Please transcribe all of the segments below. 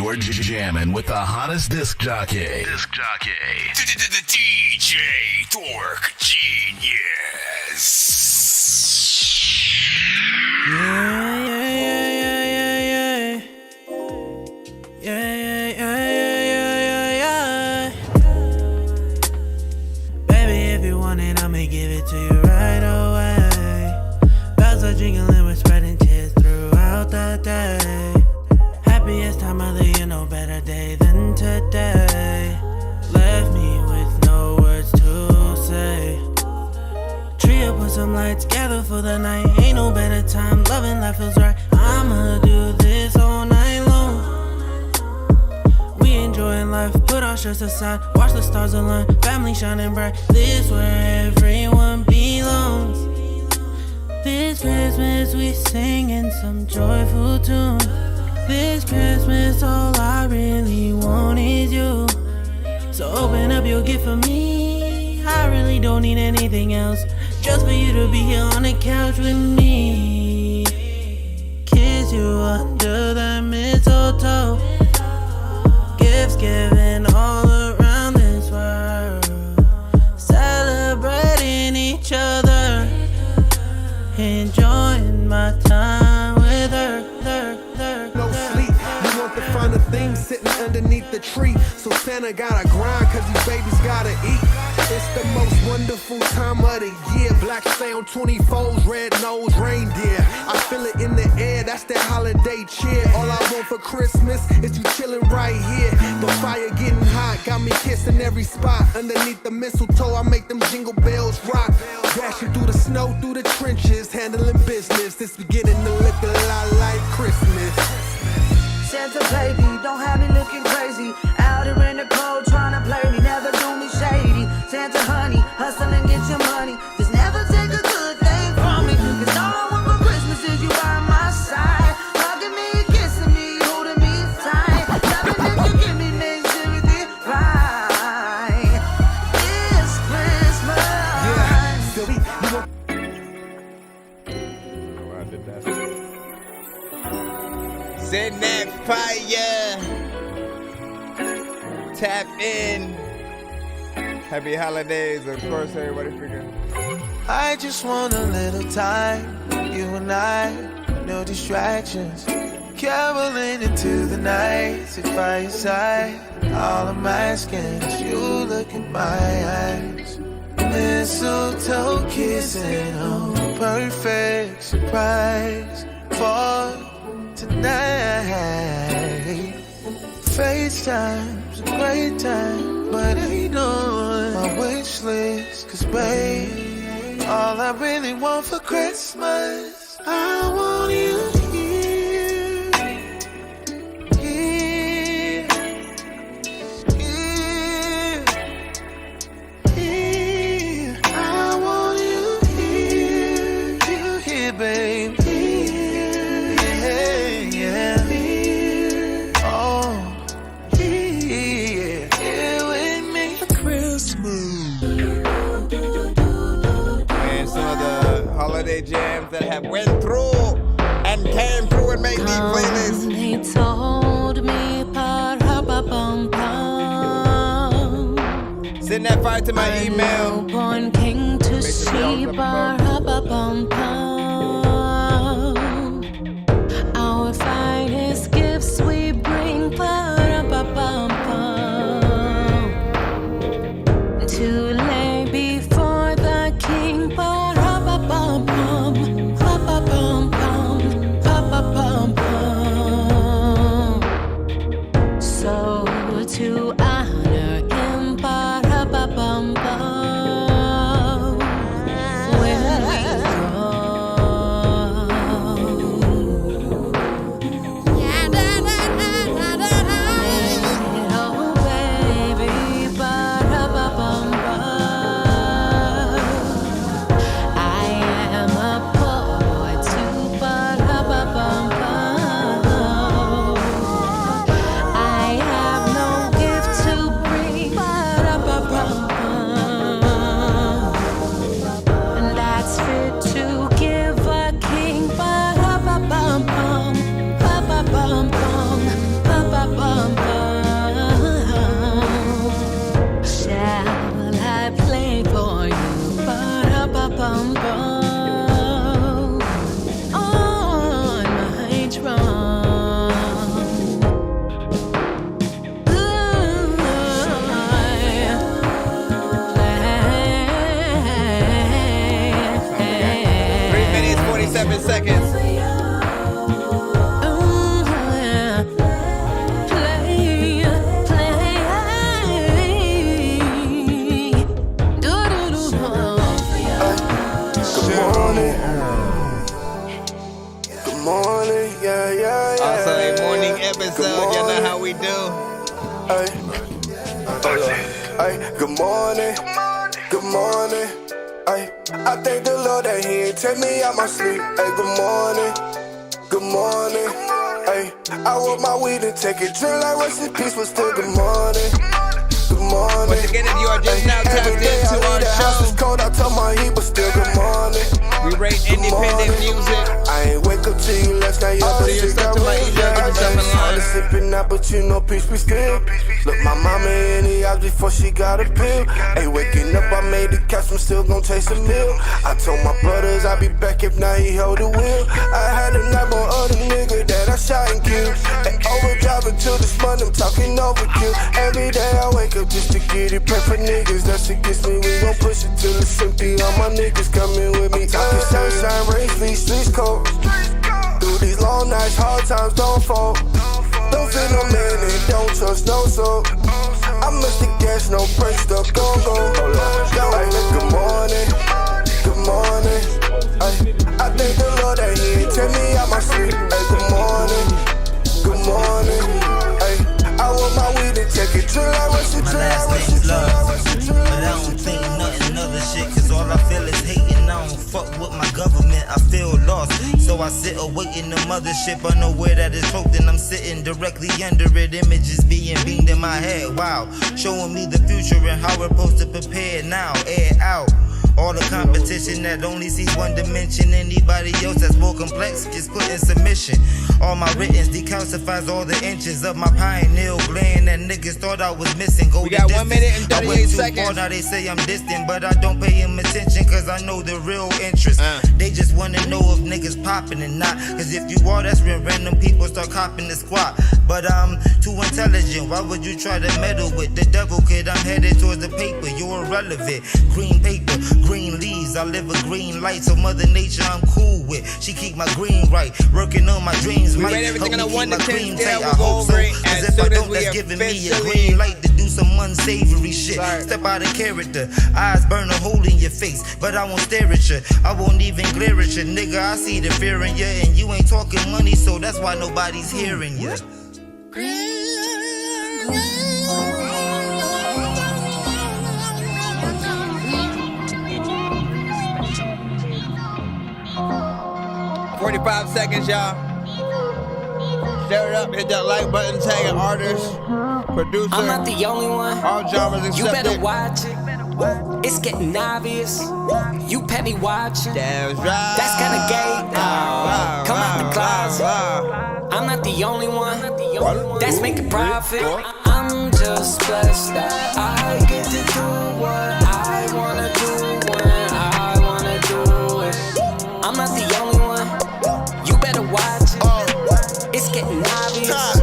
You're jamming with the hottest disc jockey. The DJ Dork Genius. Baby, if you want it, I'ma give it to you right away. Bells are jingling, we're spreading cheers throughout the day. Happiest time of the year, no better day than today. Left me with no words to say. Trio put some lights, gather for the night. Ain't no better time, loving life feels right. I'ma do this all night long. We enjoying life, put our stress aside. Watch the stars align, family shining bright. This where everyone belongs. This Christmas we singing some joyful tune. This Christmas all I really want is you. So open up your gift for me. I really don't need anything else, just for you to be here on the couch with me. Kiss you under the mistletoe. Gifts given all around this world. Celebrating each other. Enjoying my time with her. No sleep, you want the finer things sitting underneath the tree. So Santa gotta grind, cause these babies gotta eat. It's the most wonderful time of the year. Black sound 24s, red nose reindeer. I feel it in the air, that's that holiday cheer. All I want for Christmas is you chilling right here. The fire getting hot, got me kissing every spot. Underneath the mistletoe, I make them jingle bells rock. Dashing through the snow, through the trenches, handling business. This beginning to look a lot like Christmas. Santa baby, don't have me looking crazy. Out here in the cold trying to play me, never do me shady. Santa honey, hustle and get your money. Just never take a good thing from me. Cause all I want for Christmas is you by my side. Hugging me, kissing me, holding me tight. Loving that you give me makes everything right. It's Christmas. Yeah, Sylvie, you want Send that fire. Tap in. Happy holidays, of course, everybody figure. I just want a little time, you and I, no distractions. Caroling into the night, sit by your side. All I'm asking is you look in my eyes. Mistletoe kissing, oh, perfect surprise for tonight. FaceTime's a great time, but ain't on my wish list. Cause babe, all I really want for Christmas, I want you here. Here. Here. Here. I want you here. You here, babe. Holiday jams that have went through and came through and made these playlists. He told me pa-ra-ba-bum-bum. Send that file to my email. Born king to see pa-ra-ba-bum-bum. Our finest gifts we bring pa-ra-ba-bum-bum. To lay before the king pa-ra-ba-bum-bum. So to honor him, ba-ra-ba-bum-bum, when we go 7 seconds. Morning, yeah. Also a morning episode, you know how we do. Good morning. I thank the Lord that He ain't take me out my sleep. Good morning. I want my weed and take it drill like rest in peace, but still good morning. Once again, if you are just now tapped into our show, it's cold, I tell my heat, but still good morning. We rate independent music. I ain't wake up to you last night. So you're stuck to my email, get yourself in line. Sipping out, but you know peace be still. Look my mama in the eyes before she got a pill. Ain't waking up, I made the catch, I'm still gon' taste a meal. I told my brothers I'll be back if now he hold the wheel. I had a nap on other nigga that I shot and killed. And overdrive until this month, I'm talking overkill. Every day I wake up just to get it, pray for niggas that's against me. We gon' push it till it's empty. All my niggas coming with me. Talking sunshine, rain, streets cold. Through these long nights, hard times don't fall. Don't feel no man and don't trust no soul. I miss the gas, no brakes, stuck go. Good morning. I thank the Lord that He ain't take me out my sleep. Good morning. I want my weed and take it to like what's it. My last name's Love, but I don't think nothing other shit, cause all I feel is hating. I don't fuck with my government, I feel lost. So I sit awaiting the mothership, unaware that it's cloaked and I'm sitting directly under it. Images being beamed in my head, wow. Showing me the future and how we're supposed to prepare now, air out. All the competition that only sees one dimension. Anybody else that's more complex gets put in submission. All my writtens decalcifies all the inches of my pineal gland that niggas thought I was missing. We got 1 minute and 38 seconds. Far, now they say I'm distant, but I don't pay them attention cause I know the real interest. They just wanna know if niggas popping and not. Cause if you are, that's when random people start copping the squat. But I'm too intelligent, why would you try to meddle with the devil, kid? I'm headed towards the paper, you're irrelevant. Green paper, green leaves, I live a green light, so Mother Nature I'm cool with. She keep my green right, working on my dreams. We rate everything on a 1 to 10 scale. I hope so, as cause if I soon as don't, we that's giving me a officially green light to do some unsavory shit. Step out of character, eyes burn a hole in your face, but I won't stare at you, I won't even glare at you. Nigga, I see the fear in you, and you ain't talking money, so that's why nobody's hearing you. 45 seconds, y'all. Share it up, hit that like button, tag an artist, producer. I'm not the only one. All genres accepted. You better watch it. It's getting obvious. You petty watching. That's right. That's kinda gay. Come out the closet. I'm not the only one that's making profit. I'm just blessed that I get to do what I wanna do when I wanna do it. I'm not the only one. You better watch it. It's getting obvious.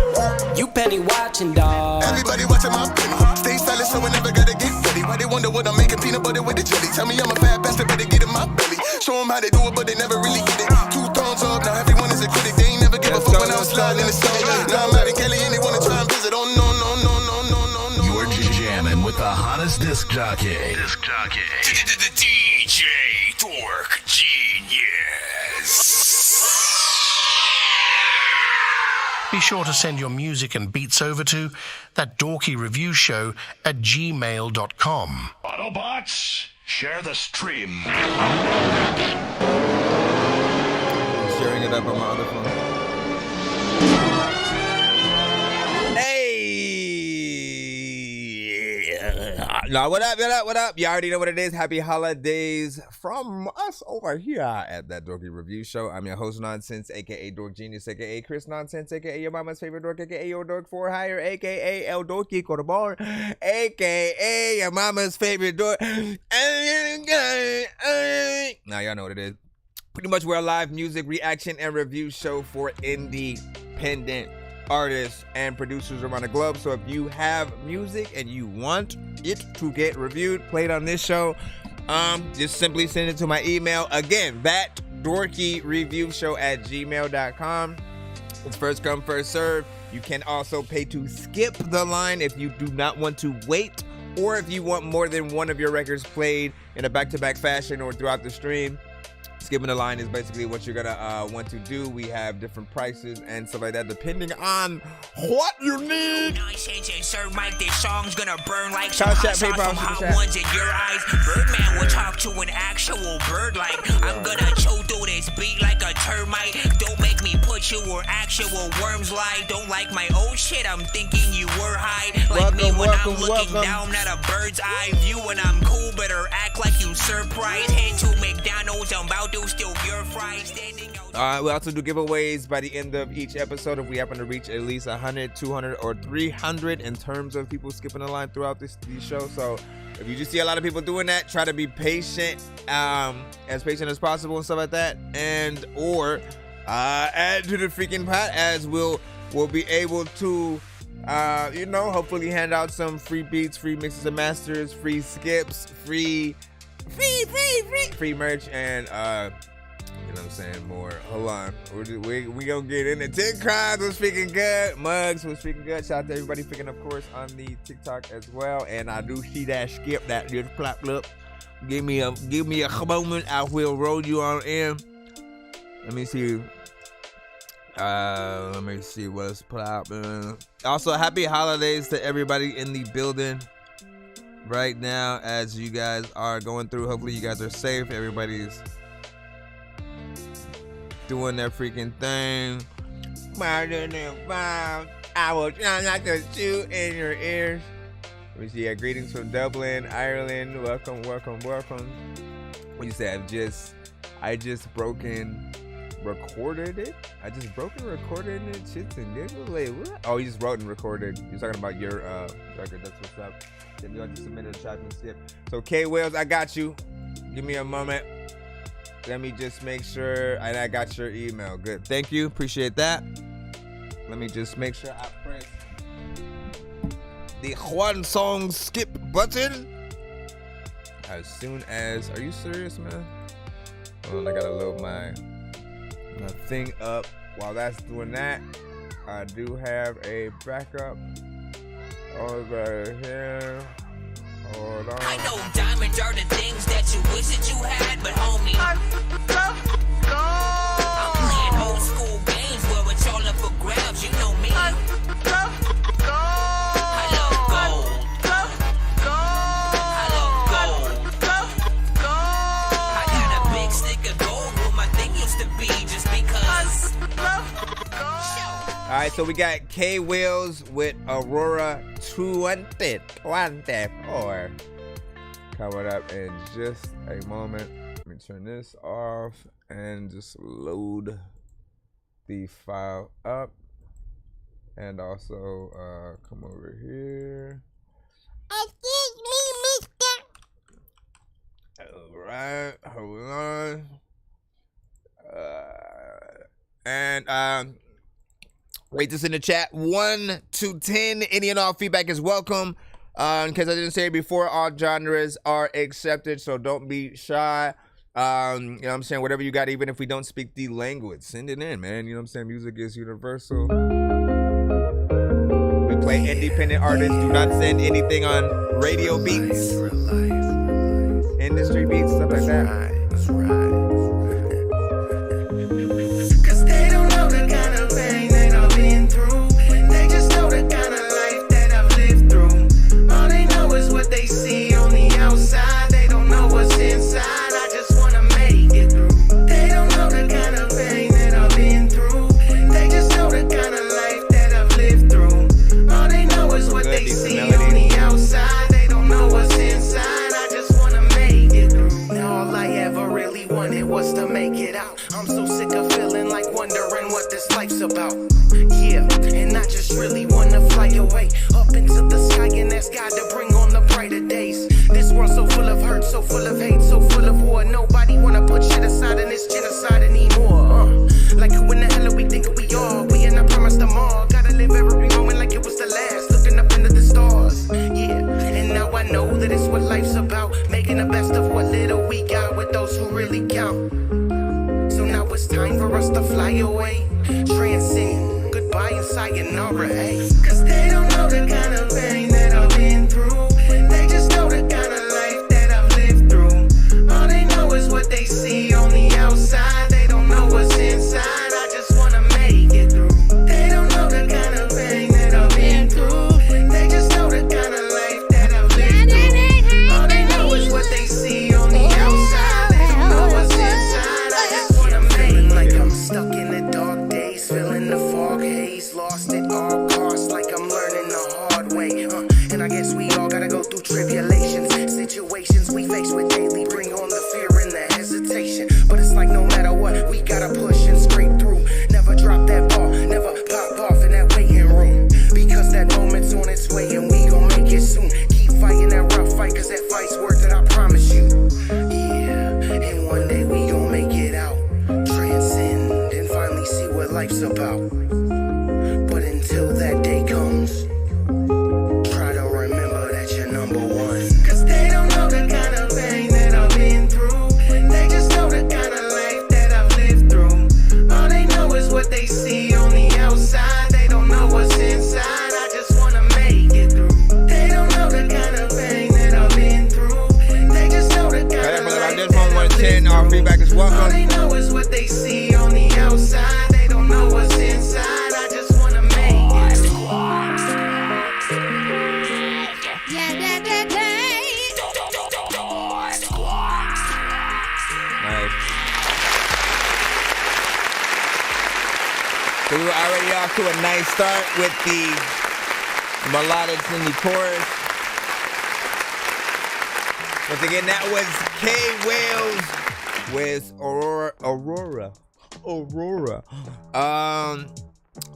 You petty watching, dog. Everybody watching my penny. Stay silent, so I never gotta get ready. Why they wonder what I'm making? Peanut butter with the jelly. Tell me I'm a fat bastard, better get in my belly. Show them how they do it, but they never really get it. 2 thumbs up, now everyone is a critic. They ain't never give a fuck when I was sliding in the sun. Now I'm out in Kelly and they wanna try and visit. Oh no. You are jamming with the hottest disc jockey. DJ Dork Genius. Be sure to send your music and beats over to ThatDorkyReviewShow at gmail.com. Autobots, share the stream. Sharing it up on my other phone. Now, what up? You already know what it is. Happy holidays from us over here at That Dorky Review Show. I'm your host, Nonsenze, a.k.a. Dork Genius, a.k.a. Chris Nonsenze, a.k.a. your mama's favorite dork, a.k.a. your dork for hire, a.k.a. El Dorky Cordobar, a.k.a. your mama's favorite dork. Now, y'all know what it is. Pretty much we're a live music reaction and review show for independent artists and producers around the globe. So if you have music and you want it to get reviewed, played on this show, just simply send it to my email. Again, ThatDorkyReviewShow@gmail.com. It's first come, first serve. You can also pay to skip the line if you do not want to wait, or if you want more than one of your records played in a back-to-back fashion or throughout the stream. Skipping the line is basically what you're gonna want to do. We have different prices and stuff like that depending on what you need. Nonsense and Sir Mike, this song's gonna burn like some hot sauce from hot ones in your eyes. Birdman will talk to an actual bird like I'm gonna chew through this beat like a termite. Don't make me put you where actual worms lie. Don't like my old shit, I'm thinking you were high. Like me when I'm looking down at a bird's eye view. When I'm cool, better act like you surprised. Head to McDonald's, I'm about to steal your fries. We also do giveaways by the end of each episode if we happen to reach at least 100, 200, or 300 in terms of people skipping the line throughout these shows. So if you just see a lot of people doing that, try to be patient, as patient as possible and stuff like that, and or add to the freaking pot, as we'll be able to hopefully hand out some free beats, free mixes and masters, free skips, free merch, and you know what I'm saying, more. Hold on, we gonna get into 10 crimes was freaking good, mugs was freaking good. Shout out to everybody freaking, of course, on the TikTok as well. And I do see that skip that just plopped up. Give me a moment, I will roll you on in. Let me see what's popping. Also, happy holidays to everybody in the building right now as you guys are going through. Hopefully you guys are safe. Everybody's doing their freaking thing. I will try not to shoot in your ears. Let me see. Greetings from Dublin, Ireland. Welcome. What you say? I just recorded it. Recorded it. Shits and giggles. Like, what? Oh, you just wrote and recorded. You're talking about your record. That's what's up. Then you just submitted a track and skip. So K Wales, I got you. Give me a moment. Let me just make sure. And I got your email. Good. Thank you. Appreciate that. Let me just make sure I press the one song skip button as soon as. Are you serious, man? Hold on, I gotta load my thing up. While that's doing that, I do have a backup over here. Hold on. I know diamonds are the things that you wish that you had, but homie, I'm playing old school games where it's all up for grabs. You know me. I love gold. I got a big stick of gold where my thing used to be, just because. All right, so we got K Wills with Aurora 24 coming up in just a moment. Let me turn this off and just load the file up, and also come over here. Excuse me, mister. All right, hold on. And rate this in the chat 1 to 10. Any and all feedback is welcome. Because I didn't say it before, all genres are accepted, so don't be shy. You know what I'm saying? Whatever you got, even if we don't speak the language, send it in, man. You know what I'm saying? Music is universal. We play independent artists. Do not send anything on radio beats, industry beats, stuff like that. That's right. Cause they don't know the kind of pain that I've been through. They just know the kind of life that I've lived through. All they know is what they see on the outside. They don't know what's inside. I just wanna make it through. They don't know the kind of pain that I've been through. They just know the kind of life that I've lived through. All they know is what they see on the outside. They don't know what's inside. I just wanna make it through. Now all I ever really wanted was to make it out. I'm so sick of feeling like wondering what this life's about. Yeah, and I just really wanna fly away up into the sky and ask God to bring on the brighter days. This world so full of hurt, so full of hate, so full of war. Nobody wanna put shit aside in this genocide anymore. Like who in the hell are we thinking we are? We in a promise them all. Gotta live every moment like it was the last. Looking up into the stars. Yeah, and now I know that it's what life's about. Making the best of what little we got with those who really count. So looking alright. Cause they don't know the kind of pain that I've been through. They just know the kind of life that I've lived through. All they know is what they see on the outside. They don't know what's inside. I just wanna make it through. They don't know the kind of pain that I've been through. They just know the kind of life that I've lived through. All they know is what they see on the outside. They don't know what's inside. I just wanna make it like I'm stuck in the dark days, feeling the fog haze, lost at all costs, like I'm learning the hard way. And I guess we all gotta go through tribulations, situations we face with daily, bring on the fear and the hesitation. But it's like no matter what, we gotta push and scrape through. Never drop that ball, never pop off in that waiting room, because that moment's on its way and we gon' make it soon. Keep fighting that rough fight, cause that fight's worth it, I promise you. Yeah, and one day we gon' make it out, transcend and finally see what life's about. But until that day comes, try to remember that you're number one. Cause they don't know the kind of pain that I've been through. They just know the kind of life that I've lived through. All they know is what they see on the outside. They don't know what's inside. I just wanna make it through. They don't know the kind of pain that I've been through. They just know the kind of life that I've lived Our feedback is through. All welcome. they know is what they see on the outside. They don't know what's inside. I just wanna make it through. Nice. So we were already off to a nice start with the melodics in the chorus. Once again, that was K Wales with Aurora.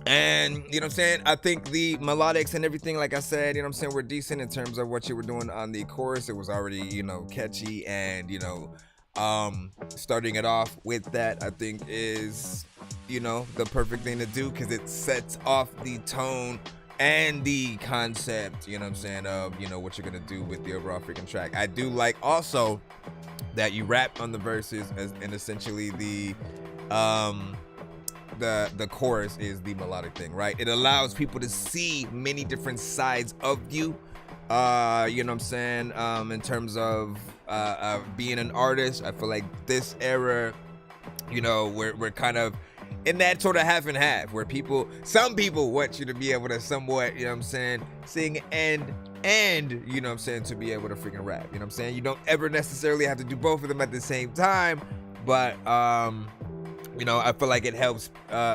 And you know what I'm saying? I think the melodics and everything, like I said, you know what I'm saying, were decent in terms of what you were doing on the chorus. It was already, you know, catchy, and you know, starting it off with that, I think is, you know, the perfect thing to do, because it sets off the tone and the concept, you know what I'm saying, of, you know, what you're gonna do with the overall freaking track. I do like also that you rap on the verses, and essentially the chorus is the melodic thing, right? It allows people to see many different sides of you, you know what I'm saying, in terms of being an artist. I feel like this era, you know, we're kind of in that sort of half and half, where some people want you to be able to somewhat, you know what I'm saying, sing and you know what I'm saying, to be able to freaking rap, you know what I'm saying. You don't ever necessarily have to do both of them at the same time, but you know, I feel like it helps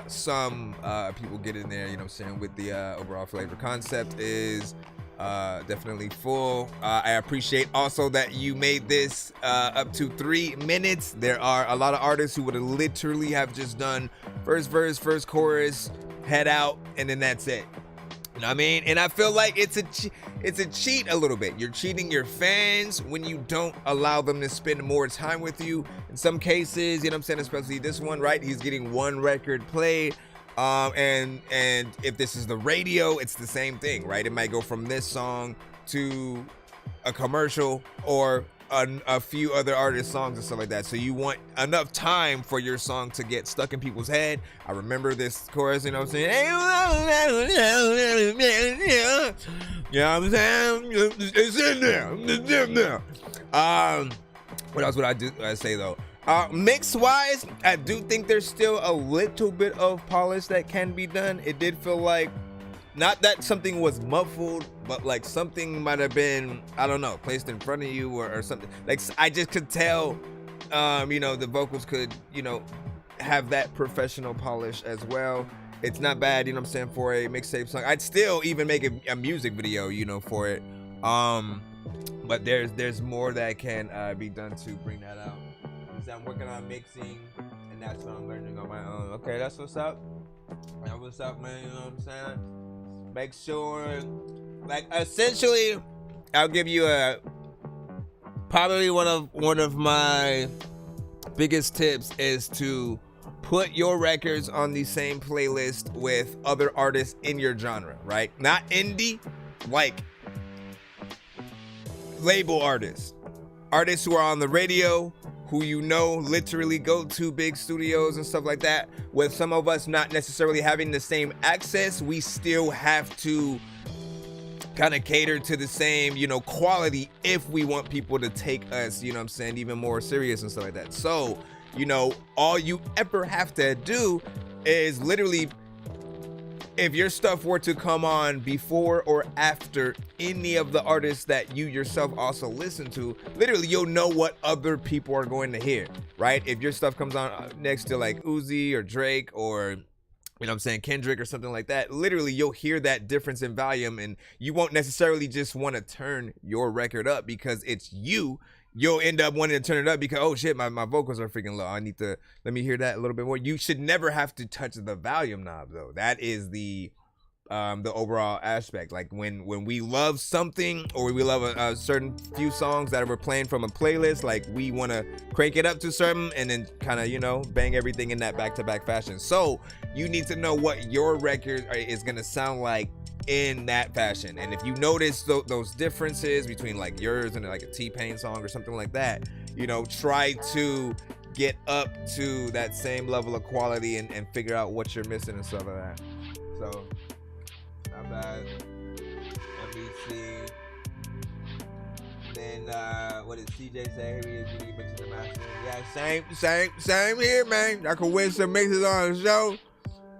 some people get in there, you know what I'm saying, with the overall flavor. Concept is definitely full. I appreciate also that you made this up to 3 minutes. There are a lot of artists who would have literally have just done first verse, first chorus, head out, and then that's it. You know what I mean? And I feel like it's a cheat a little bit. You're cheating your fans when you don't allow them to spend more time with you. In some cases, you know what I'm saying, especially this one, right? He's getting one record played. And if this is the radio, it's the same thing, right? It might go from this song to a commercial or a few other artists' songs and stuff like that. So you want enough time for your song to get stuck in people's head. I remember this chorus, you know what I'm saying? You know what I'm saying? It's in there. It's in there. What else would I say though? Mix wise, I do think there's still a little bit of polish that can be done. It did feel like, not that something was muffled, but like something might have been, I don't know, placed in front of you or something. Like, I just could tell, you know, the vocals could, you know, have that professional polish as well. It's not bad, you know what I'm saying, for a mixtape song. I'd still even make a music video, you know, for it. But there's more that can be done to bring that out. I'm working on mixing, and that's what I'm learning on my own. Okay, that's what's up. That's what's up, man. You know what I'm saying? Make sure, like, essentially, I'll give you probably one of my biggest tips is to put your records on the same playlist with other artists in your genre, right? Not indie, like label artists who are on the radio, who you know literally go to big studios and stuff like that. With some of us not necessarily having the same access, we still have to kind of cater to the same, you know, quality if we want people to take us, you know what I'm saying, even more serious and stuff like that. So, you know, all you ever have to do is literally, if your stuff were to come on before or after any of the artists that you yourself also listen to, literally you'll know what other people are going to hear, right? If your stuff comes on next to like Uzi or Drake or, you know what I'm saying, Kendrick or something like that, literally you'll hear that difference in volume, and you won't necessarily just want to turn your record up because it's you. You'll end up wanting to turn it up because, oh shit, my vocals are freaking low. I need to, let me hear that a little bit more. You should never have to touch the volume knob though. That is the overall aspect. Like when we love something, or we love a certain few songs that we're playing from a playlist, like we want to crank it up to certain and then kind of, you know, bang everything in that back-to-back fashion. So you need to know what your record is going to sound like in that fashion. And if you notice those differences between like yours and like a T-Pain song or something like that, you know, try to get up to that same level of quality and figure out what you're missing and stuff like that. So not bad. Let me see. Then what did CJ say? Here he is, you need to mix the master. Yeah, same here, man. I could win some mixes on the show.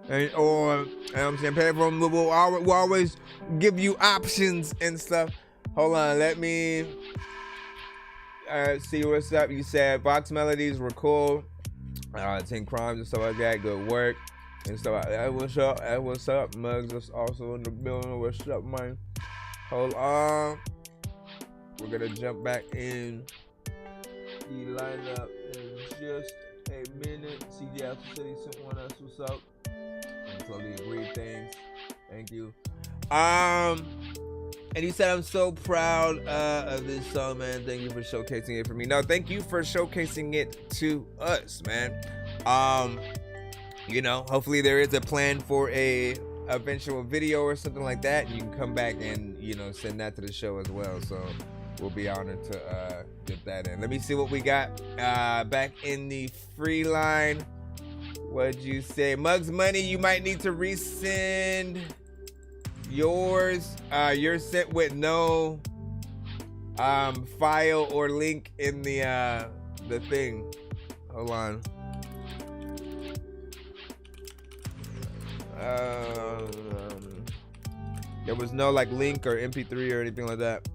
Or, you know what I'm saying, pay for them. We'll always give you options and stuff. Hold on, let me see what's up. You said Vox Melodies were cool. 10 Crimes and stuff like that. Good work and stuff like that. What's up? What's up? Muggs is also in the building. What's up, man? Hold on. We're going to jump back in the lineup in just a minute. CJ City sent one else. What's up? Totally agree. Thanks. Thank you. And he said, I'm so proud of this song, man. Thank you for showcasing it for me. No, thank you for showcasing it to us, man. You know, hopefully there is a plan for a eventual video or something like that. You can come back and, you know, send that to the show as well. So we'll be honored to get that in. Let me see what we got back in the free line. What'd you say? Muggs Money, you might need to resend yours. You're sent with no file or link in the thing. Hold on. There was no like link or MP3 or anything like that.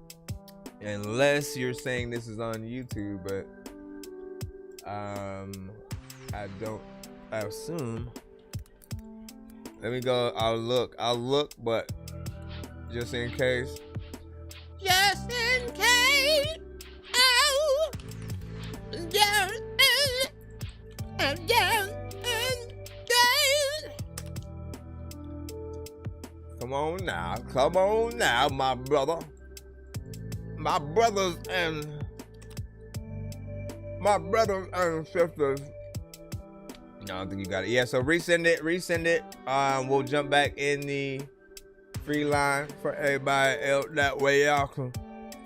Unless you're saying this is on YouTube, but I assume. Let me go. I'll look, but just in case. Just in case. Oh, just in case. Come on now, my brother. My brothers and sisters. No, I don't think you got it. Yeah, so resend it. We'll jump back in the free line for everybody else. That way y'all can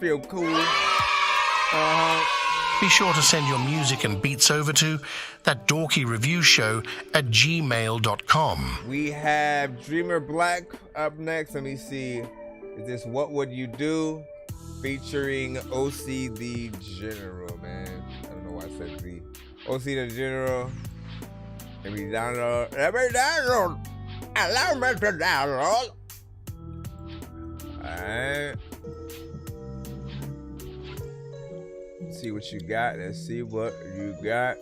feel cool. Be sure to send your music and beats over to ThatDorkyReviewShow at gmail.com. We have Dreamer Black up next. Let me see. Is this What Would You Do? Featuring OC the General, man. I don't know why I said the OC the General. Let me download. Allow me to download. Alright. Let's see what you got. Let's see what you got.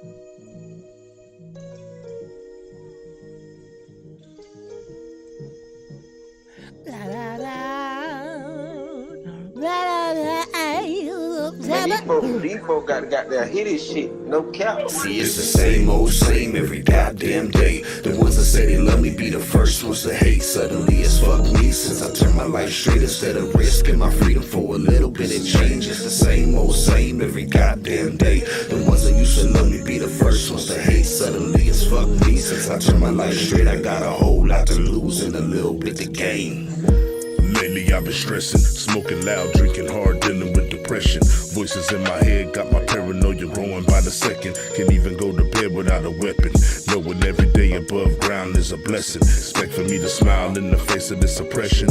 Man, these folks got their hit his shit, no cap. See, it's the same old same every goddamn day. The ones that say they love me be the first ones to hate. Suddenly it's fuck me since I turned my life straight instead of risking my freedom for a little bit of change. It's the same old same every goddamn day. The ones that used to love me be the first ones to hate. Suddenly it's fuck me since I turned my life straight. I got a whole lot to lose and a little bit to gain. Lately I've been stressing, smoking loud, drinking hard, dealing with depression. depression. Voices in my head got my paranoia growing by the second. Can't even go to bed without a weapon. Knowing every day above ground is a blessing. Expect for me to smile in the face of this oppression.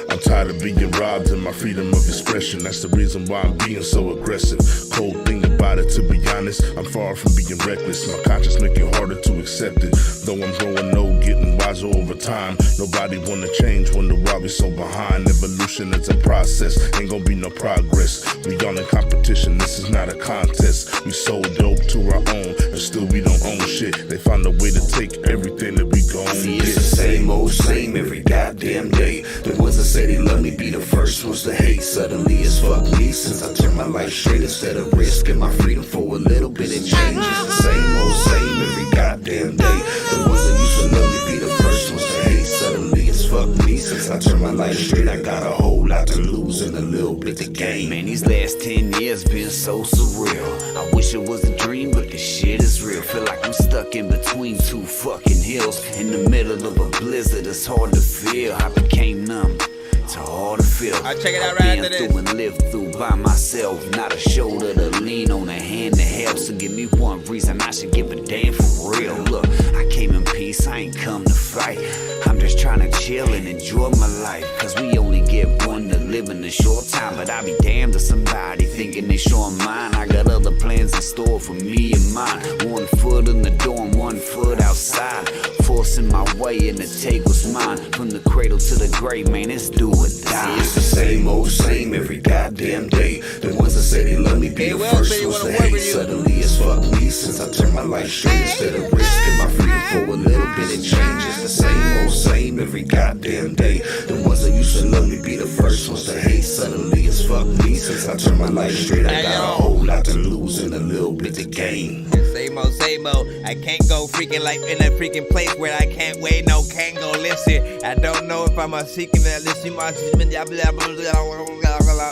I'm tired of being robbed of my freedom of expression. That's the reason why I'm being so aggressive. Cold thing about it, to be honest, I'm far from being reckless. My conscience make it harder to accept it. Though I'm growing old, getting wiser over time. Nobody wanna change, wonder why we so behind. Evolution is a process, ain't gonna be no progress. We all in competition, this is not a contest. We sold dope to our own, and still we don't own shit. They find a way to take everything that we go on. See, it's the same old same every goddamn day. The ones that say they love me be the first ones to hate. Suddenly it's fuck me since I turned my life straight. Instead of risking my freedom for a little bit of change. It's the same old same every goddamn day. The ones that used to love me be the first ones to hate. Suddenly it's fuck me since I turned my life straight. I got a whole lot to lose and a little bit to gain. Man, these last 10 years been so surreal. I wish it was a dream, but this shit is real. Feel like I'm stuck in between two fucking hills. In the middle of a blizzard, it's hard to feel. I became numb to all the feel. I'll check it out right after this. Through and lived through by myself. Not a shoulder to lean on, a hand to help. So give me one reason I should give a damn for real. Look, I came in peace, I ain't come to fight. I'm just trying to chill and enjoy my life. Cause we only get one to live in a short time. But I be damned to somebody thinking they showing mine. I got other plans in store for me and mine. 1 foot in the door and 1 foot outside. Forcing my way and the take was mine. From the cradle to the grave, man, it's do or die. See, it's the same old same every goddamn day. The ones that say they love me be the first ones to hate. Suddenly it's fuck me since I turned my life straight. Instead of risking my freedom for a little bit of change. It's the same old same every goddamn day. The ones that used to love me be the first ones to hate. Suddenly it's fuck me since I turned my life straight. I got a whole lot to lose and a little bit to gain. Same old, same old. I can't go freaking like in a freaking place where I can't wait, no, can't go listen. I don't know if I'm a seeking that listen.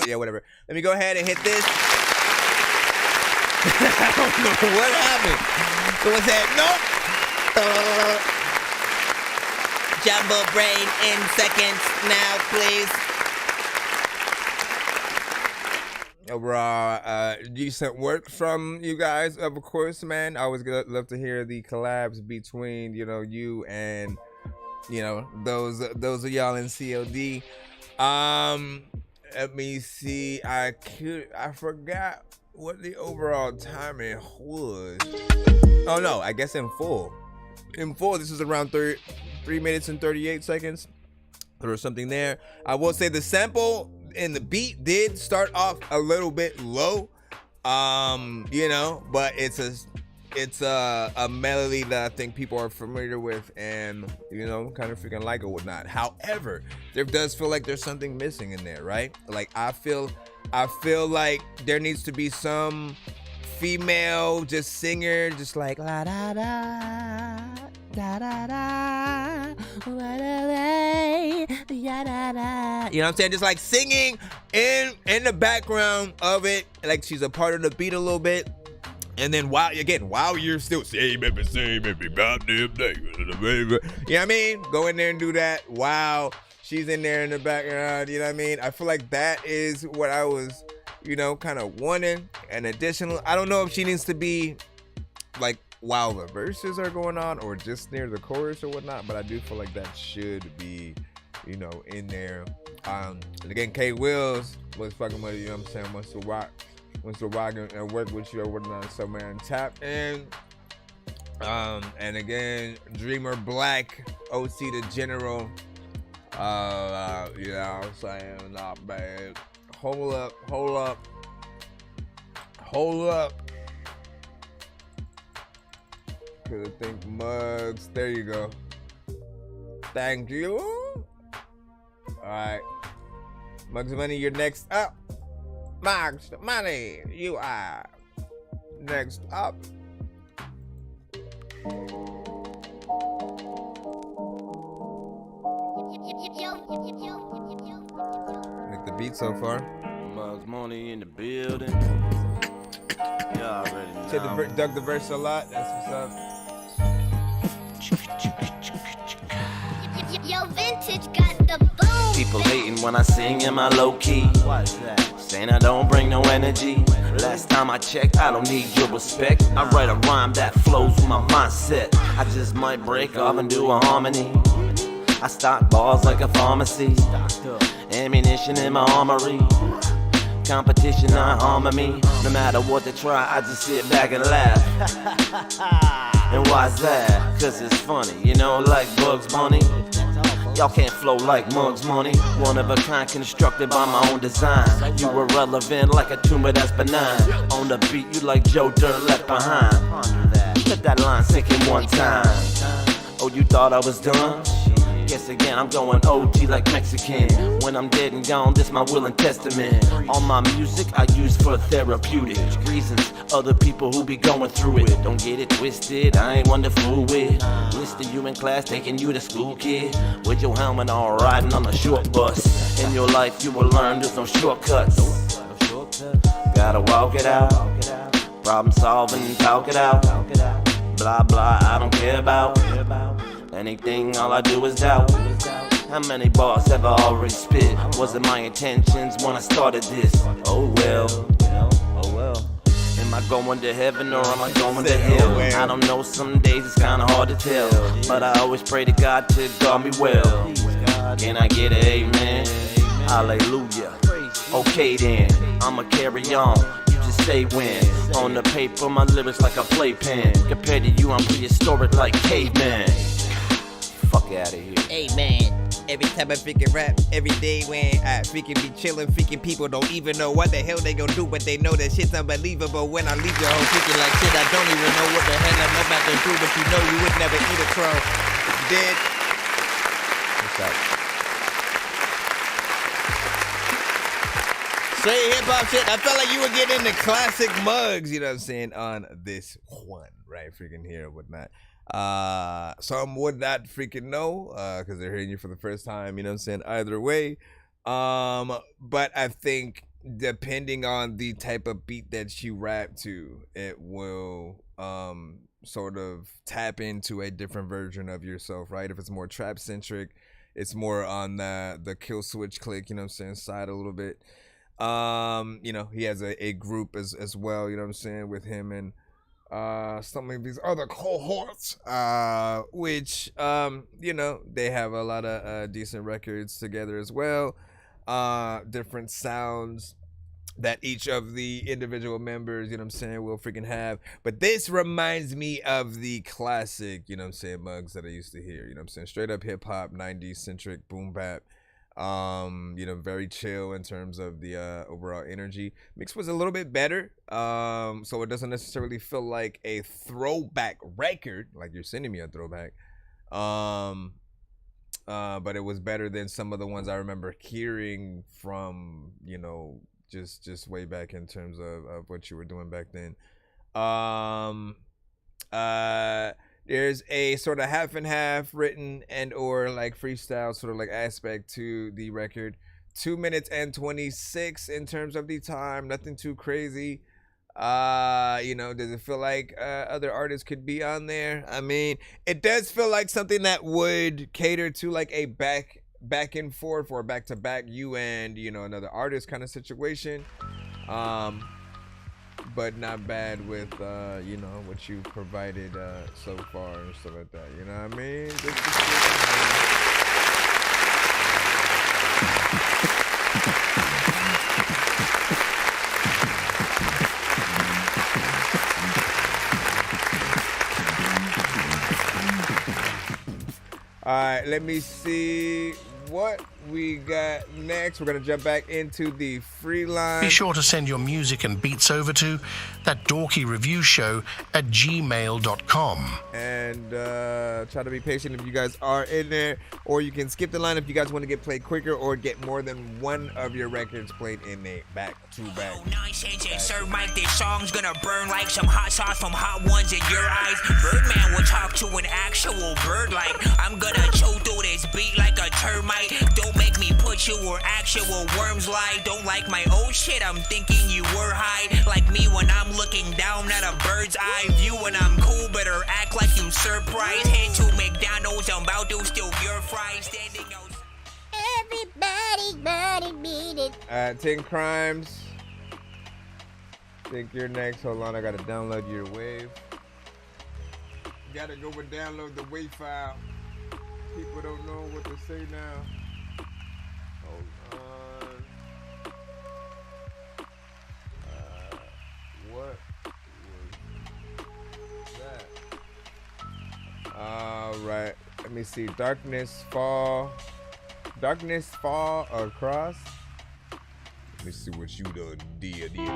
Yeah, whatever. Let me go ahead and hit this. I don't know what happened. So what's that? Nope. Jumbo brain in seconds now, please. Overall, decent work from you guys, of course, man. I always love to hear the collabs between, you know, you and, you know, those of y'all in COD. Let me see. I forgot what the overall timing was. Oh no, I guess in full. In full, this is around 3 minutes and 38 seconds. There was something there. I will say the sample and the beat did start off a little bit low, you know, but it's a melody that I think people are familiar with and, you know, kind of freaking like or whatnot. However, there does feel like there's something missing in there, right? Like I feel like there needs to be some female just singer, just like la da da da da da, da da da. You know what I'm saying? Just like singing in the background of it, like she's a part of the beat a little bit. And then while you're still same every goddamn day, you know what I mean? Go in there and do that while she's in there in the background. You know what I mean? I feel like that is what I was, you know, kind of wanting. An additional, I don't know if she needs to be like while the verses are going on or just near the chorus or whatnot, but I do feel like that should be, you know, in there. And again, K Wills was fucking with you, you know what I'm saying? Wants to rock and work with you or whatnot. So man, tap in. And again, Dreamer Black, OC the General. Yeah, I'm saying not bad. Hold up. Cause I think Mugs. There you go. Thank you. Alright. Mugs Money, you're next up. Mugs Money, you are next up. Like the beat so far. Mugs Money in the building. You already know. Said dug the verse a lot. That's what's up. Yo, vintage got the boom. People hating when I sing in my low key. Watch that. saying I don't bring no energy. Last time I checked, I don't need your respect. I write a rhyme that flows with my mindset. I just might break off and do a harmony. I stock bars like a pharmacy. Ammunition in my armory. Competition not harming me. No matter what they try, I just sit back and laugh. And why's that? Cause it's funny, you know, like Bugs Bunny. Y'all can't flow like Mugs Money. One of a kind, constructed by my own design. You were relevant like a tumor that's benign. On the beat, you like Joe Dirt left behind. Let that line sink in one time. Oh, you thought I was done? Guess again, I'm going OG like Mexican. When I'm dead and gone, this my will and testament. All my music I use for therapeutic reasons. Other people who be going through it, don't get it twisted, I ain't one to fool with. Listing you in class, thinking you the school kid. With your helmet on, riding on a short bus. In your life you will learn there's no shortcuts. Gotta walk it out. Problem solving, talk it out. Blah blah, I don't care about anything, all I do is doubt. How many bars have I already spit? Wasn't my intentions when I started this. Oh well, oh well. Am I going to heaven or am I going to hell? I don't know, some days it's kinda hard to tell. But I always pray to God to guard me well. Can I get an amen? Hallelujah. Okay then, I'ma carry on. Say when on the paper, my lyrics like a playpen. Compared to you, I'm prehistoric like caveman. Fuck out of here. Hey man, every time I freaking rap, every day when I freaking be chillin', freaking people don't even know what the hell they gon' do, but they know that shit's unbelievable. When I leave your home freaking like shit, I don't even know what the hell I'm about to do, but you know you would never eat a crow. Dead. What's up? Straight hip-hop shit. I felt like you were getting the classic mugs, you know what I'm saying, on this one, right? Freaking here and whatnot. Some would not freaking know, because they're hearing you for the first time, you know what I'm saying, either way. But I think depending on the type of beat that you rap to, it will sort of tap into a different version of yourself, right? If it's more trap-centric, it's more on the Kill Switch Click, you know what I'm saying, side a little bit. You know, he has a group as well, you know what I'm saying, with him and some of these other cohorts, which you know, they have a lot of decent records together as well, different sounds that each of the individual members, you know what I'm saying, will freaking have. But this reminds me of the classic, you know what I'm saying, mugs that I used to hear, you know what I'm saying, straight up hip hop, 90s centric boom bap. You know, very chill in terms of the overall energy. Mix was a little bit better, so it doesn't necessarily feel like a throwback record, like you're sending me a throwback, but it was better than some of the ones I remember hearing from, you know, just way back in terms of what you were doing back then. There's a sort of half and half written and or like freestyle sort of like aspect to the record. 2 minutes and 26 in terms of the time. Nothing too crazy. You know, does it feel like other artists could be on there? I mean, it does feel like something that would cater to like a back and forth or back to back you and, you know, another artist kind of situation. But not bad with, you know, what you've provided so far and stuff like that. You know what I mean? All right, let me see what we got next. We're gonna jump back into the free line. Be sure to send your music and beats over to ThatDorkyReviewShow at gmail.com. And try to be patient if you guys are in there, or you can skip the line if you guys want to get played quicker or get more than one of your records played in a back-to-back. Nonsense and Sir Mike, this song's gonna burn like some hot sauce from hot ones in your eyes. Birdman will talk to an actual bird like I'm gonna chew through this beat like a termite. Don't make me put you where actual worms lie. Don't like my old shit, I'm thinking you were high. Like me when I'm looking down at a bird's eye view. When I'm cool, better act like you surprised. Head to McDonald's, I'm about to steal your fries. Standing out. Everybody 10 Crimes. Think you're next. Hold on, I gotta download your wave. Gotta go and download the wave file. People don't know what to say now. Hold on. What was that? Alright, let me see. Darkness fall across. Let me see what you done did here.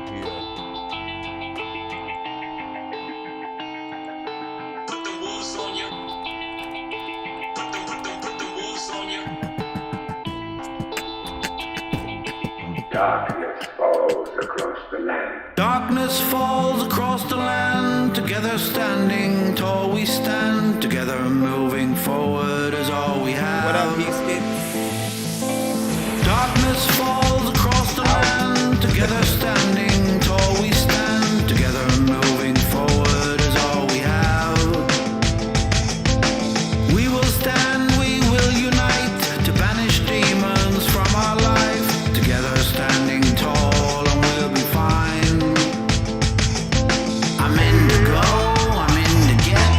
Darkness falls across the land. Darkness falls across the land. Together standing tall we stand. Together moving forward is all we have. What up, Peace Kid? Darkness falls across the land. Together standing tall we stand. Together moving forward is all we have. We will stand, we will unite to banish demons from our life. Together standing tall and we'll be fine. I'm in to go, I'm in to get.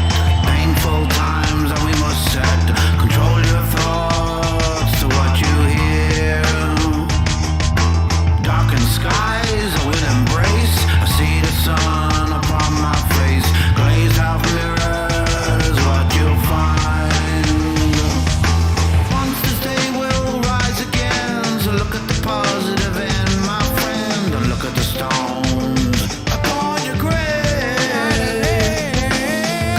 Painful times and we must set. Control your thoughts to what you hear. Darkened skies I will embrace. I see the sun upon my face. Glazed out mirrors, what you'll find. Once this day will rise again. So look at the positive in my friend. And look at the stones upon your grave.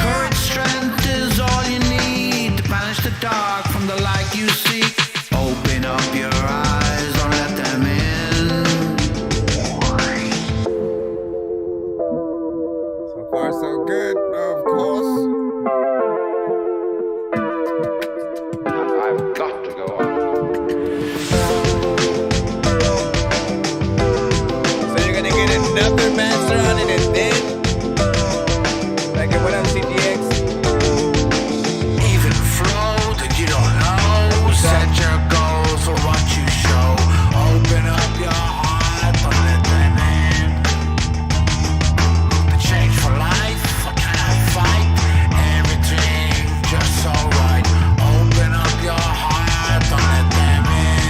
Courage, strength is all you need to banish the dark from the light you seek. Open up your eyes, don't let them in. So far, so good, of course. I've got to go on. So you're gonna get another master on it and then like what up, CGX? Even flow that you don't know. Set your goals for what you show. Open up your heart, don't let them in. The change for life, I cannot fight. Everything just so right. Open up your heart, don't let them in.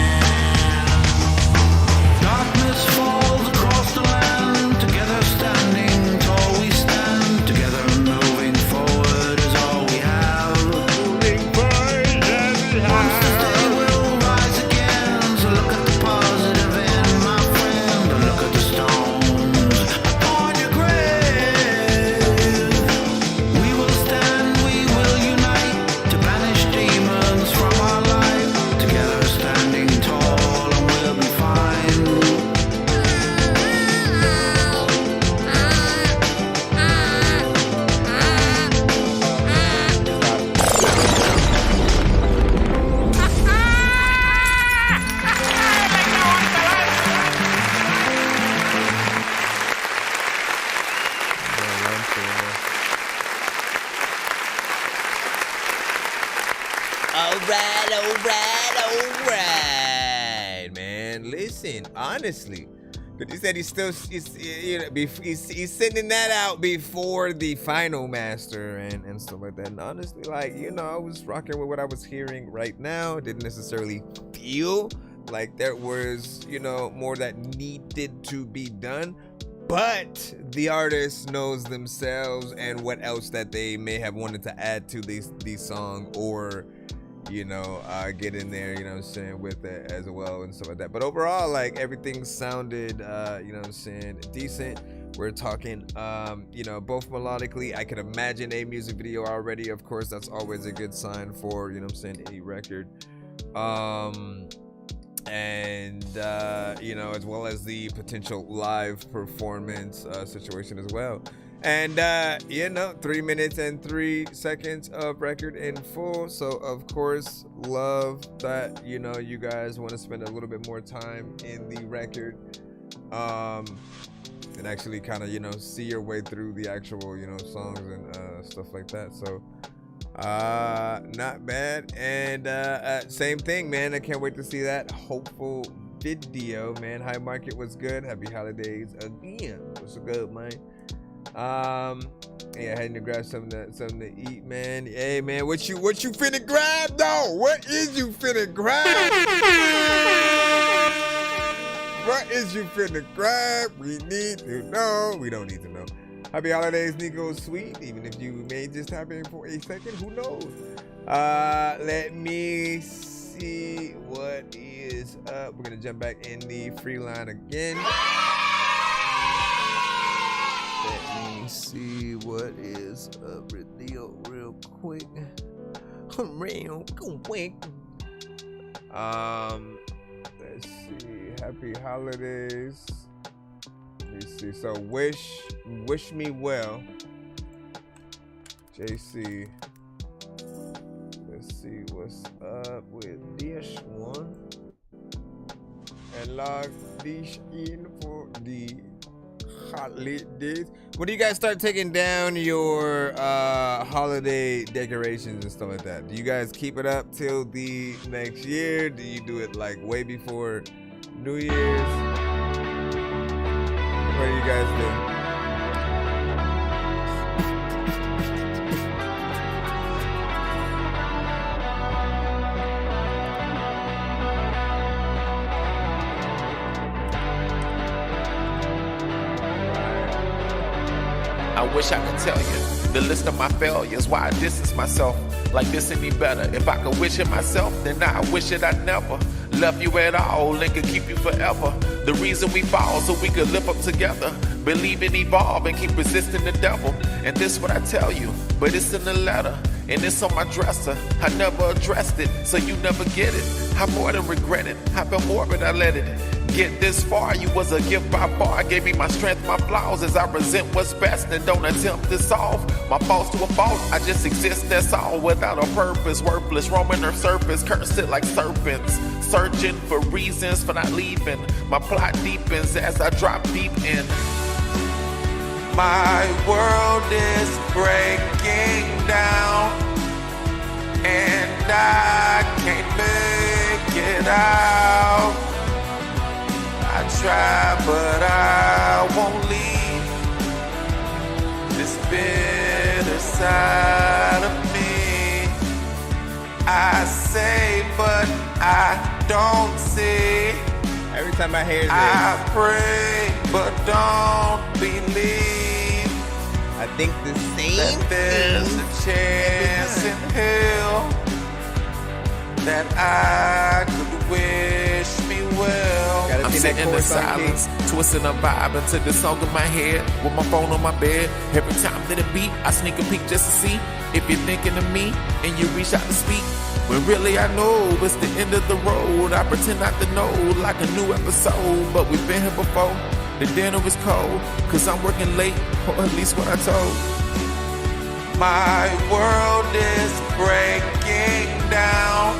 Darkness falls across the land. Together standing tall we stand. Together moving forward is all we have. Once this day will rise again. So look at the positive in my friend. And look at the stones upon your grave. We will stand, we will unite to banish demons from our life. Together standing tall and we'll be fine. Alright, man. Listen, honestly, but he said he's sending that out before the final master and stuff like that. And honestly, like, you know, I was rocking with what I was hearing right now. Didn't necessarily feel like there was, you know, more that needed to be done. But the artist knows themselves and what else that they may have wanted to add to these song, or you know, get in there, you know what I'm saying, with it as well and stuff like that. But overall, like, everything sounded, you know what I'm saying, decent. We're talking, you know, both melodically. I could imagine a music video already. Of course, that's always a good sign for, you know what I'm saying, any record. And you know, as well as the potential live performance situation as well. And you know, 3 minutes and 3 seconds of record in full. So of course, love that, you know, you guys want to spend a little bit more time in the record, and actually kind of, you know, see your way through the actual, you know, songs and stuff like that. So Not bad. And same thing, man. I can't wait to see that hopeful video, man. High Market was good. Happy holidays again. What's good, man? Yeah, heading to grab something to eat, man. Hey, man, what you finna grab though? What is you finna grab? What is you finna grab? We need to know. We don't need to know. Happy holidays, Nico Sweet. Even if you may just tap in for a second, who knows? Let me see what is up. We're gonna jump back in the free line again. Let me see what is up real quick. Real quick. Let's see. Happy holidays. Let me see. So wish me well. JC. Let's see what's up with this one. And log this in for the holidays. When do you guys start taking down your holiday decorations and stuff like that? Do you guys keep it up till the next year? Do you do it like way before New Year's? What do you guys do? I wish I could tell you the list of my failures, why I distance myself like this any better. If I could wish it myself, then I wish it I never left you at all and could keep you forever. The reason we fall so we could live up together, believe and evolve and keep resisting the devil. And this what I tell you, but it's in the letter and it's on my dresser. I never addressed it, so you never get it. I more than regret it, I felt morbid, I let it get this far. You was a gift by far. Gave me my strength, my flaws, as I resent what's best and don't attempt to solve my faults to a fault. I just exist, that's all, without a purpose, worthless, roaming the surface, cursed it like serpents, searching for reasons for not leaving. My plot deepens as I drop deep in. My world is breaking down and I can't make it out. I try, but I won't leave this bitter side of me. I say, but I don't see. Every time I hear this, I pray, but don't believe. I think the same that there's a chance in hell that I could wish me well. I'm sitting in the silence, twisting a vibe into the song in my head, with my phone on my bed. Every time that it beat, I sneak a peek just to see if you're thinking of me and you reach out to speak. When really I know it's the end of the road. I pretend not to know like a new episode, but we've been here before. The dinner is cold, cause I'm working late, or at least what I told. My world is breaking down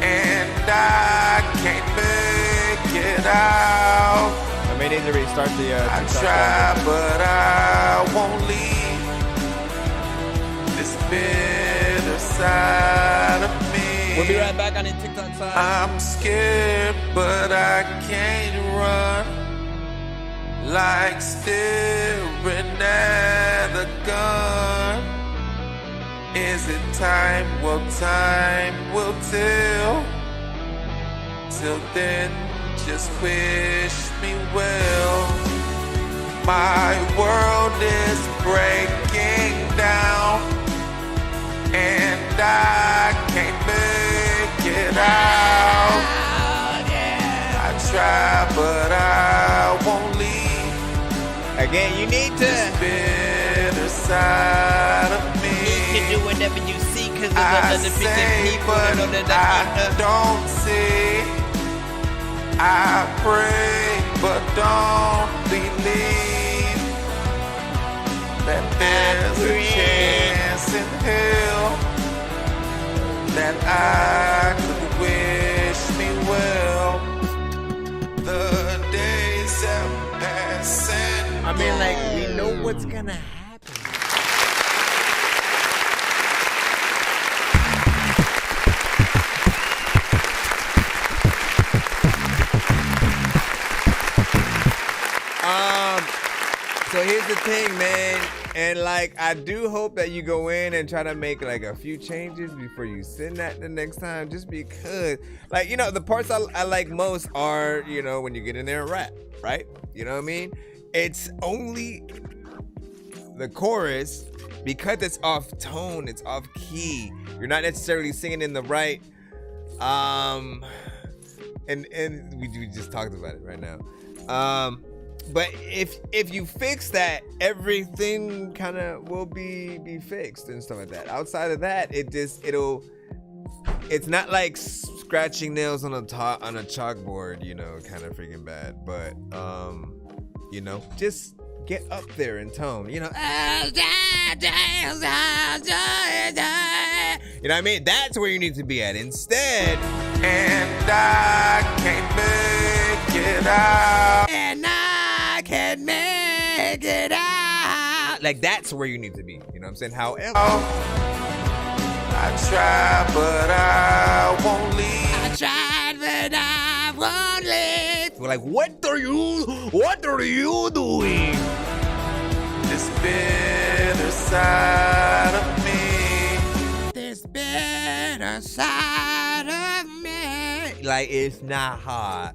and I can't make it out. I may need to restart the I try, but I won't leave this bitter side of me. We'll be right back on the TikTok side. I'm scared, but I can't run. Like staring at a gun. Is it time? Well, time will tell. Till then, just wish me well. My world is breaking down and I can't make it out. I try, but I won't leave. Again, you need to this bitter side of me. You can do whatever you see, cause I there's other say, people but know that I don't see. I pray, but don't believe that there's a chance in hell that I could wish me well. The days have passed. I mean, like, we know what's gonna happen. here's the thing, man. And like, I do hope that you go in and try to make like a few changes before you send that the next time, just because, like, you know, the parts I like most are, you know, when you get in there and rap, right? You know what I mean? It's only the chorus, because it's off tone, it's off key. You're not necessarily singing in the right, and we just talked about it right now. But if you fix that, everything kind of will be fixed and stuff like that. Outside of that, it's not like scratching nails on a chalkboard, you know, kind of freaking bad. But you know, just get up there in tone, you know. You know what I mean? That's where you need to be at instead. And I can't make it out. And I can't make it out. Like, that's where you need to be. You know what I'm saying? However, I tried, but I won't leave. I tried, but I won't leave. We're like, what are you doing? This bitter side of me. This bitter side of me. Like, it's not hard.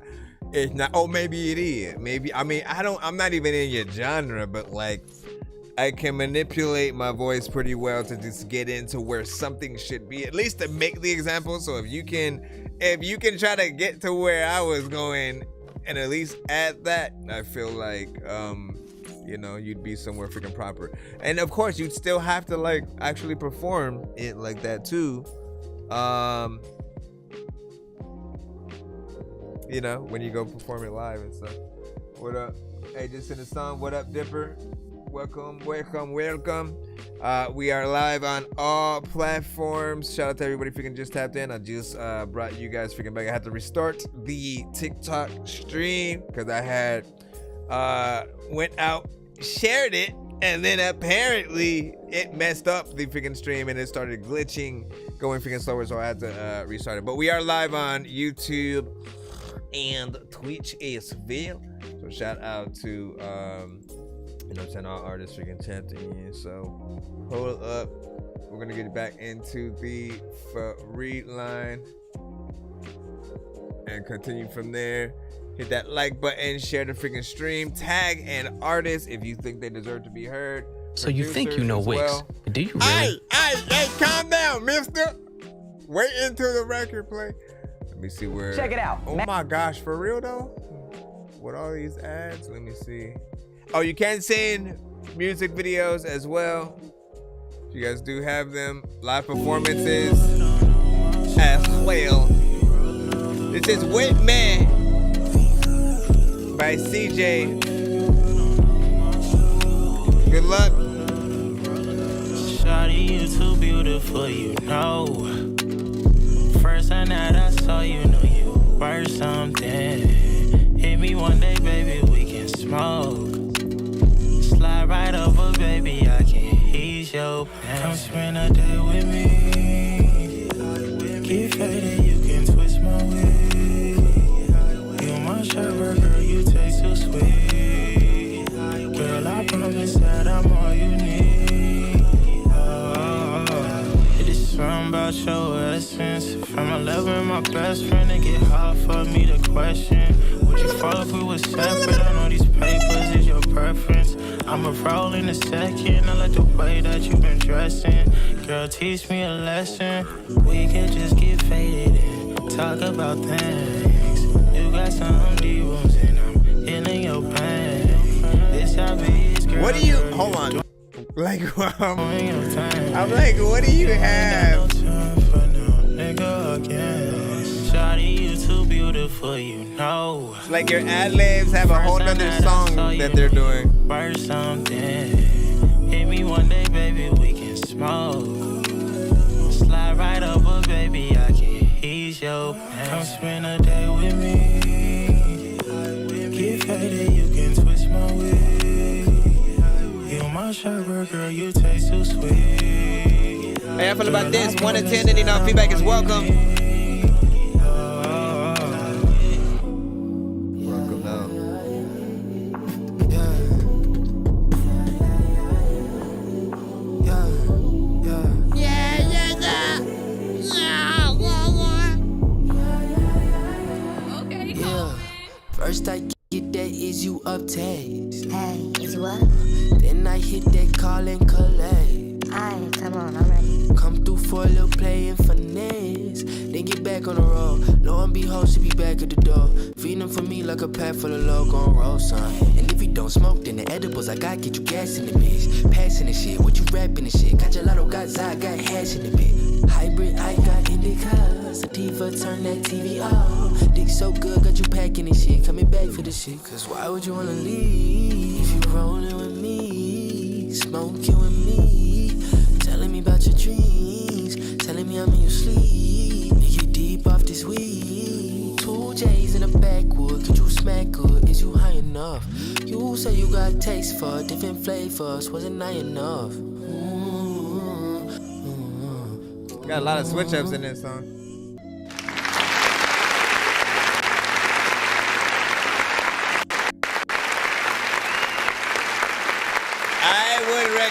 It's not. Oh, maybe it is. Maybe. I mean, I'm not even in your genre, but like, I can manipulate my voice pretty well to just get into where something should be, at least to make the example. So if you can try to get to where I was going and at least add that, I feel like, you know, you'd be somewhere freaking proper. And of course, you'd still have to like actually perform it like that too. You know, when you go perform it live and stuff. What up? Hey, just in the song. What up, Dipper? Welcome. We are live on all platforms. Shout out to everybody freaking just tapped in. I just brought you guys freaking back. I had to restart the TikTok stream because I had went out, shared it, and then apparently it messed up the freaking stream and it started glitching, going freaking slower, so I had to restart it. But we are live on YouTube and Twitch as well. So shout out to you know what I'm saying, all artists freaking tapping in. So hold up, we're gonna get back into the read line and continue from there. Hit that like button, share the freaking stream, tag an artist if you think they deserve to be heard. So you think you know Wix? Well. Do you really? Hey, calm down, mister. Wait until the record play. Let me see where. Check it out. Oh my gosh, for real though? With all these ads, let me see. Oh, you can send music videos as well. You guys do have them. Live performances as well. This is Whitman by CJ. Good luck. Shawty, you too beautiful, you know. First time that I saw you, knew you were something. Hit me one day, baby, we can smoke. Slide right over, baby, I can ease your pain. Come spend a day with me. Get faded, you can twist my wig. You my shepherd, girl, you taste so sweet. Girl, I promise that I'm all you need. It is something about your essence. If I'm 11, my best friend, it get hard for me to question. Would you fall if we were separate? I know these papers is your preference. I'ma roll in a second. I like the way that you've been dressing. Girl, teach me a lesson. We can just get faded and talk about things. You got some deep wounds and I'm healing your pain. This how is, girl. What do you, hold on. Like, I'm like, what do you have? Shawty, you too beautiful, you know. It's like your ad-libs have a whole nother song that they're doing. Burst something. Hit me one day, baby, we can smoke. Slide right over, baby, I can ease your pain. Come spend a day with me. Get faded, you can twist my wig. You my shepherd, girl, you taste so sweet. Hey, I feel about this. 1 to 10, and feedback is welcome. call and collect. Aight, come on, I'm ready. Come through for a little play and finesse. Then get back on the road. Lo and behold, she be back at the door. Feeding for me like a pack full of logo on roll, son. And if you don't smoke, then the edibles I got get you gas in the bitch. Passing the shit, what you rapping the shit? Got gelato, got Zai, got hash in the bit. Hybrid, I got indica. Sativa, turn that TV off. Dick so good, got you packing this shit. Coming back for the shit. Cause why would you wanna leave if you rolling with me? Smoking with me. Telling me about your dreams. Telling me I'm in your sleep. You deep off this weed. 2 J's in the backwood. Could you smack good? Is you high enough? You say you got taste for different flavors. Wasn't I enough? Got a lot of switch ups in this song.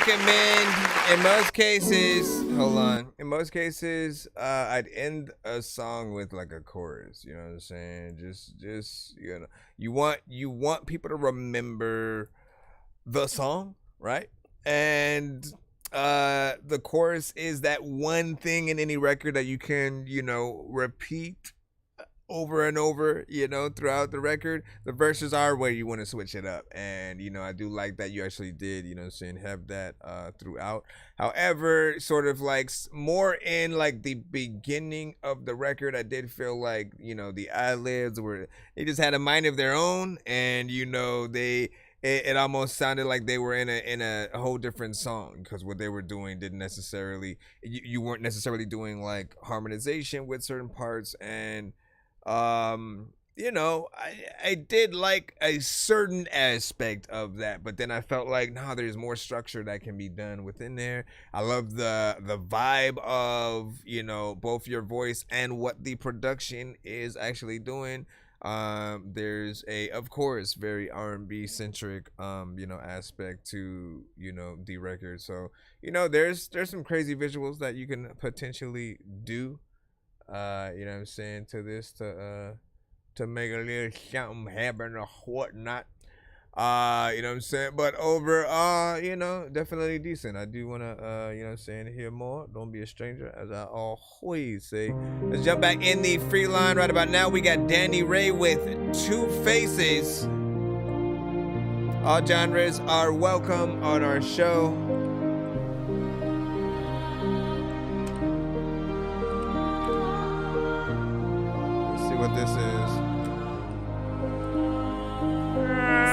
Recommend in most cases I'd end a song with like a chorus, you know what I'm saying? Just you know, you want people to remember the song, right? And the chorus is that one thing in any record that you can, you know, repeat over and over, you know, throughout the record. The verses are where you want to switch it up, and you know, I do like that you actually did, you know what I'm saying, have that throughout. However, sort of like more in like the beginning of the record, I did feel like, you know, the ad-libs they just had a mind of their own, and you know, it almost sounded like they were in a whole different song, because what they were doing didn't necessarily, you weren't necessarily doing like harmonization with certain parts. And you know, I did like a certain aspect of that, but then I felt like, no, there's more structure that can be done within there. I love the vibe of, you know, both your voice and what the production is actually doing. There's a, of course, very R&B centric, you know, aspect to, you know, the record. So, you know, there's some crazy visuals that you can potentially do. You know what I'm saying, to this, to make a little something happen or whatnot. You know what I'm saying? But overall, you know, definitely decent. I do wanna you know what I'm saying, hear more. Don't be a stranger, as I always say. Let's jump back in the free line right about now. We got Danny Ray with 2 Faces. All genres are welcome on our show. What this is.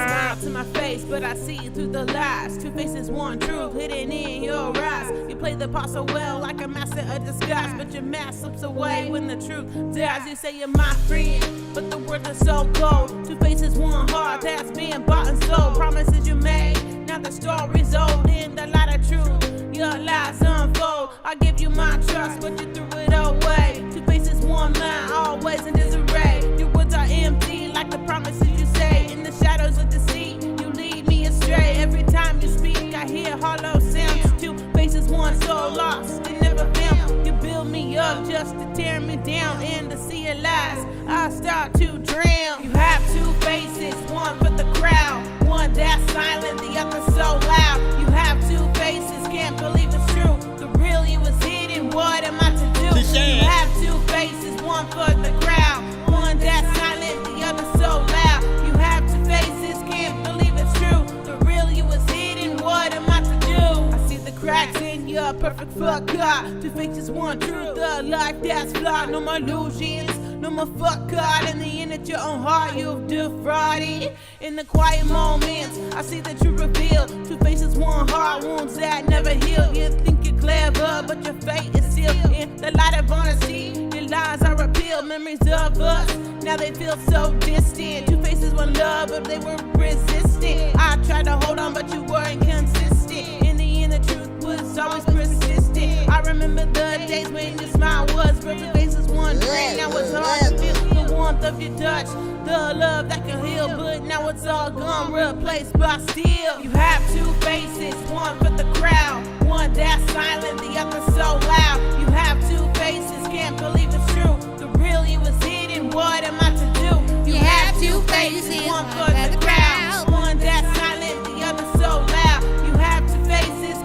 Smile to my face, but I see you through the lies. 2 faces, one truth hidden in your eyes. You play the part so well, like a master of disguise, but your mask slips away when the truth dies. You say you're my friend, but the words are so cold. 2 faces, one heart that's being bought and sold. Promises you made, now the story's old. In the light of truth, your lies unfold. I give you my trust, but you threw it away. 2 faces, one mind, always in disarray. Your words are empty, like the promises you say. In the shadows of deceit, you lead me astray. Every time you speak, I hear hollow sounds. 2 faces, one soul lost and never found. You build me up just to tear me down. In the sea of lies, I start to drown. You have 2 faces, one for the crowd. One that's silent, the other so loud. You have 2 faces, can't believe it's true. The real you is hidden, what am I to do? You have 2 faces, one for the crowd. One that's silent, the other so loud. You have 2 faces, can't believe it's true. The real you is hidden, what am I to do? I see the cracks in your perfect fuck up. 2 faces, one truth, the life that's flawed. No more illusions, no more fuck God. In the end, at your own heart, you've defrauded. In the quiet moments, I see the truth revealed. 2 faces, one heart, wounds that never heal. You think you're clever, but your fate is sealed. In the light of honesty, your lies are revealed. Memories of us, now they feel so distant. 2 faces, one love, but they were resistant. I tried to hold on, but you were inconsistent. In the end, the truth was always persistent. I remember the days when your smile was perfect. Faces, one dream, now it's hard to feel the warmth of your touch, the love that can heal. But now it's all gone, replaced by steel. You have 2 faces, one for the crowd. One that's silent, the other so loud. You have 2 faces, can't believe it's true. The real you is hidden, what am I to do? You have 2 faces, one for the crowd. One that's silent, the other so loud. You have 2 faces,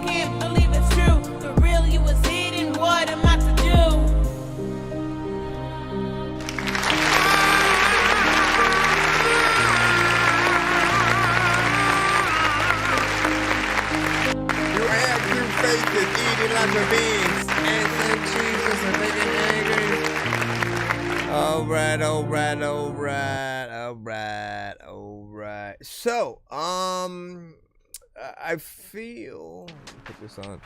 voice is eating lots of beans and some cheese and some bacon eggs. All right. So, I feel, put this on.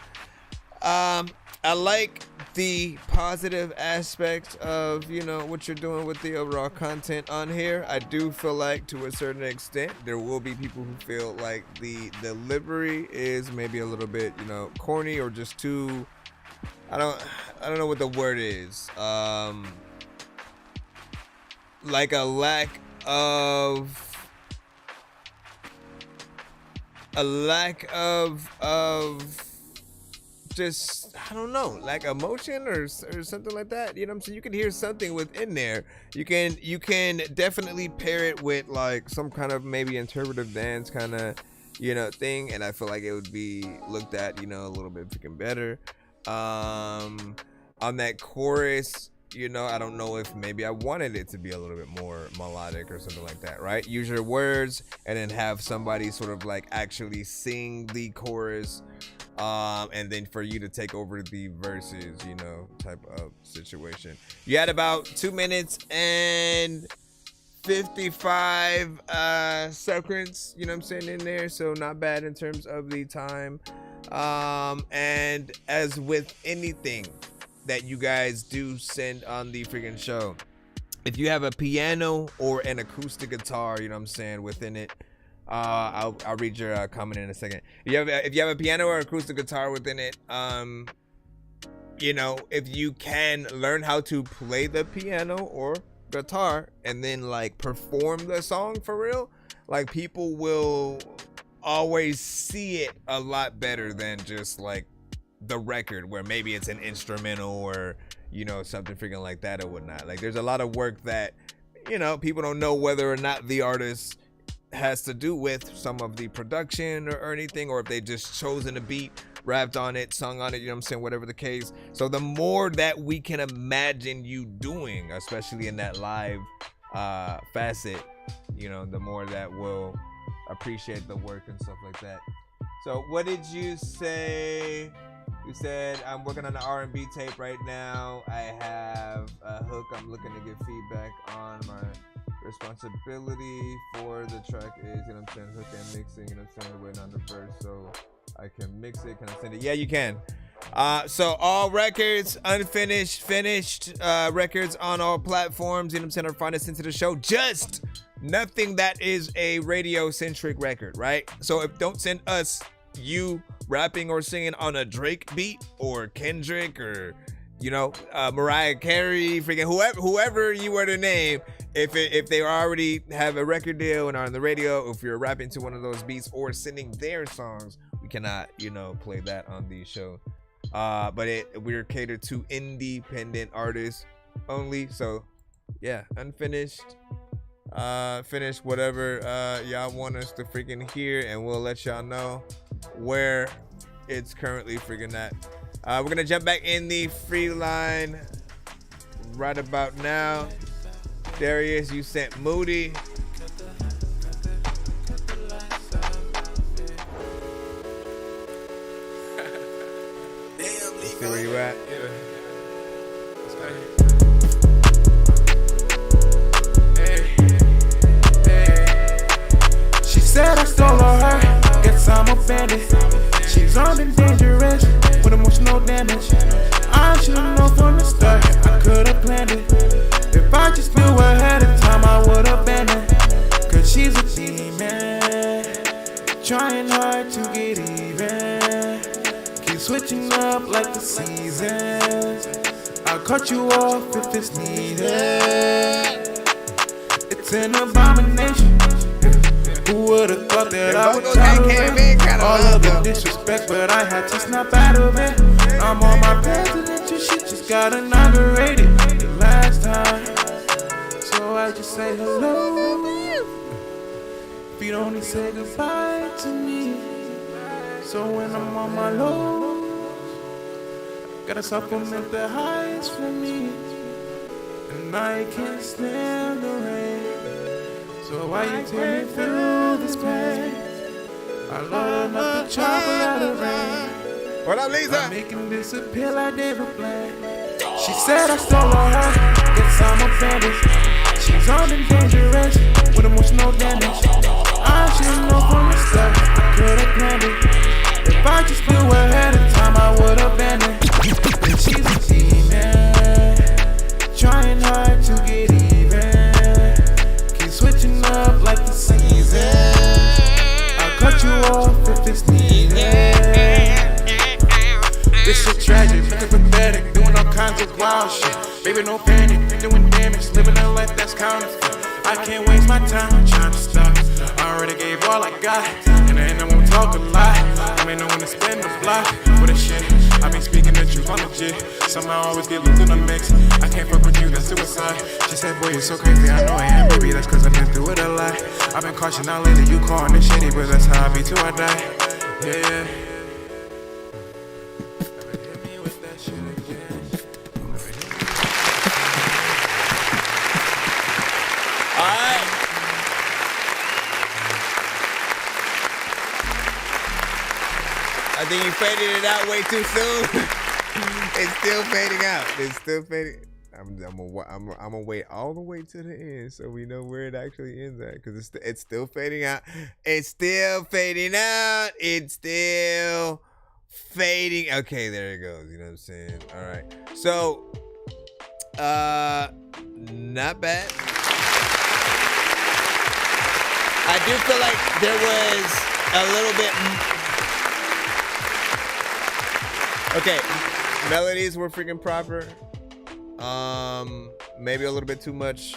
I like the positive aspect of, what you're doing with the overall content on here. I do feel like to a certain extent there will be people who feel like the delivery is maybe a little bit, corny or just too, I don't know what the word is. Like a lack of just, I don't know, like emotion or something like that. You know what I'm saying? You can hear something within there. You can definitely pair it with like some kind of maybe interpretive dance kind of, thing. And I feel like it would be looked at, a little bit freaking better. On that chorus, I don't know if maybe I wanted it to be a little bit more melodic or something like that, right? Use your words and then have somebody sort of like actually sing the chorus, and then for you to take over the verses, type of situation. You had about 2 minutes and 55 seconds, what I'm saying, in there, so not bad in terms of the time. And as with anything that you guys do send on the freaking show, if you have a piano or an acoustic guitar, within it, I'll read your comment in a second. If you have a piano or acoustic guitar within it, if you can learn how to play the piano or guitar and then like perform the song for real, like people will always see it a lot better than just like the record where maybe it's an instrumental or something freaking like that or whatnot. Like there's a lot of work that people don't know whether or not the artist has to do with some of the production or anything, or if they just chosen a beat, rapped on it, sung on it, whatever the case. So the more that we can imagine you doing, especially in that live facet, the more that we'll appreciate the work and stuff like that. So what did you say? You said, I'm working on an R&B tape right now. I have a hook I'm looking to get feedback on. My responsibility for the track is, hook and mixing, waiting on the verse so I can mix it. Can I send it? Yeah, you can. So all records, unfinished, finished records on all platforms, are finest into the show. Just nothing that is a radio-centric record, right? So don't send us you rapping or singing on a Drake beat or Kendrick or Mariah Carey, freaking whoever you were to name. If they already have a record deal and are on the radio, if you're rapping to one of those beats or sending their songs, we cannot play that on the show. But we're catered to independent artists only. So yeah, unfinished, finished, whatever y'all want us to freaking hear, and we'll let y'all know where it's currently freaking at. We're gonna jump back in the free line right about now. Darius, you sent Moody. Let's see where you at. She said I stole her, guess I'm a bandit. She's armed and dangerous, with emotional damage. I should've known from the start, I could've planned it. If I just knew ahead of time, I would've been it. Cause she's a demon, trying hard to get even. Keep switching up like the seasons. I'll cut you off if it's needed. It's an abomination. Who would've thought that I would tolerate all of the disrespect, but I had to snap out of it. I'm on my presidential shit, just got inaugurated the last time. So I just say hello. If you don't say goodbye to me. So when I'm on my lows, gotta supplement the highs for me. And I can't stand the rain. So why you take me through this pain? I love enough to chop out of rain. What up, Lisa? I'm making this appeal I never planned. She said I stole her heart. Guess I'm a bandit. She's armed and dangerous with emotional damage. I should know from the start. I could have planned it. If I just knew ahead of time, I would have been it. And she's a demon, trying hard to get even. Keep switching up like the season. I'll cut you off if it's needed. This shit tragic, looking pathetic, doing all kinds of wild shit. Baby, no panic, doing damage, living a life that's counterfeit. I can't waste my time trying to stop. I already gave all I got, and I won't talk a lot. I may know when to spend the block for this shit. I be speaking the truth, I'm legit. Somehow I always get loose in the mix. I can't fuck with you, that's suicide. She said, boy, you're so crazy, I know I am, baby. That's cause I've been through it a lot. I've been cautioned out lately, you calling it shitty, but that's how I be till I die. Yeah. I think you faded it out way too soon. It's still fading out. It's still fading. I'm gonna wait all the way to the end so we know where it actually ends at, because it's still fading out. It's still fading out. It's still fading. Okay, there it goes. You know what I'm saying? All right. So, not bad. I do feel like there was a little bit. Okay, melodies were freaking proper. Maybe a little bit too much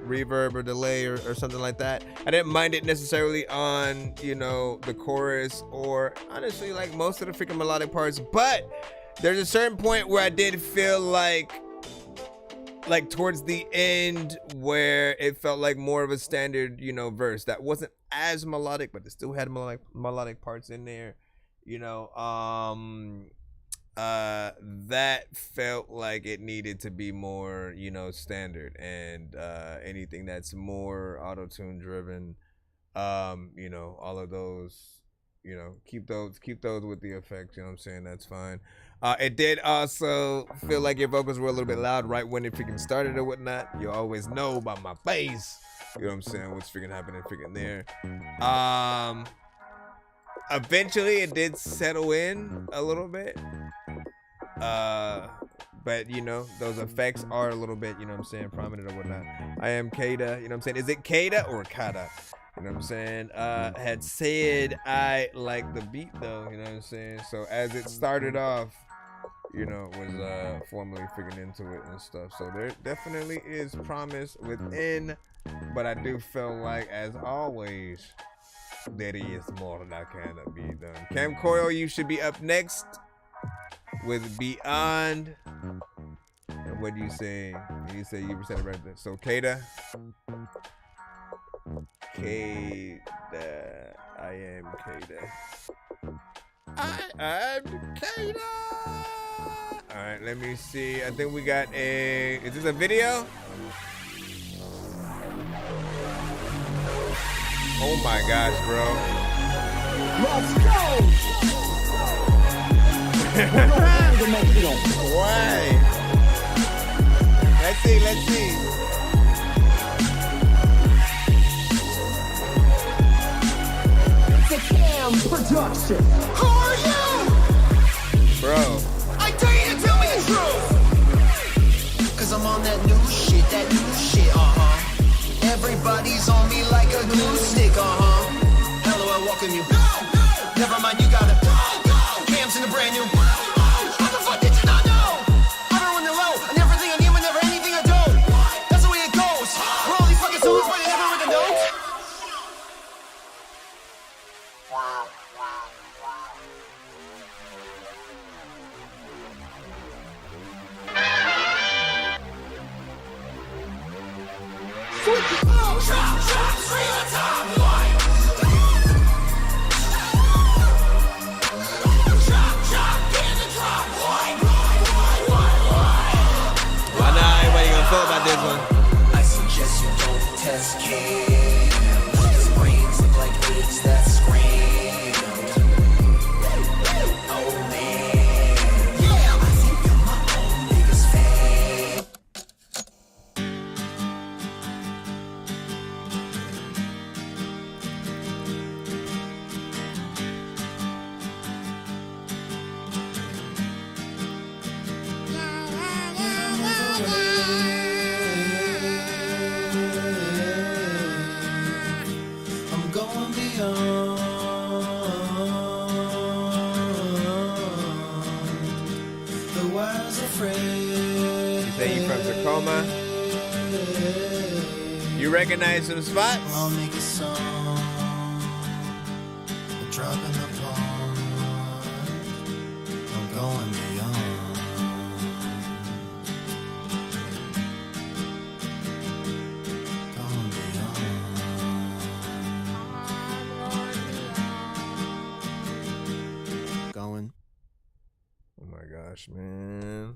reverb or delay or something like that. I didn't mind it necessarily on, you know, the chorus or honestly like most of the freaking melodic parts, but there's a certain point where I did feel like towards the end where it felt like more of a standard, you know, verse that wasn't as melodic, but it still had melodic parts in there, you know. That felt like it needed to be more, you know, standard, and anything that's more auto-tune driven, you know, all of those, you know, keep those with the effects, you know what I'm saying? That's fine. It did also feel like your vocals were a little bit loud right when it freaking started or whatnot. You always know by my face, you know what I'm saying, what's freaking happening freaking there. Eventually it did settle in a little bit. But you know, those effects are a little bit, you know what I'm saying, prominent or whatnot. I am Kada, you know what I'm saying? Is it Kada or Kada? You know what I'm saying? Had said I like the beat though, you know what I'm saying? So as it started off, you know, was formally freaking into it and stuff. So there definitely is promise within, but I do feel like, as always, there is more that can be done. Cam Coyle, you should be up next with Beyond. And what do you say? You say you said it right there. So Kada. Kada. I am Kada. I am Kada. Alright, let me see. I think we got a. Is this a video? Oh my gosh, bro. Let's go! Why? Let's see. The Cam production. Who are you? Bro. I dare you to tell me the truth. Cause I'm on that new shit, Everybody's on me like a glue stick, Hello, I welcome you. Never mind, you got it. Cam's in a brand new. How the fuck did you not know? I don't run the low. I never think I need, but never anything I don't. That's the way it goes. We're all these fucking songs, but they never really know. About this one. I suggest you don't test kids. His brains look like kids that scream. Oh man. You say you from Tacoma? You recognize some spots? I'll make a song. I'm dropping the pond. I'm going beyond. Going beyond. Going. Oh my gosh, man.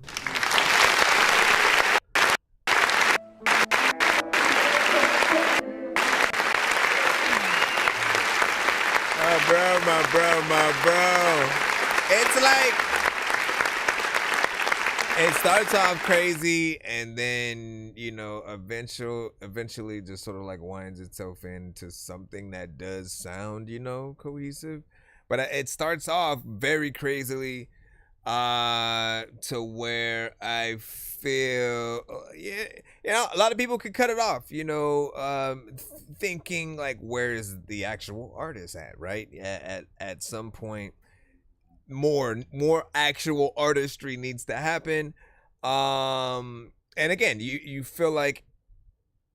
My bro. It's like, it starts off crazy and then, you know, eventually just sort of like winds itself into something that does sound, you know, cohesive. But it starts off very crazily to where I feel, yeah, you know, a lot of people could cut it off, you know, thinking like, where is the actual artist at, right? At some point, more actual artistry needs to happen. And again, you feel like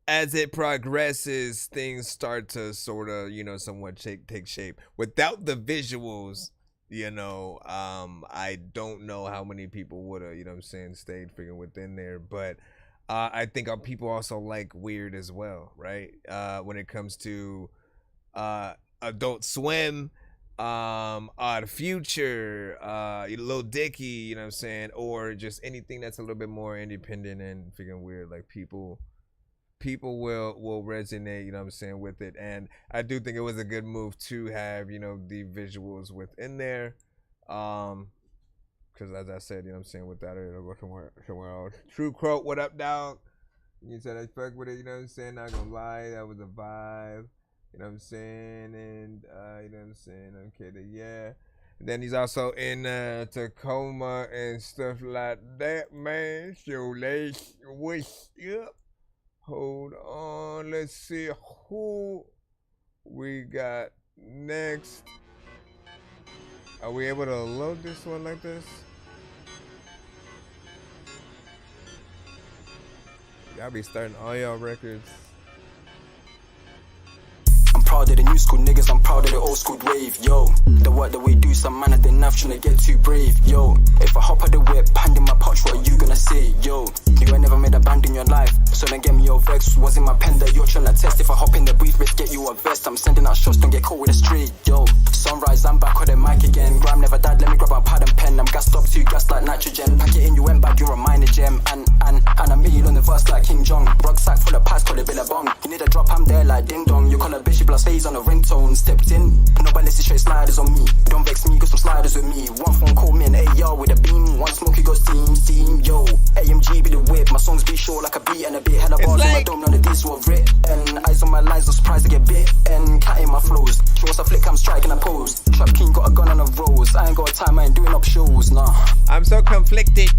as it progresses, things start to sort of, you know, somewhat take shape. Without the visuals, you know, I don't know how many people would have, you know what I'm saying, stayed freaking within there. But I think people also like weird as well, right? When it comes to Adult Swim, Odd Future, Lil Dicky, you know what I'm saying, or just anything that's a little bit more independent and freaking weird. Like people will resonate, you know what I'm saying, with it. And I do think it was a good move to have, you know, the visuals within there. Because as I said, you know what I'm saying, without it, it'll go somewhere else. True Croat, what up, dog? You said I fuck with it, you know what I'm saying? Not gonna lie, that was a vibe. You know what I'm saying? And you know what I'm saying? Okay, yeah. And then he's also in Tacoma and stuff like that, man. So let's what's up? Hold on, let's see who we got next. Are we able to load this one like this? Y'all be starting all y'all records. I'm proud of the new school niggas, I'm proud of the old school wave, yo. The work that we do, some man at the knife trying to get too brave, yo. If I hop out the whip, hand in my pouch, what are you gonna say, yo? You ain't never made a band in your life, so don't get me your vex. Was in my pen that you're trying to test. If I hop in the booth, bitch, get you a vest. I'm sending out shots, don't get caught with a straight, yo. Sunrise, I'm back on the mic again. Grime never died, let me grab a pad and pen. I'm gassed up too, gas like nitrogen. Pack it in, you went back, you're a minor gem. And I'm meal on the verse like King Jong. Rucksack full of pies, call it Billabong. You need a drop, I'm there like ding dong. You call a bitch, you plus phase on a ringtone. Stepped in, nobody listen straight sliders on me. Don't vex me, got some sliders with me. One phone call me an AR with a beam. One smoke, you go steam, yo. AMG be the whip, my songs be short like a beat and a bit. Hella bars on my dome, none of these were written. Eyes on my lines, no surprise I get bit. And cat in my flows. She wants a flick, I'm striking a pose. Trap King got a gun on a rose. I ain't got time, I ain't doing up shows, nah. I'm so conflicted.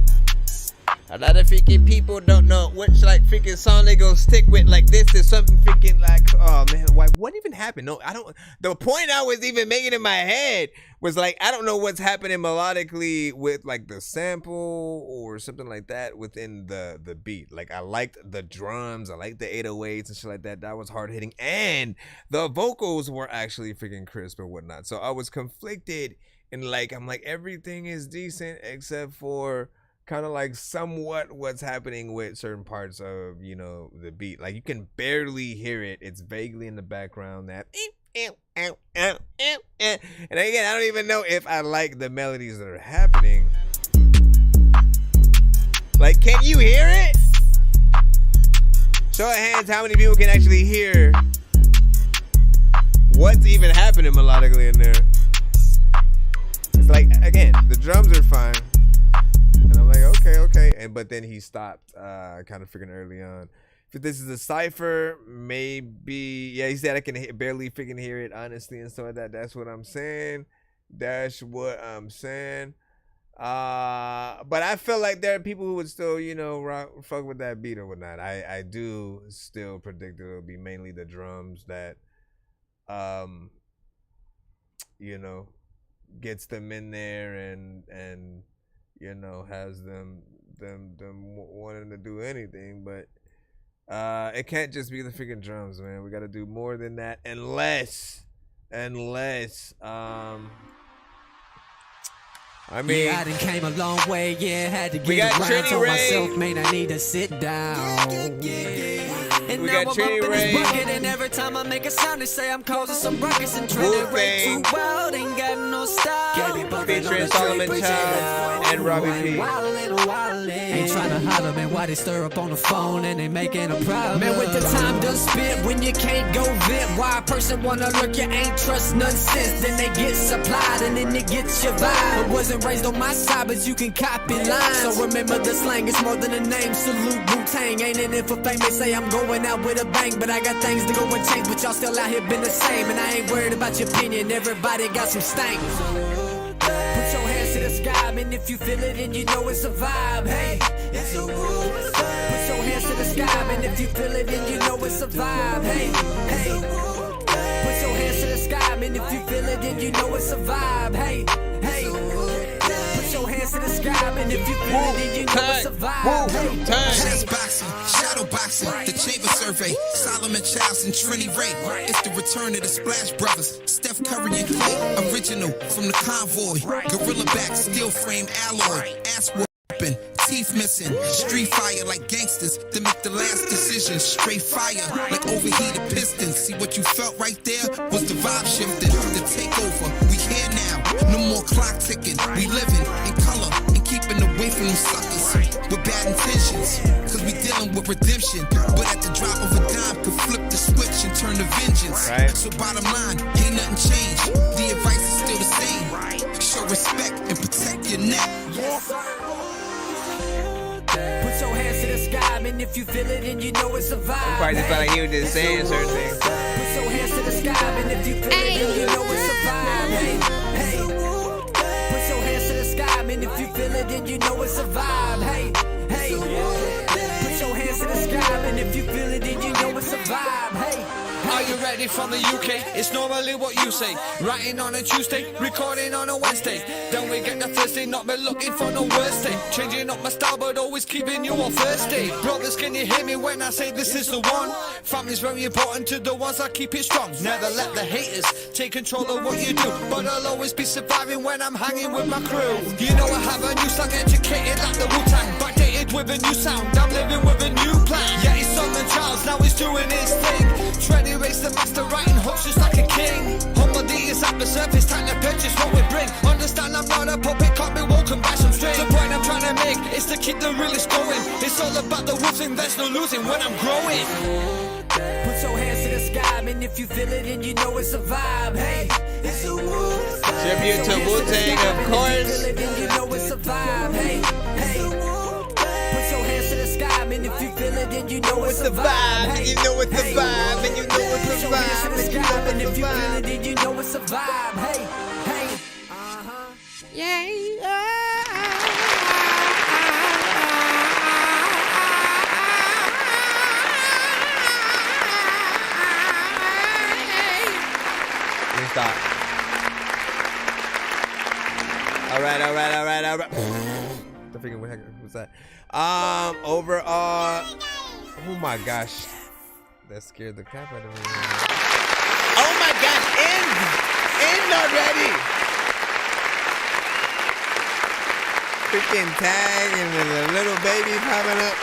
A lot of freaking people don't know which like freaking song they gonna stick with. Like this is something freaking like, oh man, what even happened? No, I don't. The point I was even making in my head was like, I don't know what's happening melodically with like the sample or something like that within the beat. Like I liked the drums, I liked the 808s and shit like that. That was hard hitting, and the vocals were actually freaking crisp and whatnot. So I was conflicted, and like I'm like everything is decent except for kind of like somewhat what's happening with certain parts of, you know, the beat. Like you can barely hear it. It's vaguely in the background that and again, I don't even know if I like the melodies that are happening. Like, can you hear it? Show of hands how many people can actually hear what's even happening melodically in there. It's like, again, the drums are fine. And I'm like, okay. But then he stopped kind of freaking early on. If this is a cipher, maybe, yeah, he said I can barely freaking hear it, honestly, and stuff like that. That's what I'm saying. But I feel like there are people who would still, you know, fuck with that beat or whatnot. I do still predict it'll be mainly the drums that, you know, gets them in there and you know, has them wanting to do anything, but it can't just be the freaking drums, man. We got to do more than that, unless I mean, yeah, I done came a long way, yeah, had to we get got it right, Trini told Ray. myself, man, I need to sit down, And We now got I'm Trini up in Ray. this bucket, and every time I make a sound, they say I'm causing some ruckus, and Trini Ray too wild, ain't got no style. Featuring Solomon Child and Robbie P. Ain't tryna holler, man, why they stir up on the phone and they making a problem? Man, with the time done spent, when you can't go vent, why a person wanna look, you ain't trust nonsense. Then they get supplied and then they get your vibe. I wasn't raised on my side, but you can copy lines. So remember the slang, it's more than a name. Salute Wu-Tang, ain't in it for fame. They say I'm going out with a bang, but I got things to go and change. But y'all still out here been the same, and I ain't worried about your opinion. Everybody got some stank. Put your hands to the sky, man, if you feel it and you know it's a vibe, hey. It's a rule. Put your hands to the sky, man, if you feel it and you know it's a vibe, hey. Hey. Put your hands to the sky, man, if you feel it and you know it's a vibe, hey. Hey. Put your hands to the sky, man, if you feel it and you know it's a vibe, hey. Chess boxing, shadow boxing, the chamber survey, Solomon Childs and Trini Ray. It's the return of the Splash Brothers, Steph Curry and Clay. Original from the convoy, gorilla back, steel frame alloy, ass whooping, teeth missing, street fire like gangsters that make the last decision. Straight fire like overheated pistons. See what you felt right there was the vibe shifting, the takeover. We here now, no more clock ticking. We living in color and keeping away from them suckers with bad intentions. Cause we dealing with redemption, but at the drop of a dime could flip the switch and turn to vengeance. So bottom line, ain't nothing changed. The advice is still the same. Show respect and protect your neck. Put your hands to the sky, man, if you feel it and you know it's a vibe. Probably just felt like he was just saying certain things. Put your hands to the sky, man, if you feel it and you know it's a vibe. Hey, hey. Put your hands to the sky, man, if you feel it and you know it's a vibe. Hey, hey. Put your hands to the sky, man, if you feel it and you know it's a vibe. Hey. Are you ready from the UK? It's normally what you say. Writing on a Tuesday, recording on a Wednesday. Then we get the Thursday, not been looking for no worst day. Changing up my style, but always keeping you on first day. Brothers, can you hear me when I say this is the one? Family's very important to the ones that keep it strong. Never let the haters take control of what you do, but I'll always be surviving when I'm hanging with my crew. You know I have a new song, educated like the Wu-Tang, backdated with a new sound. I'm living with a new plan. Yeah, he's on the Charles, now he's doing his thing. Treddy race the master, writing hooks just like a king. Humility is at the surface, time to purchase what we bring. Understand I'm not a puppet, can't be woken by some string. The point I'm trying to make is to keep the realest going. It's all about the Wu-Tang, there's no losing when I'm growing. Put your hands to the sky, man, if you feel it and you know it's a vibe. Hey, it's a Tribute to Wu-Tang, of course. You know it's a vibe. Hey, hey. Put your hands to the sky, man, if you feel it and you know it's a vibe. And you know it's a vibe, and you know it's a vibe, and you know and if you feel it's it and you know it's a vibe. Hey, hey. Yeah. Stop. All right. The freaking what was that? Overall, oh my gosh, that scared the crap out of me. Oh my gosh, end already. Freaking tag and the little baby popping up.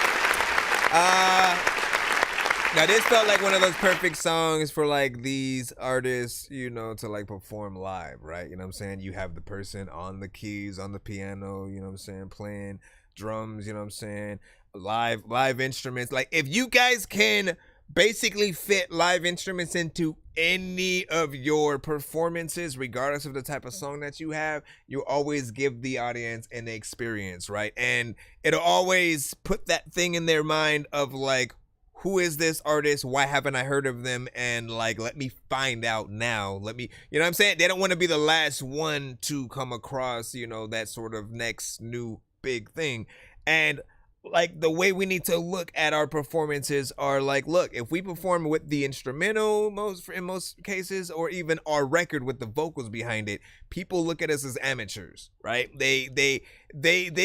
Now this felt like one of those perfect songs for like these artists, you know, to like perform live, right? You know what I'm saying? You have the person on the keys, on the piano, you know what I'm saying, playing drums, you know what I'm saying, live instruments. Like if you guys can basically fit live instruments into any of your performances, regardless of the type of song that you have, you always give the audience an experience, right? And it'll always put that thing in their mind of like, who is this artist? Why haven't I heard of them? And like, let me find out now. Let me, you know what I'm saying? They don't want to be the last one to come across, you know, that sort of next new big thing. And like the way we need to look at our performances are like, look, if we perform with the instrumental in most cases, or even our record with the vocals behind it, people look at us as amateurs, right? They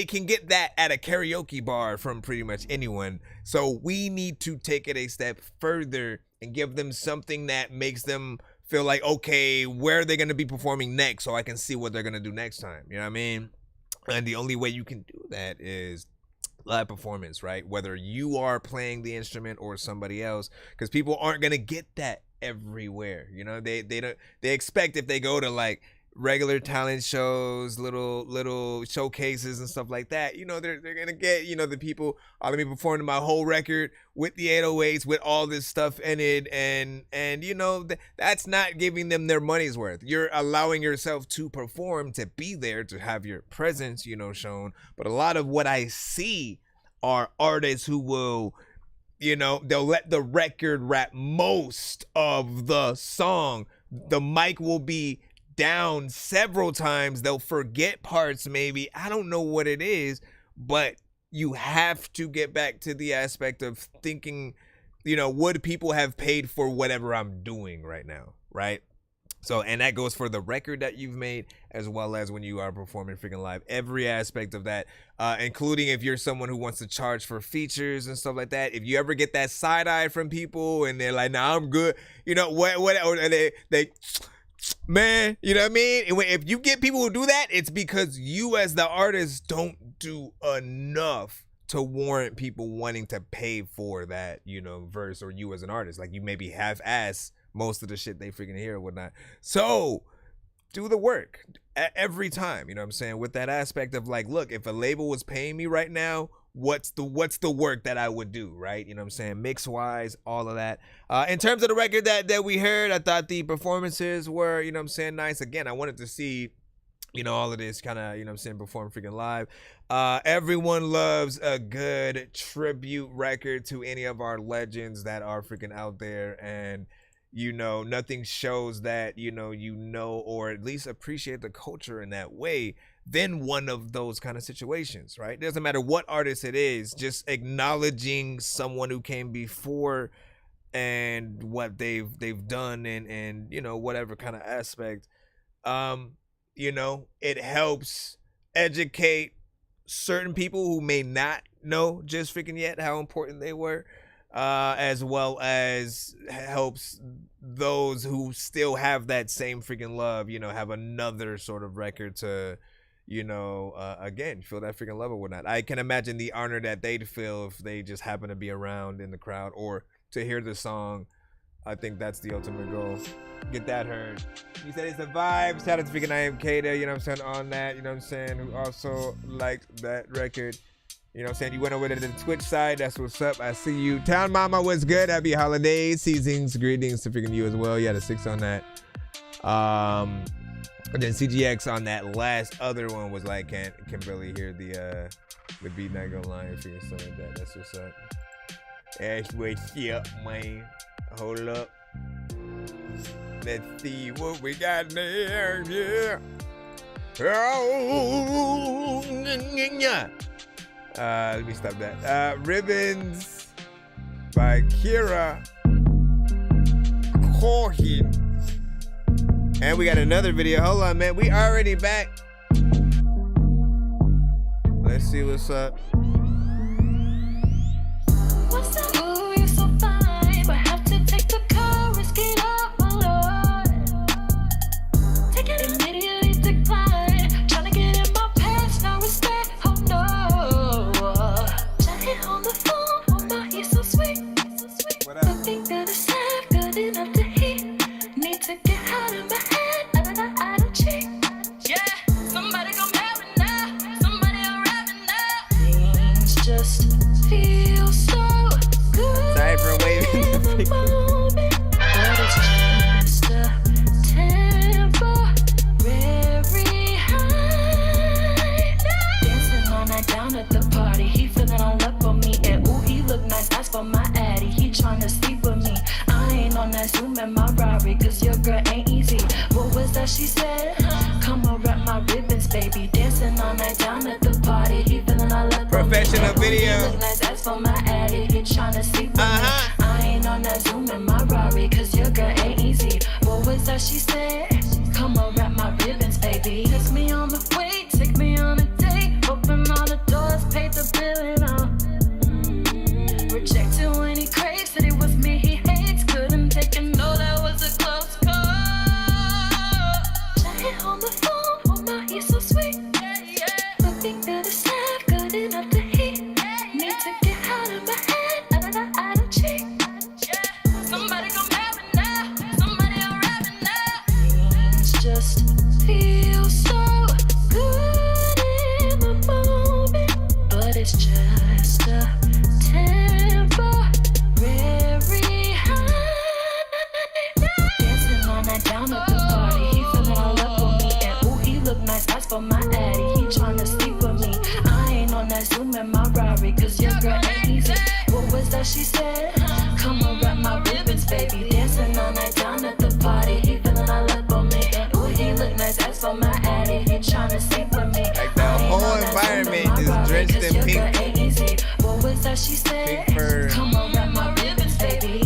can get that at a karaoke bar from pretty much anyone. So we need to take it a step further and give them something that makes them feel like, okay, where are they going to be performing next, so I can see what they're going to do next time. You know what I mean? And the only way you can do that is live performance, right? Whether you are playing the instrument or somebody else, because people aren't going to get that everywhere. You know, they expect, if they go to like regular talent shows, little showcases and stuff like that, you know, they're gonna get, you know, the people, let me perform my whole record with the 808s, with all this stuff in it, and you know, that's not giving them their money's worth. You're allowing yourself to perform, to be there, to have your presence, you know, shown. But a lot of what I see are artists who will, you know, they'll let the record rap most of the song. The mic will be down several times. They'll forget parts, maybe. I don't know what it is, but you have to get back to the aspect of thinking, you know, would people have paid for whatever I'm doing right now, right? So, and that goes for the record that you've made, as well as when you are performing freaking live. Every aspect of that, including if you're someone who wants to charge for features and stuff like that. If you ever get that side eye from people and they're like, "Nah, I'm good," you know, or they man, you know what I mean? If you get people who do that, it's because you as the artist don't do enough to warrant people wanting to pay for that, you know, verse, or you as an artist. Like, you maybe half-ass most of the shit they freaking hear or whatnot. So do the work every time, you know what I'm saying? With that aspect of like, look, if a label was paying me right now, what's the work that I would do, right? You know what I'm saying? Mix wise, all of that. In terms of the record that we heard, I thought the performances were, you know what I'm saying, nice. Again, I wanted to see, you know, all of this kind of, you know what I'm saying, perform freaking live. Everyone loves a good tribute record to any of our legends that are freaking out there, and you know, nothing shows that, you know, or at least appreciate the culture in that way than one of those kind of situations, right? It doesn't matter what artist it is, just acknowledging someone who came before and what they've done, and you know, whatever kind of aspect, you know, it helps educate certain people who may not know just freaking yet how important they were, as well as helps those who still have that same freaking love, you know, have another sort of record to, you know, again, feel that freaking love or whatnot. I can imagine the honor that they'd feel if they just happen to be around in the crowd or to hear the song. I think that's the ultimate goal. Get that heard. You said it's a vibe. Shout out to freaking IMK there, you know what I'm saying, on that, you know what I'm saying, who also liked that record. You know what I'm saying? You went over to the Twitch side. That's what's up. I see you. Town Mama, what's good? Happy holidays, seasons, greetings to freaking you as well. You had a 6 on that. And then CGX on that last other one was like, can barely hear the beat, not gonna lie, and freaking stuff like that. That's what's up. That's what's up, man. Hold up. Let's see what we got there. Yeah. Oh, let me stop that. Ribbons by Kira Cohen. And we got another video. Hold on, man. We already back. Let's see what's up. What's up? Ooh, you're so fine, but have to take the car, risk it up, my lord. Take it immediately decline. Tryna get in my past, no respect, oh no. Chatting on the phone, oh my, he's so sweet. What up? Something that is sad, good enough to heat. Need to get out of my head, I don't cheat. Yeah, somebody gon' marry now, somebody arriving now. Things just feel so good. Sorry for waving in the moment, but it's just a temporary high. Dancing all night down at the party, he feeling all up on me, and ooh, he look nice, ask for my addy, he tryna sleep with me. I ain't on that Zoom in my Rari, cause your girl ain't easy. What was that she said? Come on, wrap my ribbons, baby. Dancing all night down at the party, he feeling all up on me. professional video. That's for my addy. He tryna see with me. I ain't on that Zoom in my Rari, cause your girl ain't easy. What was that she said? Come on, wrap my ribbons, baby. Kiss me on the way, take me on a date. Open all the doors, pay the bill and all. Rejected when he craves, said it was me he hates. Couldn't take it, no, that was a close call. Chatting on the phone, oh my, he's so sweet. Looking good as half, good enough to eat. Need to get out of my head, I don't cheat. Somebody gon' have it now, somebody unwrap it now. Things just feel so good in the moment, but it's just a temporary high. Dancing all night down at the party, he feeling all up on me, and ooh, he look nice, that's for my addy. He tryna sleep with me. I ain't on that Zoom in my Rari, cause your girl ain't easy. What was that she said? Come on, wrap my ribbons, baby. Dancing all night down at the party, he feeling all up on me, and ooh, he look nice, that's for my addy. He tryna sleep with me. Like the whole environment is drenched in pink. Ain't easy. What was that she said? Come on, wrap my ribbons, baby.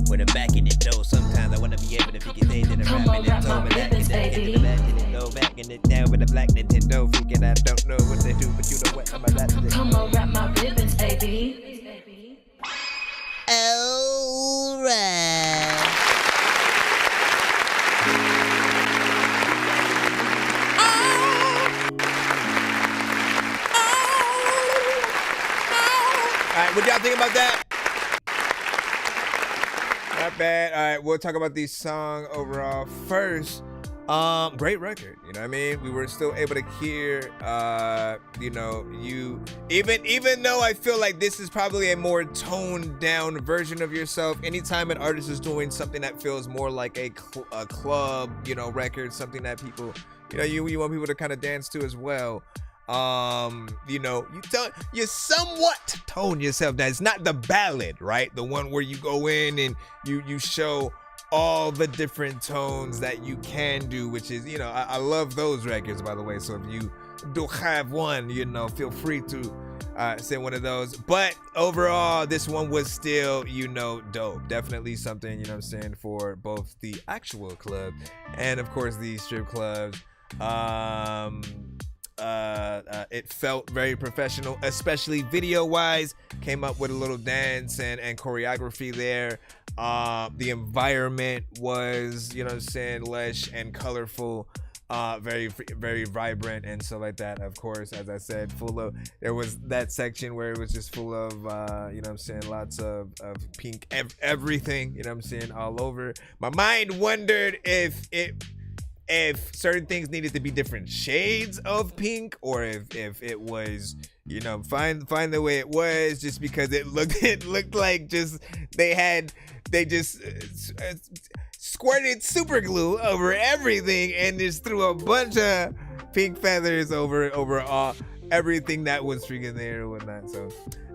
When I'm back in the door, sometimes I wanna be able to figure things that I'm rapping and so, but I can get to the back in the door, back in it down with a black Nintendo. Figuring I don't know what they do, but you know what? I'm about to Come on, wrap my ribbons, baby. Alright. Alright, what y'all think about that? Not bad. Alright, we'll talk about the song overall first. Great record, you know what I mean? We were still able to hear you know, you even though I feel like this is probably a more toned down version of yourself. Anytime an artist is doing something that feels more like a club, you know, record, something that people, you know, you want people to kind of dance to as well. You know, you somewhat tone yourself down. It's not the ballad, right? The one where you go in and you show all the different tones that you can do, which is, you know, I love those records, by the way. So if you do have one, you know, feel free to send one of those. But overall, this one was still, you know, dope. Definitely something, you know what I'm saying, for both the actual club and of course the strip clubs. It felt very professional, especially video wise. Came up with a little dance and choreography there. The environment was, you know what I'm saying, lush and colorful, very vibrant and stuff like that. Of course, as I said, there was that section where it was just full of you know what I'm saying, lots of pink everything, you know what I'm saying, all over. My mind wondered if certain things needed to be different shades of pink, or if it was, you know, fine the way it was, just because it looked like just they just squirted super glue over everything and just threw a bunch of pink feathers over all everything that was freaking there and whatnot. So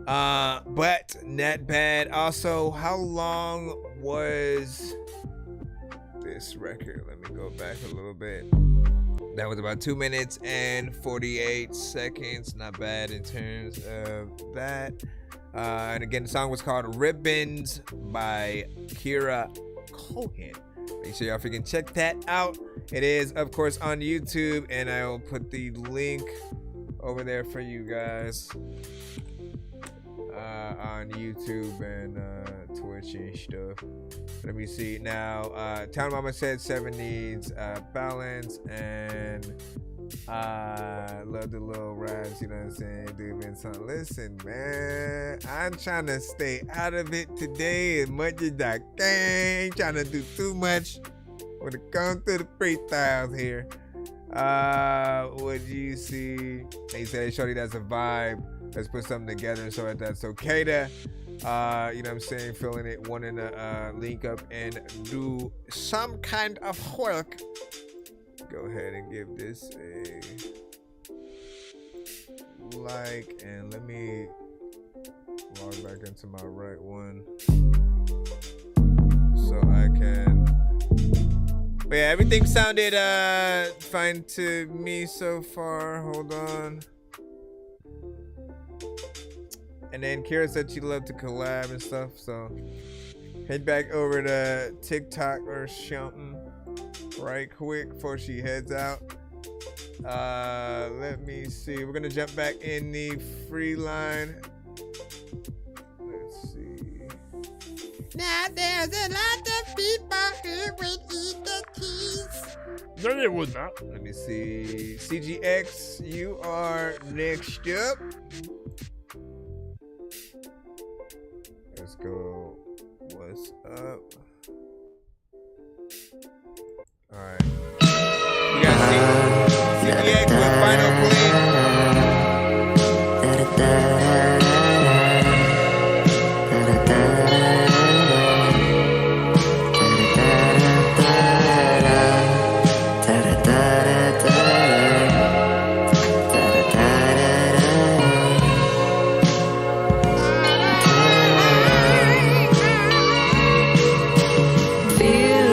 but not bad. Also, how long was this record? Let me go back a little bit. That was about 2 minutes and 48 seconds. Not bad in terms of that. And again, the song was called Ribbons by Kira Cohen. Make sure y'all freaking check that out. It is, of course, on YouTube, and I will put the link over there for you guys on YouTube and Twitch and stuff. Let me see now. Town Mama said 7 needs balance, and love the little raps, you know what I'm saying, dude. So listen, man, I'm trying to stay out of it today as much as I can. Ain't trying to do too much when it comes to the freestyles here. What do you see? He said, shorty, that's a vibe. Let's put something together so that's okay to, you know what I'm saying, feeling it, wanting to link up and do some kind of work. Go ahead and give this a like, and let me log back into my right one so I can. But yeah, everything sounded fine to me so far. Hold on. And then Kira said she'd love to collab and stuff. So head back over to TikTok or something right quick before she heads out. Let me see. We're gonna jump back in the free line. Let's see. Now there's a lot of people who would eat the keys. No, they would not. Let me see. CGX, you are next up. Let's go. What's up? All right. You guys see CGX with Final Play.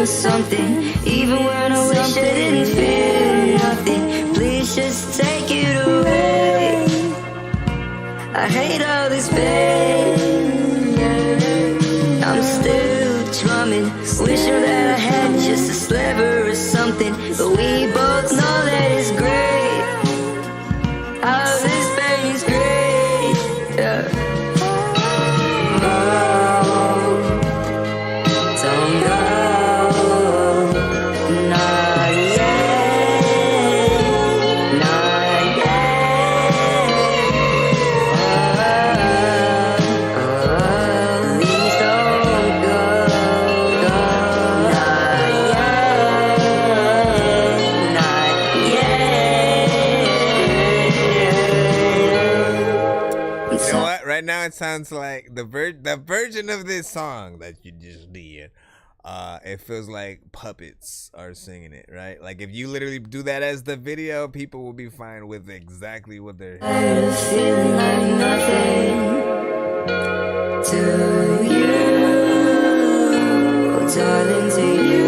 Something, even when I wish I didn't feel nothing. Please just take it away. I hate all this pain. I'm still drumming, wishing that I had just a sliver or something. But we both know that it's great. All this pain is great. Yeah. Don't go. Right now it sounds like the version of this song that you just did. It feels like puppets are singing it, right? Like if you literally do that as the video, people will be fine with exactly what they're hearing. Feeling like nothing to you, oh, darling, to you.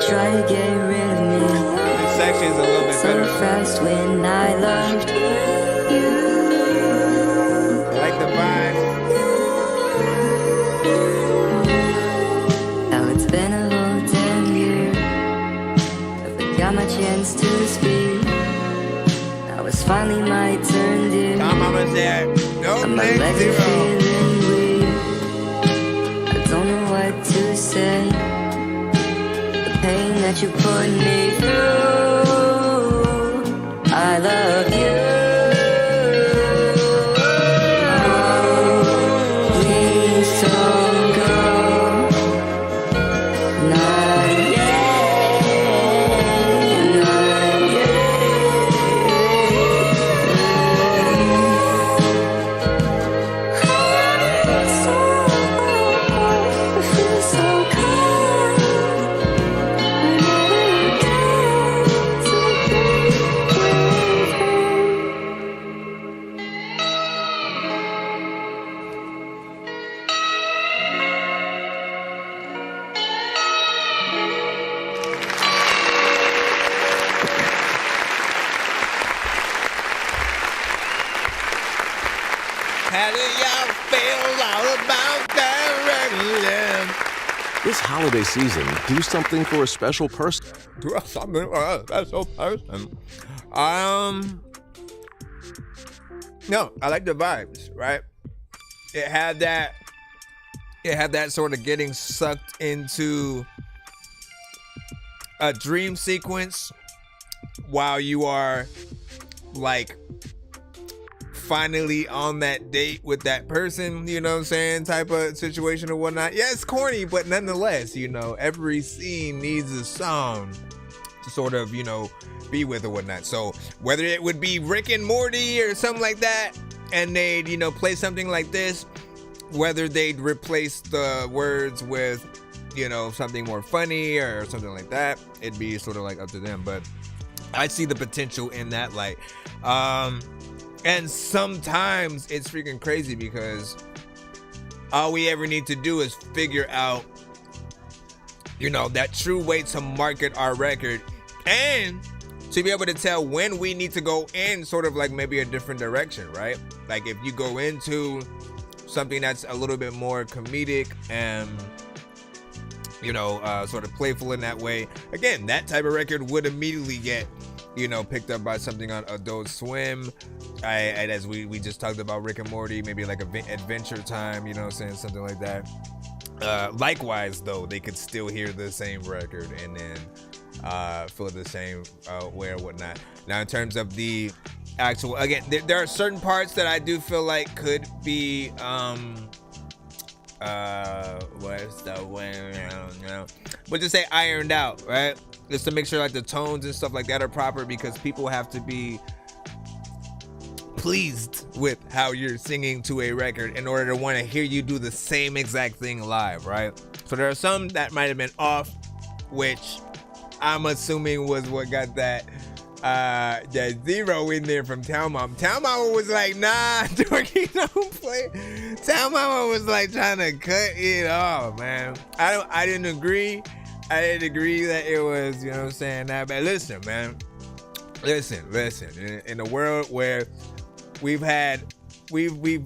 Try to get rid of me. This section is a little bit so better. Fast when I loved you. I like the vibe. Now it's been a whole damn year. I got my chance to speak. Now it's finally my turn, dear. Come on, there. I'm my legs are feeling weak. I don't know what to say. The pain that you put me through. I love you. Please don't go. Not yet. Not yet. I feel so cold. How do y'all feel all about that regular? This holiday season, do something for a special person. Do something for a special person. No, I like the vibes, right? It had that sort of getting sucked into a dream sequence while you are like finally on that date with that person, you know what I'm saying, type of situation or whatnot. Yeah, it's corny, but nonetheless, you know, every scene needs a song to sort of, you know, be with or whatnot. So whether it would be Rick and Morty or something like that, and they'd, you know, play something like this, whether they'd replace the words with, you know, something more funny or something like that, it'd be sort of like up to them. But I see the potential in that light. And sometimes it's freaking crazy because all we ever need to do is figure out, you know, that true way to market our record and to be able to tell when we need to go in sort of like maybe a different direction, right? Like if you go into something that's a little bit more comedic and, you know, sort of playful in that way, again, that type of record would immediately get, you know, picked up by something on Adult Swim. And as we just talked about Rick and Morty, maybe like Adventure Time, you know what I'm saying, something like that. Likewise, though, they could still hear the same record and then feel the same way or whatnot. Now, in terms of the actual, again, there are certain parts that I do feel like could be what's the way, I don't know, but just say ironed out, right? Just to make sure like the tones and stuff like that are proper, because people have to be pleased with how you're singing to a record in order to want to hear you do the same exact thing live, right? So there are some that might have been off, which I'm assuming was what got that zero in there from Town Mama. Town Mama was like, nah, Dorky, don't play. Town Mama was like trying to cut it off, man. I didn't agree. I didn't agree that it was, you know what I'm saying, that bad. Listen, man. Listen. In a world where we've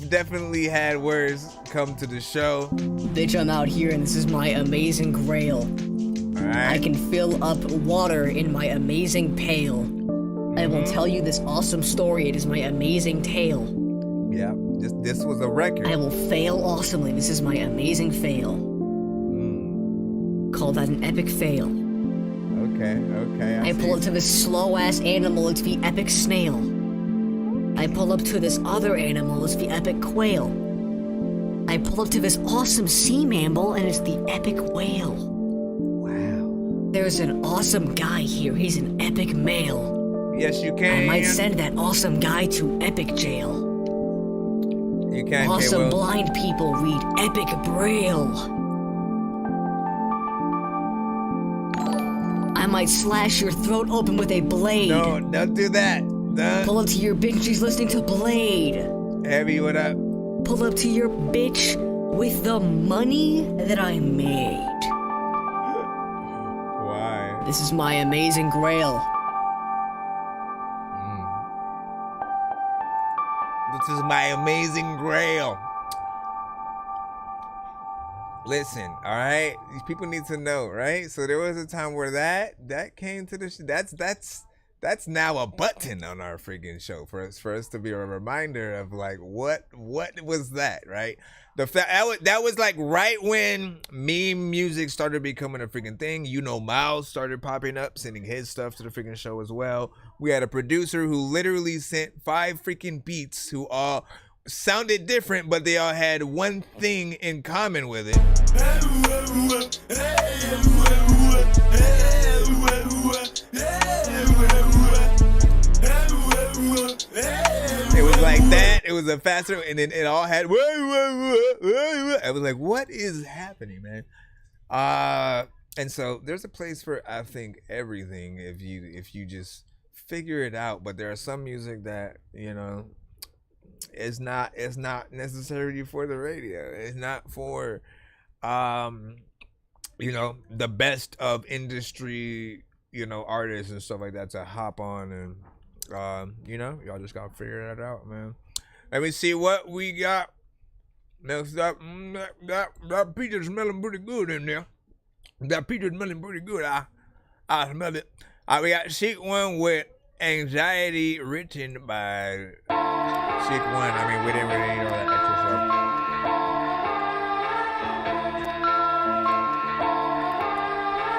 definitely had words come to the show. Bitch, I'm out here and this is my amazing grail. Alright. I can fill up water in my amazing pail. I will tell you this awesome story. It is my amazing tale. Yeah, this was a record. I will fail awesomely. This is my amazing fail. Call that an epic fail. Okay. I pull up to this slow-ass animal. It's the epic snail. I pull up to this other animal. It's the epic quail. I pull up to this awesome sea mammal, and it's the epic whale. Wow. There's an awesome guy here. He's an epic male. Yes, you can. I might send that awesome guy to epic jail. You can. Awesome Will. blind people read epic braille. I might slash your throat open with a blade. No, don't do that. Don't. Pull up to your bitch, she's listening to Blade. Heavy, what up? Pull up to your bitch with the money that I made. Why? This is my amazing grail. This is my amazing grail. Listen, all right? These people need to know, right? So there was a time where that came to the that's now a button on our freaking show for us to be a reminder of like what was that, right? The fact that was like right when meme music started becoming a freaking thing. You know, Miles started popping up, sending his stuff to the freaking show as well. We had a producer who literally sent 5 freaking beats who all sounded different, but they all had one thing in common with it. It was like that. It was a faster, and then it all had. I was like, "What is happening, man?" And so there's a place for, I think, everything if you just figure it out. But there are some music that, you know, it's not necessarily for the radio. It's not for, you know, the best of industry, you know, artists and stuff like that to hop on and. You know, y'all just gotta figure that out, man. Let me see what we got. Next up, that pizza's smelling pretty good in there. That pizza's smelling pretty good. I smell it. We got Sheik One with Anxiety, written by Sheik One. I mean, we didn't really need all that extra stuff.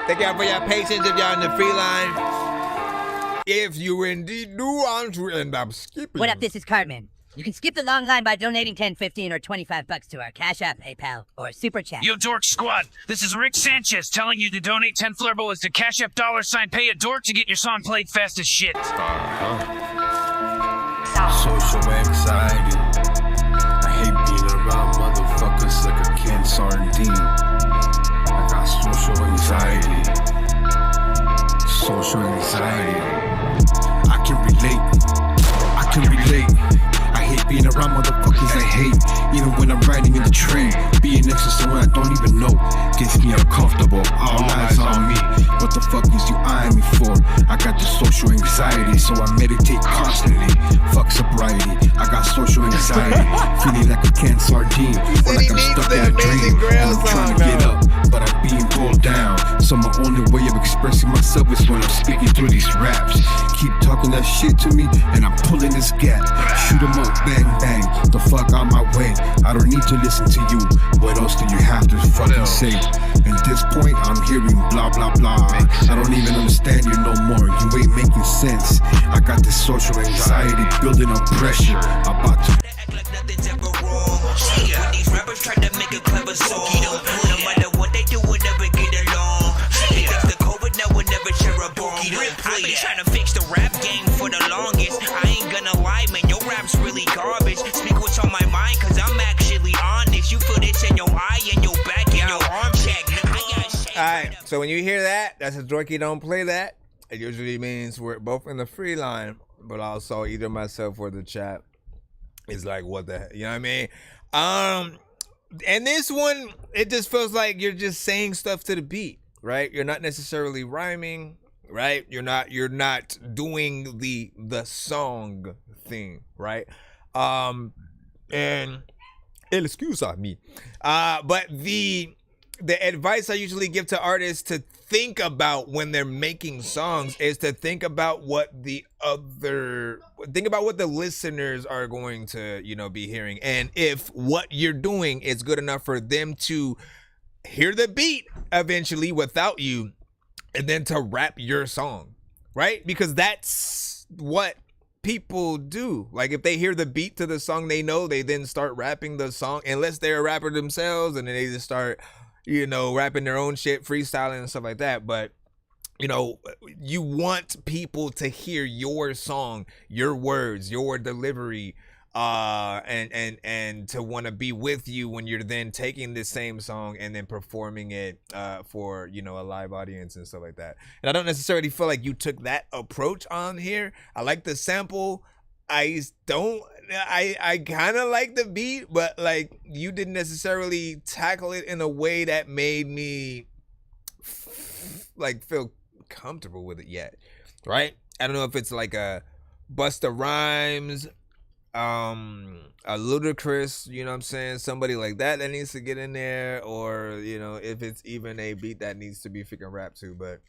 Thank y'all for your patience if y'all in the free line. If you indeed do want to end up skipping. What up, this is Cartman. You can skip the long line by donating $10, $15, or $25 to our Cash App, PayPal, or Super Chat. Yo, Dork Squad, this is Rick Sanchez telling you to donate 10 flurballs to Cash App $pay a dork to get your song played fast as shit. Social anxiety. I hate being around motherfuckers like a canned sardine. I got social anxiety. Social anxiety. I can relate. I hate being around motherfuckers I hate. Even when I'm riding in the train, being next to someone I don't even know gets me uncomfortable. All eyes on me. What the fuck is you eyeing at me for? I got the social anxiety, so I meditate constantly. Fuck sobriety, I got social anxiety. Feeling like a canned sardine, or like I'm stuck in a dream. And I'm trying to get up, but I'm being pulled down. So my only way of expressing myself is when I'm speaking through these raps. Keep talking that shit to me, and I'm pulling this gap. Shoot 'em up, bang bang, the fuck out my way. I don't need to listen to you. What else do you have to fucking say? At this point, I'm hearing blah blah blah. I don't even understand you no more. You ain't making sense. I got this social anxiety building up pressure. About to. When these rappers try to make a clever song, no matter what they do, we'll never get along. Because the COVID now will never share a bomb. I've been trying to fix the rap game for the longest. I ain't gonna lie, man, your rap's really garbage. Speak what's on my mind, cause I'm actually honest. You feel this in your eye, in your back, in your arm check. Alright, so when you hear that, that's a dorky don't play that. It usually means we're both in the free line, but also either myself or the chat is like, what the heck, you know what I mean? And this one, it just feels like you're just saying stuff to the beat, right? You're not necessarily rhyming, right? You're not doing the song thing, right? And excuse me. But the advice I usually give to artists to think about when they're making songs is to think about what the listeners are going to, be hearing. And if what you're doing is good enough for them to hear the beat eventually without you, and then to rap your song, right? Because that's what people do. Like if they hear the beat to the song they know, they then start rapping the song, unless they're a rapper themselves, and then they just start rapping their own shit, freestyling and stuff like that. But you want people to hear your song, your words, your delivery, and to want to be with you when you're then taking the same song and then performing it for a live audience and stuff like that. And I don't necessarily feel like you took that approach on here. I like the sample. I kind of like the beat, but like you didn't necessarily tackle it in a way that made me feel comfortable with it yet, right? I don't know if it's like a Busta Rhymes, a Ludacris, you know what I'm saying, somebody like that needs to get in there, or if it's even a beat that needs to be freaking rap to. But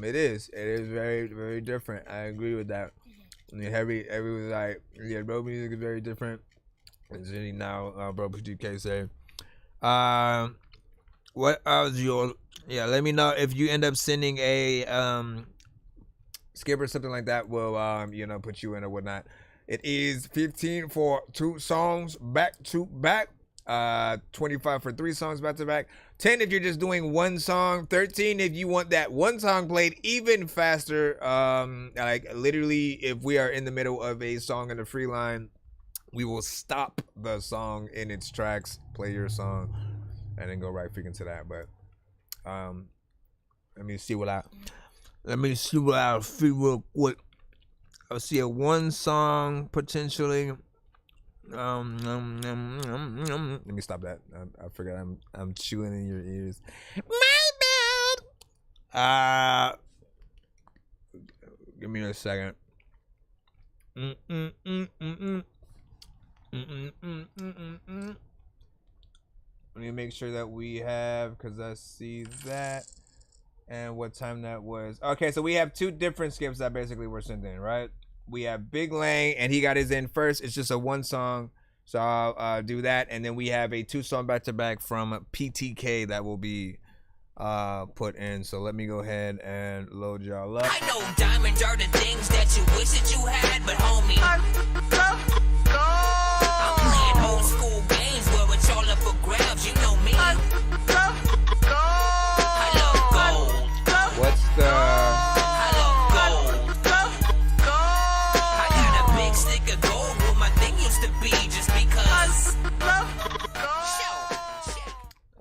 it is very, very different. I agree with that. Every was like, yeah, bro, music is very different. And Jenny now, bro, GK say, what else let me know if you end up sending a skip or something like that. We'll put you in or whatnot. It is 15 for 2 songs back to back. 25 for 3 songs back to back. 10 if you're just doing one song. 13 if you want that one song played even faster. Like literally, if we are in the middle of a song in the free line, we will stop the song in its tracks, play your song, and then go right freaking to that. But let me see what I feel real quick. I'll see a one song potentially. Let me stop that. I forgot I'm chewing in your ears. My bad. Give me a second. Let me make sure that we have, because I see that and what time that was. Okay, so we have 2 different skips that basically were sent in, right? We have Big Lang, and he got his in first. It's just a 1 song, so I'll do that. And then we have a 2 song back to back from PTK that will be put in. So let me go ahead and load y'all up. I know diamonds are the things that you wish that you had, but homie, I'm playing old school games where it's all up for grabs. You know me. I love gold. What's the?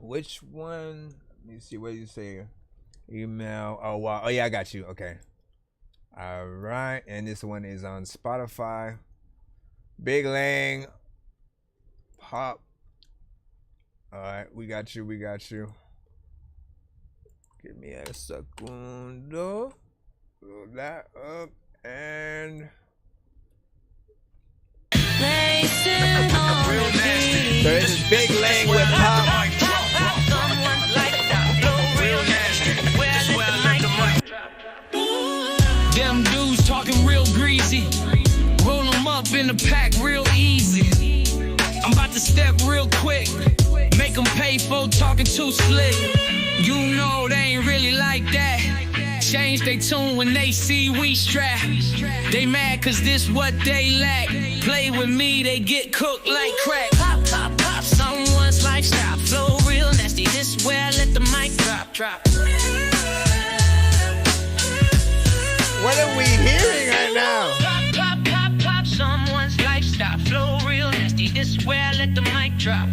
Which one? Let me see. What do you say? Email. Oh wow. Oh yeah, I got you. Okay. All right. And this one is on Spotify. Big Lang. Pop. All right. We got you. Give me a segundo. Roll that up and. So this is Big Lang with Pop. Them dudes talking real greasy. Roll them up in the pack real easy. I'm about to step real quick. Make them pay for talking too slick. You know they ain't really like that. Change they tune when they see we strap. They mad cause this what they lack. Play with me, they get cooked like crack. Pop, pop, pop, someone's lifestyle. Flow real nasty, this where I let the mic drop. What are we hearing right now? Pop, pop, pop, pop, someone's lifestyle. Flow real nasty, this where I let the mic drop.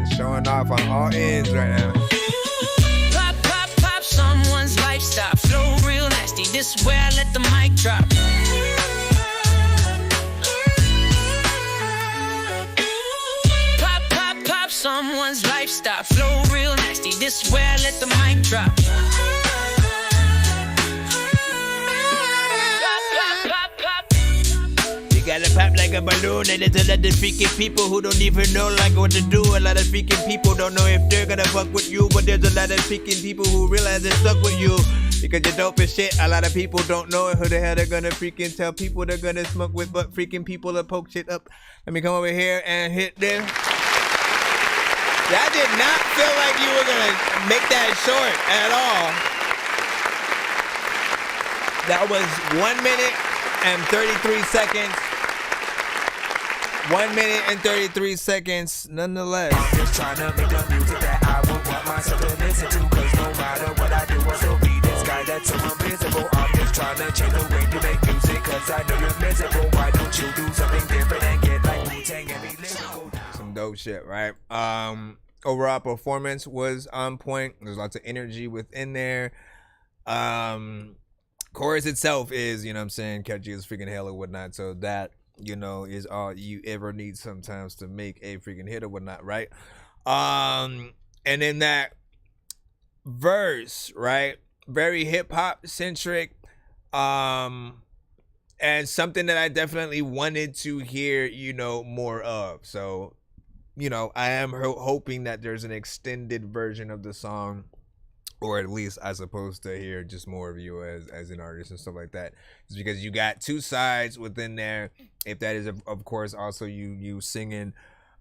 It's showing off on all ends right now. Pop, pop, pop, someone's lifestyle. Flow real nasty, this where I let the mic drop. Pop, pop, pop, someone's lifestyle. Flow real nasty, this where I let the mic drop. Gotta pop like a balloon, and there's a lot of freaking people who don't even know like what to do. A lot of freaking people don't know if they're gonna fuck with you, but there's a lot of freaking people who realize they're stuck with you because you're dope as shit. A lot of people don't know who the hell they're gonna freaking tell people they're gonna smoke with, but freaking people that poke shit up. Let me come over here and hit this. That did not feel like you were gonna make that short at all. That was 1 minute and 33 seconds. 1 minute and 33 seconds, nonetheless. I'm just trying to make the music that I would want myself to listen to. Cause no matter what I do, I'll still be this guy that's so invisible. I'm just trying to change the way you make music. Cause I know you're miserable. Why don't you do something different and get like Wu-Tang and be lyrical? Some dope shit, right? Overall performance was on point. There's lots of energy within there. Chorus itself is, you know what I'm saying, catchy as freaking hell or whatnot. So that, you know, is all you ever need sometimes to make a freaking hit or whatnot, right? And then that verse, right? Very hip-hop centric. And something that I definitely wanted to hear, you know, more of. So, you know, I am hoping that there's an extended version of the song, or at least I supposed to hear just more of you as an artist and stuff like that. It's because you got two sides within there. If that is, of course, also you singing,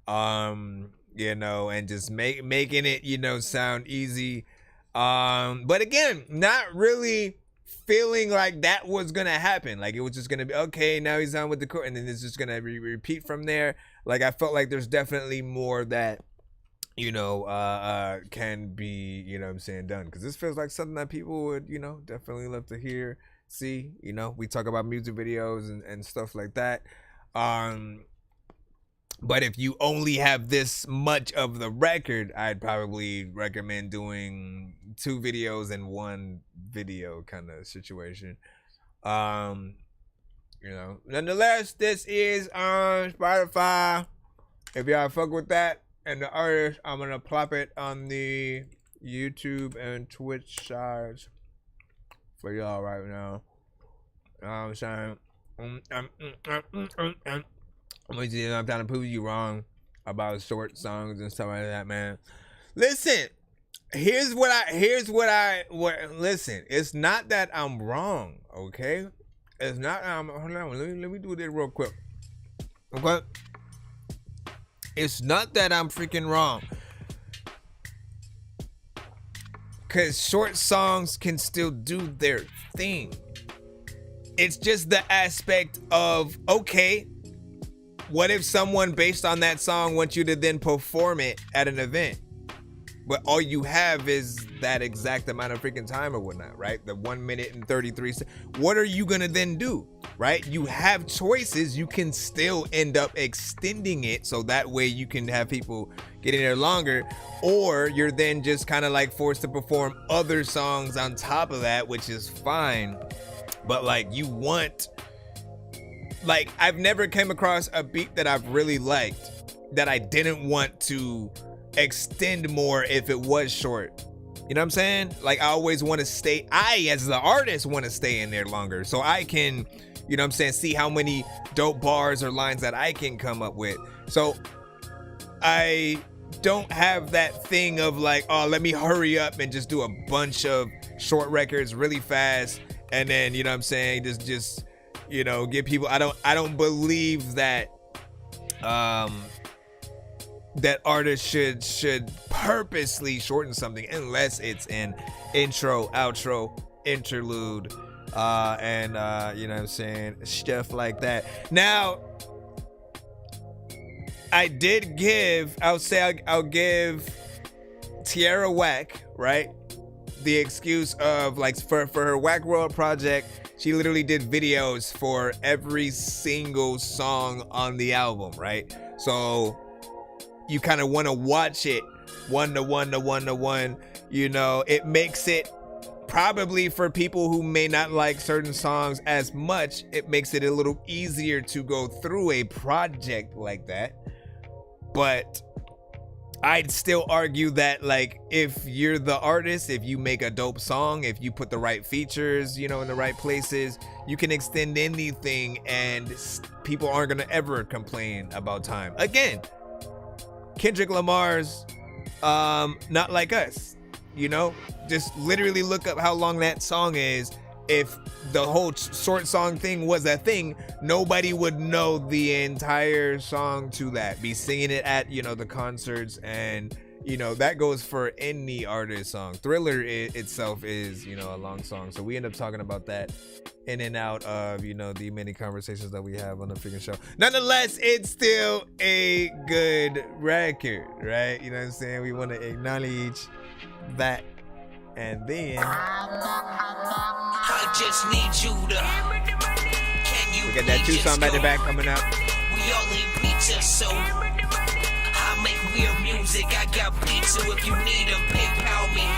you know, and just making it, you know, sound easy. But again, not really feeling like that was gonna happen. Like it was just gonna be okay. Now he's on with the chorus, and then it's just gonna repeat from there. Like I felt like there's definitely more that, you know, can be, you know what I'm saying, done. Because this feels like something that people would, you know, definitely love to hear, see. You know, we talk about music videos and stuff like that. But if you only have this much of the record, I'd probably recommend doing 2 videos in 1 video kind of situation. You know, nonetheless, this is on Spotify. If y'all fuck with that and the artist, I'm gonna plop it on the YouTube and Twitch sides for y'all right now. You know what I'm saying? I'm trying to prove you wrong about short songs and stuff like that, man. Listen, listen, it's not that I'm wrong, okay? It's not, hold on, let me do this real quick. Okay? It's not that I'm freaking wrong. Because short songs can still do their thing. It's just the aspect of, okay, what if someone based on that song wants you to then perform it at an event? But all you have is that exact amount of freaking time or whatnot, right? The 1 minute and 33 seconds. What are you gonna then do, right? You have choices. You can still end up extending it so that way you can have people get in there longer, or you're then just kind of like forced to perform other songs on top of that, which is fine. But like you want, like I've never came across a beat that I've really liked that I didn't want to extend more if it was short. You know what I'm saying? Like, I always want to stay, as the artist want to stay in there longer so I can, you know what I'm saying, see how many dope bars or lines that I can come up with. So I don't have that thing of like, oh, let me hurry up and just do a bunch of short records really fast and then, you know what I'm saying, just you know, give people, I don't believe that that artists should purposely shorten something unless it's an intro, outro, interlude, and you know what I'm saying, stuff like that. Now, I'll give Tierra Whack, right, the excuse of like for her Whack World project, she literally did videos for every single song on the album, right? So you kind of want to watch it one to one. You know, it makes it probably for people who may not like certain songs as much, it makes it a little easier to go through a project like that. But I'd still argue that, like, if you're the artist, if you make a dope song, if you put the right features, you know, in the right places, you can extend anything and people aren't gonna ever complain about time. Again, Kendrick Lamar's Not Like Us, you know, just literally look up how long that song is. If the whole short song thing was a thing, nobody would know the entire song to that, be singing it at, you know, the concerts, and you know, that goes for any artist song. Thriller itself is, you know, a long song, so we end up talking about that in and out of, you know, the many conversations that we have on the freaking show. Nonetheless, it's still a good record, right? You know what I'm saying? We want to acknowledge that. And then I just need you to. Can you we got that Tucson back to back coming up. We all eat pizza, so I make weird music. I got beats, so if you need them, PayPal me.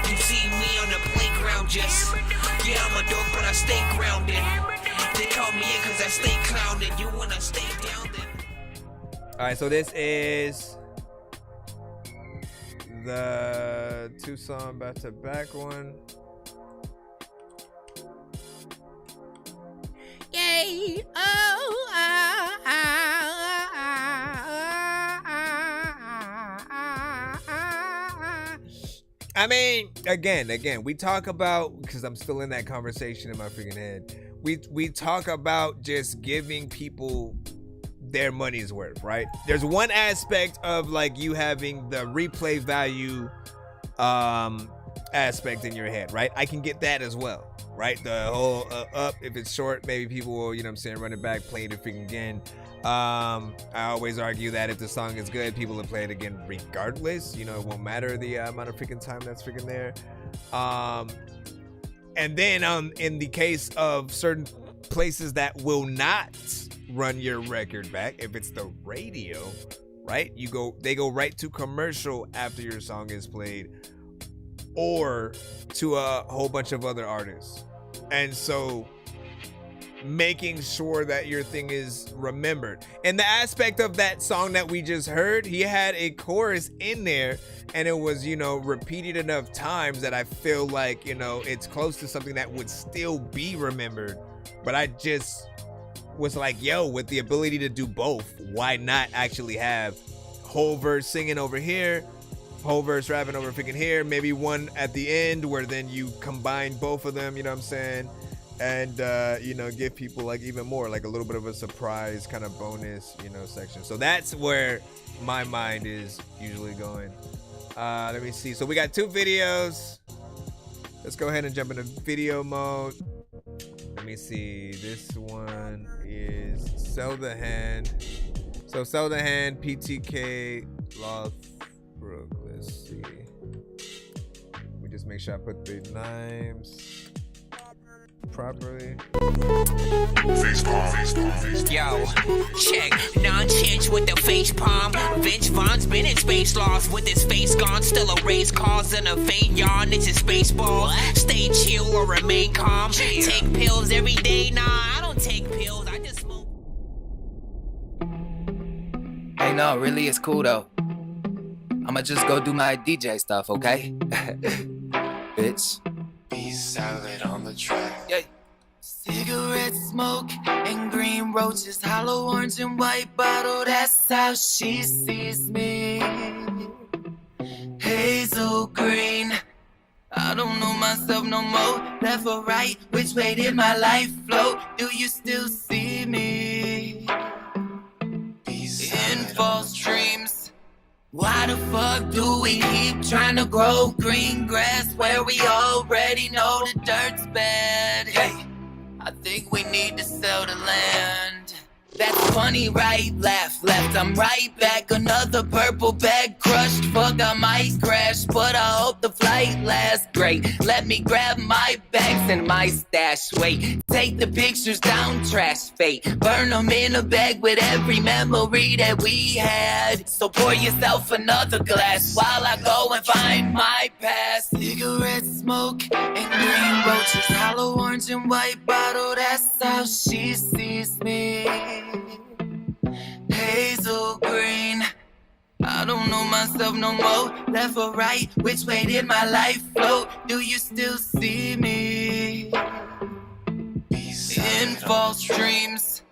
You see me on the playground, just yeah, I'm a dork, but I stay grounded. They call me in cause I stay clowned. You wanna stay down then. Alright, so this is the Tucson back-to-back one. Yay! I mean, again, we talk about, because I'm still in that conversation in my freaking head. We talk about just giving people their money's worth, right? There's one aspect of like you having the replay value aspect in your head, right? I can get that as well, right? The whole up, if it's short, maybe people will, you know what I'm saying, run it back, play it freaking again. I always argue that if the song is good, people will play it again regardless. You know, it won't matter the amount of freaking time that's freaking there. And then in the case of certain places that will not run your record back, if it's the radio, right, they go right to commercial after your song is played, or to a whole bunch of other artists. And so making sure that your thing is remembered. And the aspect of that song that we just heard, he had a chorus in there and it was, you know, repeated enough times that I feel like, you know, it's close to something that would still be remembered. But I just was like, yo, with the ability to do both, why not actually have whole verse singing over here, whole verse rapping over freaking here, maybe one at the end where then you combine both of them, you know what I'm saying? And you know, give people like even more, like a little bit of a surprise kind of bonus, you know, section. So that's where my mind is usually going. Let me see. So we got two videos. Let's go ahead and jump into video mode. Let me see. This one is Sell the Hand. So Sell the Hand, PTK, Lothbrook. Let's see. Let me just make sure I put the names properly. Yo, check Nonsenze with the face palm. Vince Vaughn's been in space lost with his face gone. Still a race cause and a faint yawn. It's his space ball. Stay chill or remain calm. Take pills every day. Nah, I don't take pills. I just smoke. Hey, no, really, it's cool though. I'ma just go do my DJ stuff, okay? Bitch. Be silent on the track. Yeah. Cigarette smoke and green roaches, hollow orange and white bottle, that's how she sees me. Hazel green, I don't know myself no more. Left or right, which way did my life flow? Do you still see me? In false dreams. Why the fuck do we keep trying to grow green grass where we already know the dirt's bad? Hey, I think we need to sell the land. That's funny, right? Laugh, left, I'm right back. Another purple bag crushed. Fuck, I might crash, but I hope the flight lasts great. Let me grab my bags and my stash. Wait, take the pictures down, trash fate. Burn them in a bag with every memory that we had. So pour yourself another glass while I go and find my past. Cigarette smoke and green roaches, hollow orange and white bottle, that's how she sees me. Hazel green, I don't know myself no more. Left or right, which way did my life flow? Do you still see me? In false dreams.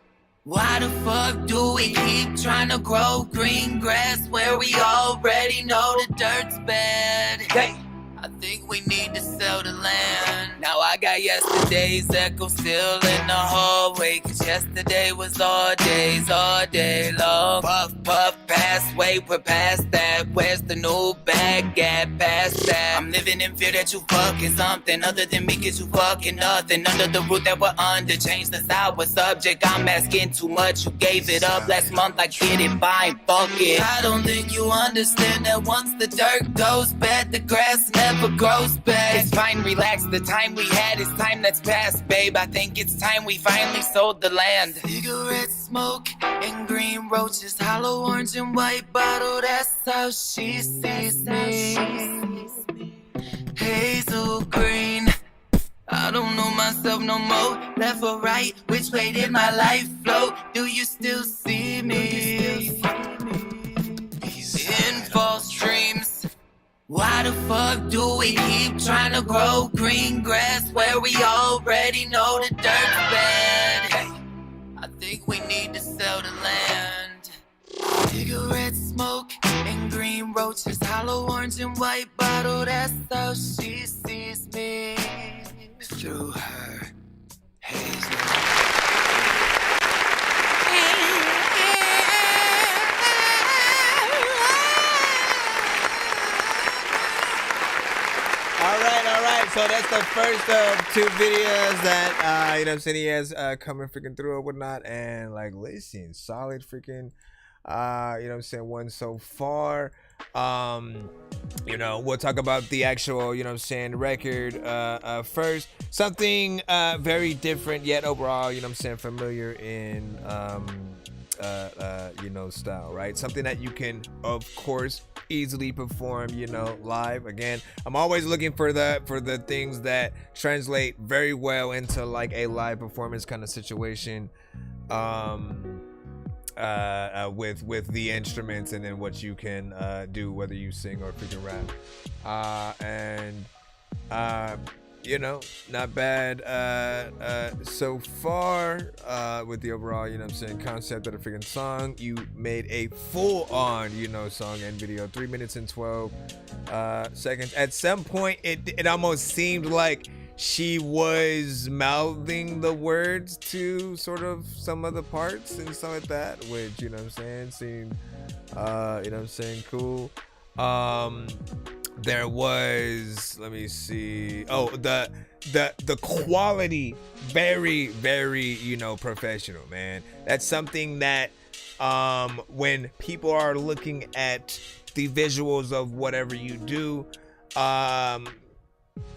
Why the fuck do we keep trying to grow green grass where we already know the dirt's bad? Hey, I think we need to sell the land. Now I got yesterday's echo still in the hallway, cause yesterday was all days, all day long. Puff, puff, pass, wait, we're past that. Where's the new bag at? Past that. I'm living in fear that you fucking something other than me, cause you fucking nothing. Under the roof that we're under, change the sour subject. I'm asking too much, you gave it up last month, I get it, fine, fuck it. I don't think you understand that once the dirt goes bad, the grass never grows back. It's fine, relax, the time we had is time that's past, babe. I think it's time we finally sold the land. Cigarette smoke and green roaches, hollow orange and white bottle, that's how she sees me. Hazel green, I don't know myself no more. Left or right, which way did my life flow? Do you still see me? In false dreams. Why the fuck do we keep trying to grow green grass where we already know the dirt's bad? Hey, I think we need to sell the land. Cigarette smoke and green roaches, hollow orange and white bottle, that's how she sees me. Through her hazel. All right. So that's the first of two videos that, you know what I'm saying, he has coming freaking through or whatnot. And, like, listen, solid freaking, you know what I'm saying, one so far. You know, we'll talk about the actual, you know what I'm saying, record first. Something very different, yet overall, you know what I'm saying, familiar in, you know, style, right? Something that you can, of course, easily perform, you know, live. Again, I'm always looking for the things that translate very well into like a live performance kind of situation, with the instruments, and then what you can do, whether you sing or freaking rap, and you know, not bad so far with the overall, you know what I'm saying, concept of the freaking song. You made a full-on, you know, song and video, 3 minutes and 12 seconds. At some point, it almost seemed like she was mouthing the words to sort of some of the parts and stuff like that, which, you know what I'm saying, seemed, you know what I'm saying, cool. There was, let me see, oh, the quality, very, very, you know, professional, man. That's something that when people are looking at the visuals of whatever you do,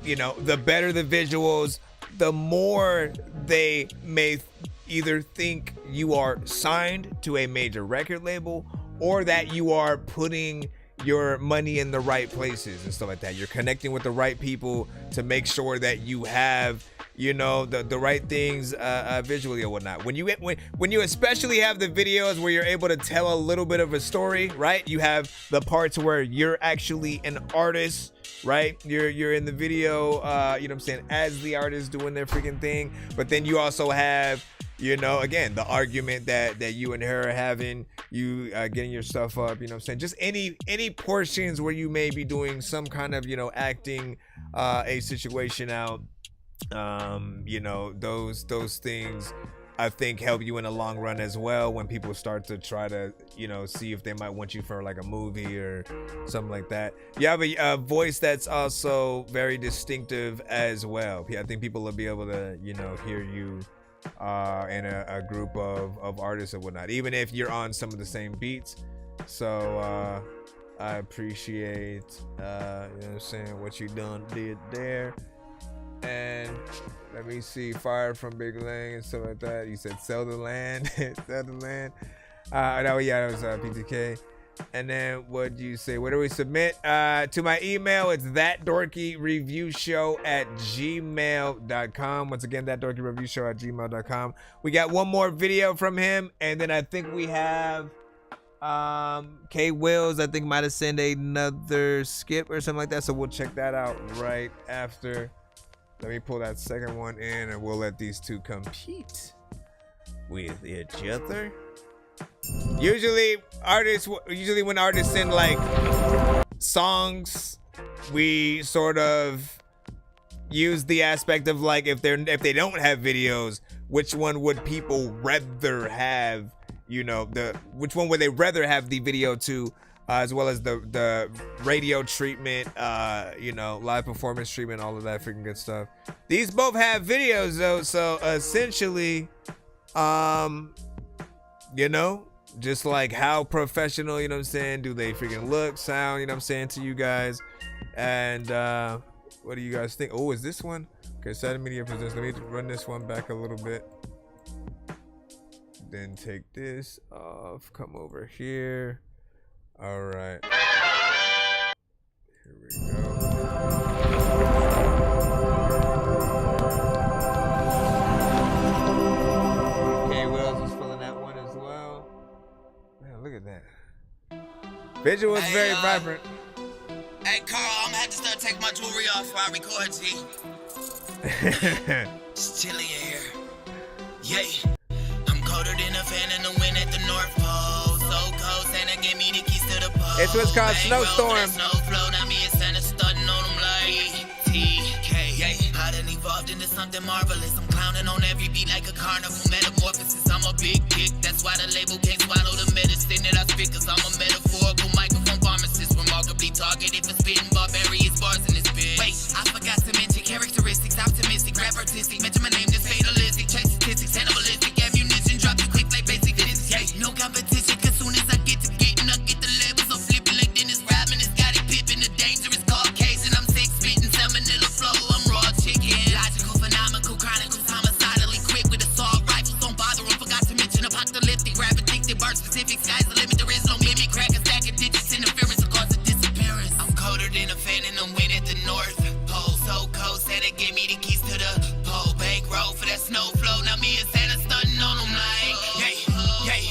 you know, the better the visuals, the more they may either think you are signed to a major record label, or that you are putting your money in the right places and stuff like that. You're connecting with the right people to make sure that you have, you know, the right things visually or whatnot. When you especially have the videos where you're able to tell a little bit of a story, right? You have the parts where you're actually an artist, right? You're in the video, you know what I'm saying, as the artist doing their freaking thing. But then you also have, you know, again, the argument that you and her are having, you getting your stuff up, you know what I'm saying? Just any portions where you may be doing some kind of, you know, acting a situation out. You know, those things I think help you in the long run as well, when people start to try to, you know, see if they might want you for like a movie or something like that. You have a voice that's also very distinctive as well. I think people will be able to, you know, hear you in a group of artists or whatnot, even if you're on some of the same beats. So I appreciate you know what I'm saying, what you did there. And let me see, Fire from Big Lang and stuff like that. You said sell the land. Sell the land. No, yeah, that was PTK. And then what do you say? Where do we submit? To my email, it's thatdorkyreviewshow@gmail.com. Once again, thatdorkyreviewshow@gmail.com. We got one more video from him, and then I think we have K Wills, I think, might have sent another skip or something like that. So we'll check that out right after. Let me pull that second one in, and we'll let these two compete with each other. Usually when artists send like songs, we sort of use the aspect of like, if they don't have videos, which one would people rather have, you know, which one would they rather have the video to, as well as the radio treatment, you know, live performance treatment, all of that freaking good stuff. These both have videos though, so essentially, you know, just like how professional, you know what I'm saying, do they freaking look, sound, you know what I'm saying, to you guys. And what do you guys think? Oh, is this one? Okay, side media presents. Let me run this one back a little bit. Then take this off, come over here. All right. Here we go. Okay, Wills is filling that one as well. Man, look at that. Visual is very vibrant. Hey, Carl, I'm gonna have to start taking my jewelry off while I record, G. It's chilly in here. Yay. I'm colder than a fan in the wind at the North Pole. So cold, Santa gave me the keys to the pole. It's what's called Snowstorm. Snowflow, now me and Santa starting on them like TK. I done evolved into something marvelous. I'm clowning on every beat like a carnival metamorphosis. I'm a big kick, that's why the label can't swallow the medicine that I spit, cause I'm a metaphorical microphone pharmacist. Remarkably targeted for spitting barbarious bars in this bitch. Wait, I forgot to mention characteristics, optimistic, rap artistic. Mention my name, just fatalistic, check statistics, animalistic, ammunition, drop you quick like basic physics. No competition, cause soon as I get to getting up, get the levels, I'm flipping like Dennis Rodman, it's got it pippin', the dangerous Caucasian. I'm sick, spitting salmonella flow, I'm raw chicken. Logical, phenomenal, chronicles, homicidally quick with assault rifles, don't bother them. Forgot to mention apocalyptic, rap addicted, bird specific, sky's the limit, there is no limit. Crack a stack of digits, interference, will cause a disappearance. I'm colder than a fan in the wind at the North Pole. So cold, Santa gave me the keys to the pole. Bankroll for that snow flow, now me and Santa stunting on them like, yay, yay.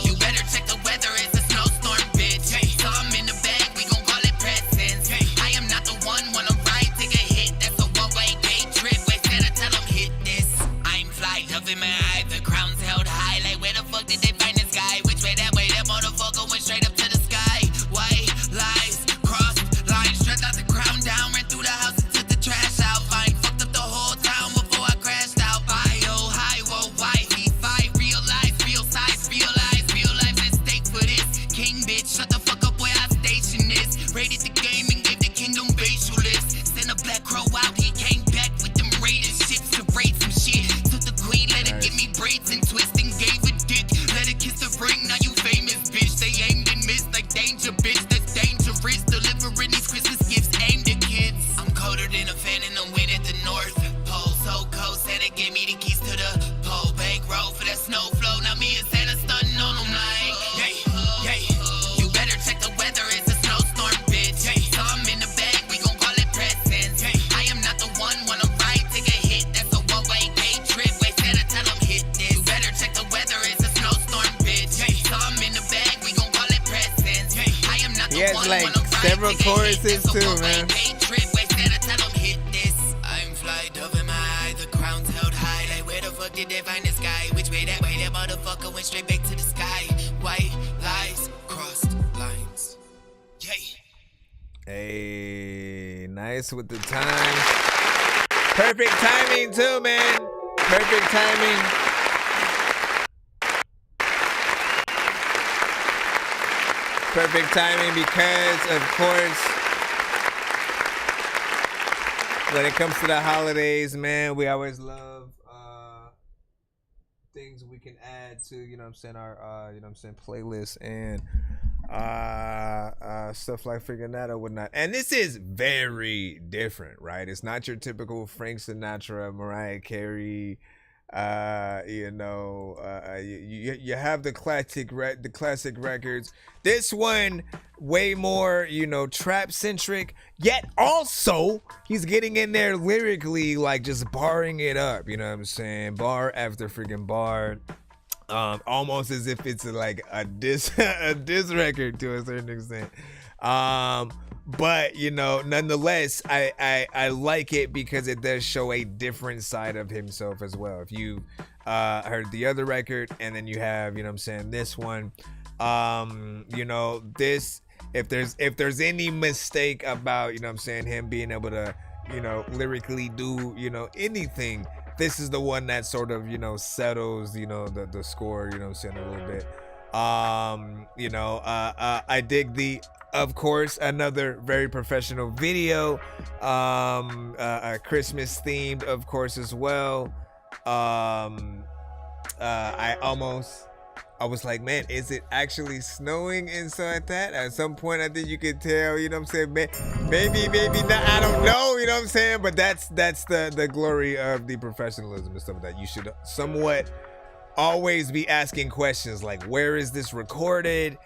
You better check the weather, it's a snowstorm, bitch. So I'm in the bag, we gon' call it presents. I am not the one, wanna ride, take a hit. That's a one-way gate trip, wait, Santa tell them hit this. I'm fly, love in my eye, the crown's held high. Like where the fuck did they find this guy? Which way that way, that motherfucker went straight up to the sky. White lies, crossed lines, stretched out the crown down, ran through the house and took the trash out. Fine, fucked up the whole town before I crashed out. Bio, high, whoa, wifey, five, real life, real size, real life at stake for this. King bitch, shut the fuck up where I station is. Raided the game and gave the kingdom facial list. Sent a black crow out, he came back with them raided ships to raid some shit. Took the queen, let her give me has like several choruses too, man. I'm fly over my eye, the crown's held high. Like where the fuck did they find this guy? Which way that motherfucker went straight back to the sky. White lies, crossed lines. Yay. Hey, nice with the time. Perfect timing too, man. Perfect timing. Perfect timing because, of course, when it comes to the holidays, man, we always love things we can add to, you know what I'm saying, our, you know what I'm saying, playlist and stuff like figuring that or whatnot. And this is very different, right? It's not your typical Frank Sinatra, Mariah Carey, you know, you have the classic records. This one way more, you know, trap centric, yet also he's getting in there lyrically, like just barring it up, you know what I'm saying, bar after freaking bar, almost as if it's like a diss record to a certain extent. But you know, nonetheless, I like it because it does show a different side of himself as well. If you heard the other record and then you have, you know what I'm saying, this one, you know, this, if there's any mistake about, you know what I'm saying, him being able to, you know, lyrically do, you know, anything, this is the one that sort of, you know, settles, you know, the score, you know what I'm saying, a little bit. You know, I dig the, of course, another very professional video, Christmas themed, of course, as well. I was like, man, is it actually snowing inside that? At some point, I think you could tell, you know what I'm saying? Maybe not, I don't know, you know what I'm saying? But that's the glory of the professionalism and stuff like that. You should somewhat always be asking questions like, where is this recorded?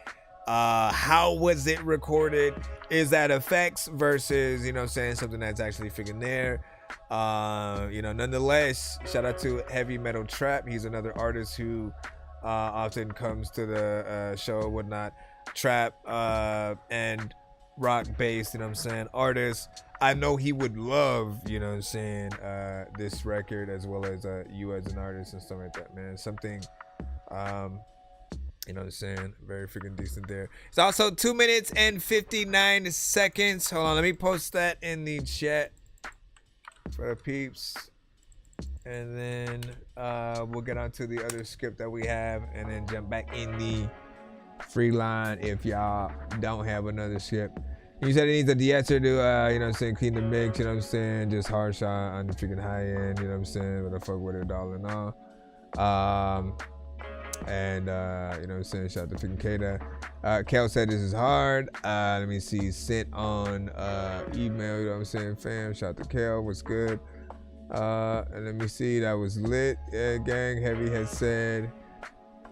How was it recorded? Is that effects versus, you know what I'm saying, something that's actually freaking there? You know, nonetheless, shout out to Heavy Metal Trap. He's another artist who often comes to the show and whatnot. Trap and rock based, you know what I'm saying, artist. I know he would love, you know what I'm saying, this record, as well as you as an artist and stuff like that, man. Something you know what I'm saying, very freaking decent there. It's also 2 minutes and 59 seconds. Hold on, let me post that in the chat for the peeps. And then we'll get on to the other skip that we have and then jump back in the free line if y'all don't have another skip. You said it needs a de-etcher to, you know what I'm saying, clean the mix, you know what I'm saying, just hard shot on the freaking high end, you know what I'm saying, but I fuck with it all in all. And you know what I'm saying, shout out to freaking Kata. Kel said this is hard. Let me see, sent on email, you know what I'm saying, fam. Shout out to Kel, what's good? And let me see, that was lit. Gang Heavy has said,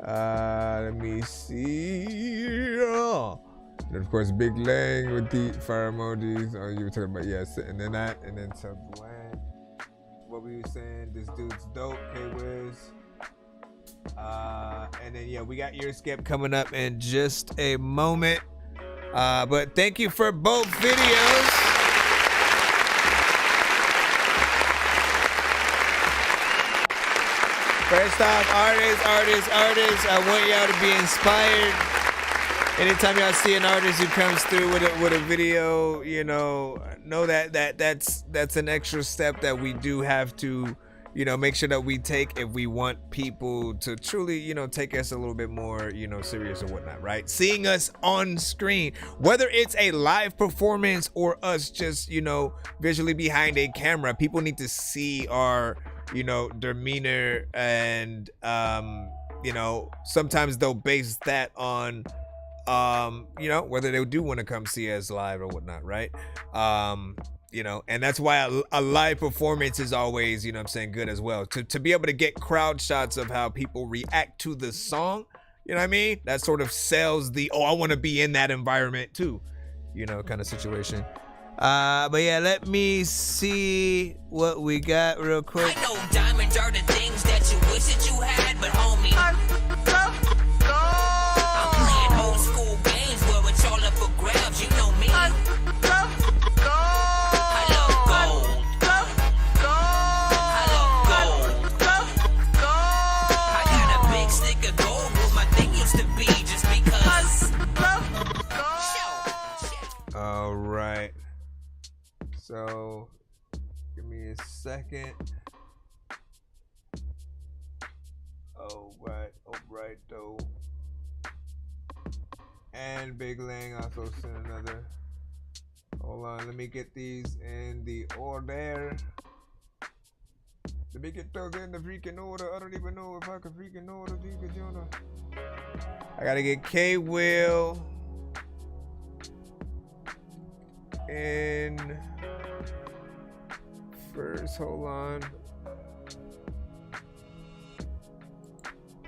let me see. And of course, Big Lang with the fire emojis. Oh, you were talking about, yes, and then that, and then so Gwen. What were you saying? This dude's dope, K-Wiz. And then yeah, we got your skip coming up in just a moment. But thank you for both videos. First off, artists, I want y'all to be inspired. Anytime y'all see an artist who comes through with a video, you know that's an extra step that we do have to, you know, make sure that we take if we want people to truly, you know, take us a little bit more, you know, serious or whatnot, right? Seeing us on screen, whether it's a live performance or us just, you know, visually behind a camera, people need to see our, you know, demeanor, and you know, sometimes they'll base that on you know, whether they do want to come see us live or whatnot, right? You know, and that's why a live performance is always, you know what I'm saying, good as well. To be able to get crowd shots of how people react to the song, you know what I mean? That sort of sells the, oh, I want to be in that environment too, you know, kind of situation. But yeah, let me see what we got real quick. I know diamonds are the things that you wish that you had, but homie, I'm playing old school games where it's all up for grabs. You know second. Alright though. And Big Lang also sent another. Hold on, let me get these in the order. Let me get those in the freaking order. I don't even know if I can freaking order these, you know. I gotta get K Will in first. Hold on.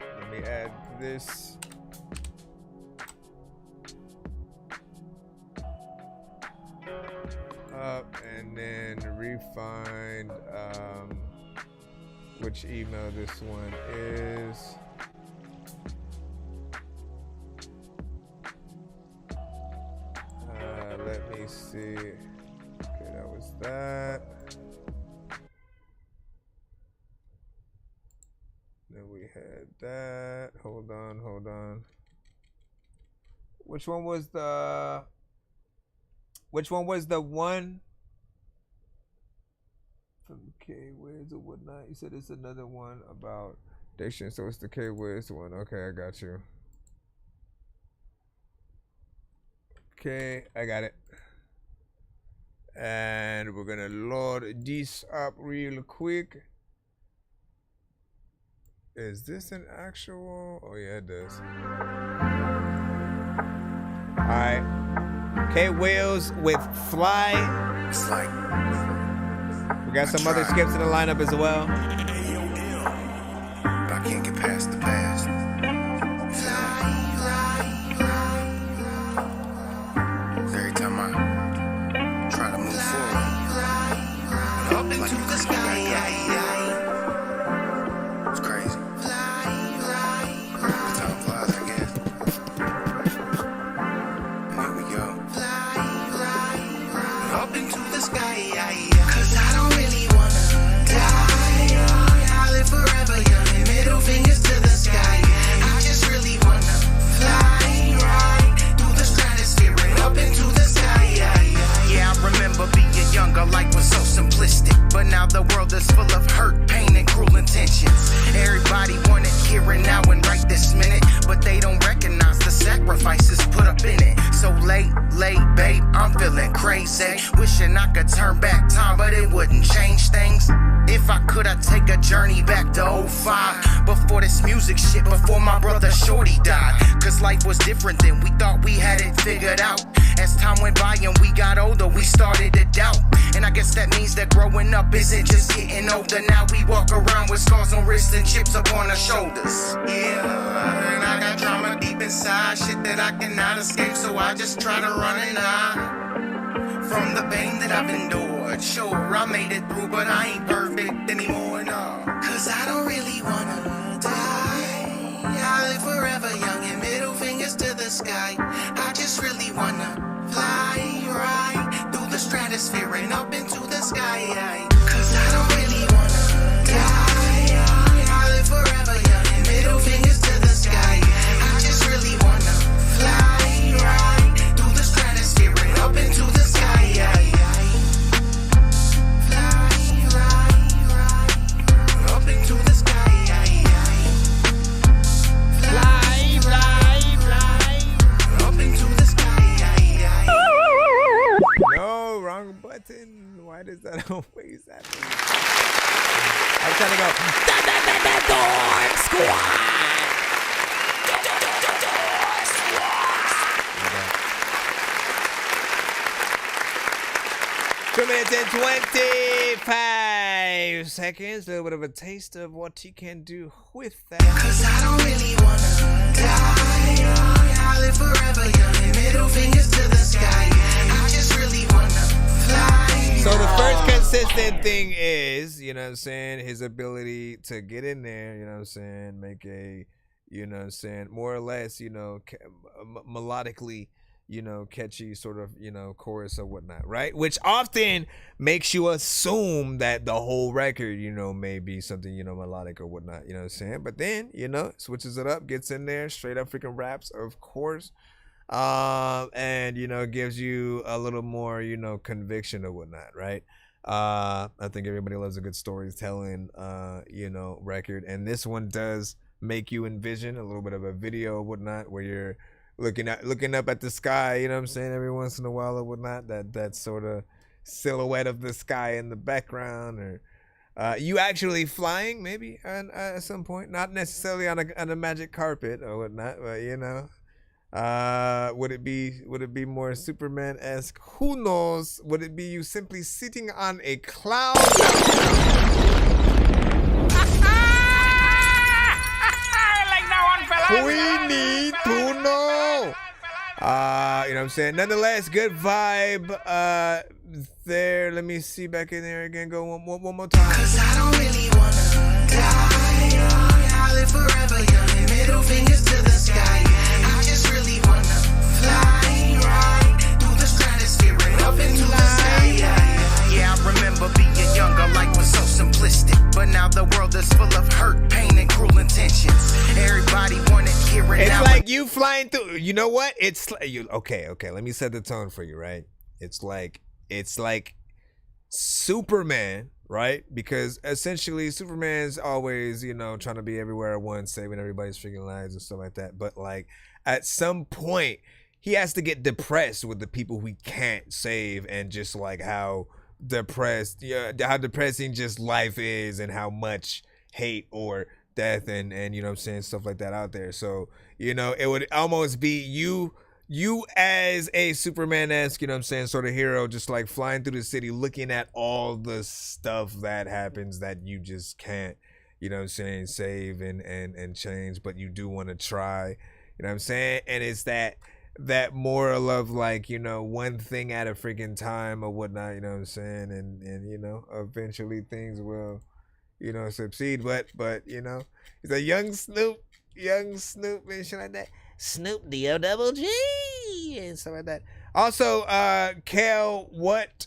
Let me add this. Up and then refind which email this one is. Let me see. Okay, that was that. Then we had that. Hold on. Which one was the one from K Wiz or whatnot? You said it's another one about diction, so it's the K Wiz one. Okay, I got you. Okay, I got it. And we're gonna load this up real quick. Is this an actual? Oh yeah, it does. Alright. K Wheels with Fly. It's like we got some other skips in the lineup as well. But I can't get past the past. Every time I try to move forward, up into the sky, it's crazy. Time flies, I guess. And here we go. Up into the sky, 'cause I don't really wanna die. I live forever young and middle fingers to the sky. I just really wanna fly right through the stratosphere and up into the sky. Yeah, I remember being younger, life was so simplistic. But now the world is full of hurt, pain, and cruel intentions. Everybody want it here and now and right this minute, but they don't recognize the sacrifices put up in it. So late, babe, I'm feeling crazy. Wishing I could turn back time, but it wouldn't change things. If I could, I'd take a journey back to 05. Before this music shit, before my brother Shorty died. 'Cause life was different then, we thought we had it figured out. As time went by and we got older, we started to doubt. And I guess that means that growing up isn't just getting older. Now we walk around with scars on wrists and chips up on our shoulders. Yeah, and I got drama deep inside, shit that I cannot escape, so I just try to run and hide from the pain that I've endured. Sure, I made it through, but I ain't perfect anymore, no. 'Cause I don't really wanna die. I live forever young and middle fingers to the sky. I just really wanna fly right through the stratosphere and up into the sky. 'Cause I don't really wanna die. I live forever young and middle fingers to the sky. I just really wanna fly right through the stratosphere and up into the sky. Fly right up into the sky. Fly up into the sky. No, wrong button. Why does that always happen? I'm trying to go. That Dork Squad. 2 minutes and 25 seconds. A little bit of a taste of what you can do with that. 'Cause I don't really wanna die. I live forever young and middle fingers to the sky. I just really wanna fly. So the first consistent thing is, you know what I'm saying, his ability to get in there, you know what I'm saying, make a, you know what I'm saying, more or less, you know, melodically, you know, catchy sort of, you know, chorus or whatnot, right? Which often makes you assume that the whole record, you know, may be something, you know, melodic or whatnot, you know what I'm saying? But then, you know, switches it up, gets in there, straight up freaking raps, of course. And, you know, gives you a little more, you know, conviction or whatnot, right? I think everybody loves a good storytelling, record, and this one does make you envision a little bit of a video or whatnot, where you're looking up at the sky, you know what I'm saying, every once in a while or whatnot, that sort of silhouette of the sky in the background, or you actually flying maybe at some point, not necessarily on a magic carpet or whatnot, but would it be more Superman-esque? Who knows? Would it be you simply sitting on a cloud? We need to know. You know what I'm saying? Nonetheless, good vibe there. Let me see back in there again. Go one more time. Cause I don't really wanna die young. I live forever young and middle fingers to the sky. I just really wanna fly right through the stratosphere and up into the sky. Yeah, I remember being younger, life was so simplistic. But now the world is full of hurt, pain, and cruel intentions. Everybody wanna hear it. It's now. like you flying through. You know what? It's like you. Okay. Let me set the tone for you, right? It's like Superman, right? Because essentially Superman's always, trying to be everywhere at once, saving everybody's freaking lives and stuff like that. But like at some point, he has to get depressed with the people he can't save, and just like how depressing just life is, and how much hate or death and you know what I'm saying, stuff like that out there. So it would almost be you as a Superman-esque, you know what I'm saying, sort of hero, just like flying through the city, looking at all the stuff that happens that you just can't, you know what I'm saying, save and change, but you do want to try, you know what I'm saying. And it's that moral of like, one thing at a freaking time or whatnot, you know what I'm saying, and eventually things will, succeed. But it's a young Snoop and shit like that. Snoop D-O-double-G and stuff like that. Also, Kel, what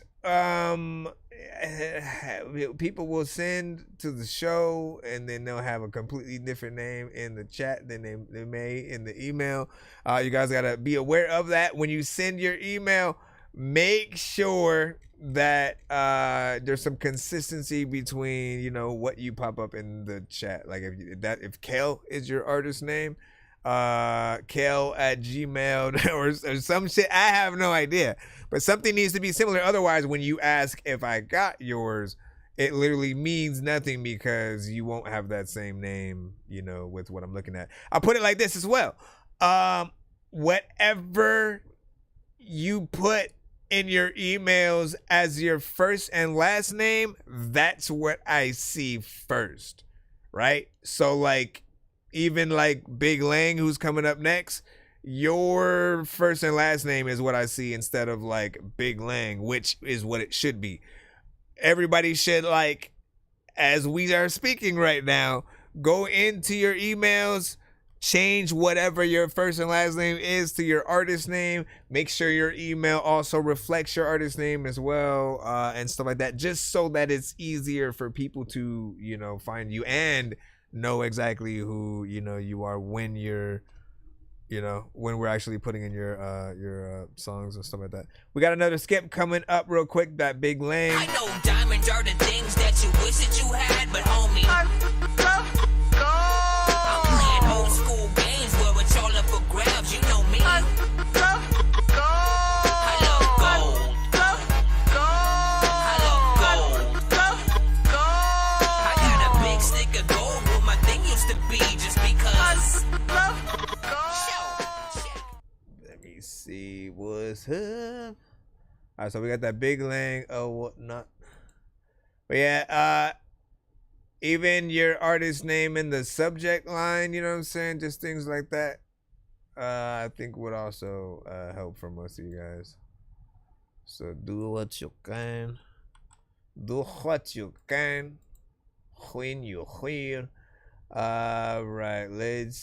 people will send to the show, and then they'll have a completely different name in the chat than they may in the email. You guys gotta be aware of that. When you send your email, make sure that there's some consistency between what you pop up in the chat. Like if Kel is your artist name, Kel at Gmail or some shit, I have no idea, but something needs to be similar. Otherwise, when you ask if I got yours, it literally means nothing, because you won't have that same name, with what I'm looking at. I'll put it like this as well. Whatever you put in your emails as your first and last name, that's what I see first, right? So like, even like Big Lang, who's coming up next, your first and last name is what I see instead of like Big Lang, which is what it should be. Everybody should, like, as we are speaking right now, go into your emails, change whatever your first and last name is to your artist name. Make sure your email also reflects your artist name as well, and stuff like that, just so that it's easier for people to, find you and know exactly who, you are when you're, when we're actually putting in your songs and stuff like that. We got another skip coming up real quick, that Big Lane. I know diamonds are the things that you wish that you had, but homie, I'm playing old school games where it's all up for grabs, you know me. I love gold. I got a big stick of gold where my thing used to be, just because. Let me see what's up. All right, so we got that Big Lang or whatnot. But yeah, even your artist name in the subject line, you know what I'm saying? Just things like that, I think would also help for most of you guys. So do what you can. Do what you can when you're here. All right, let's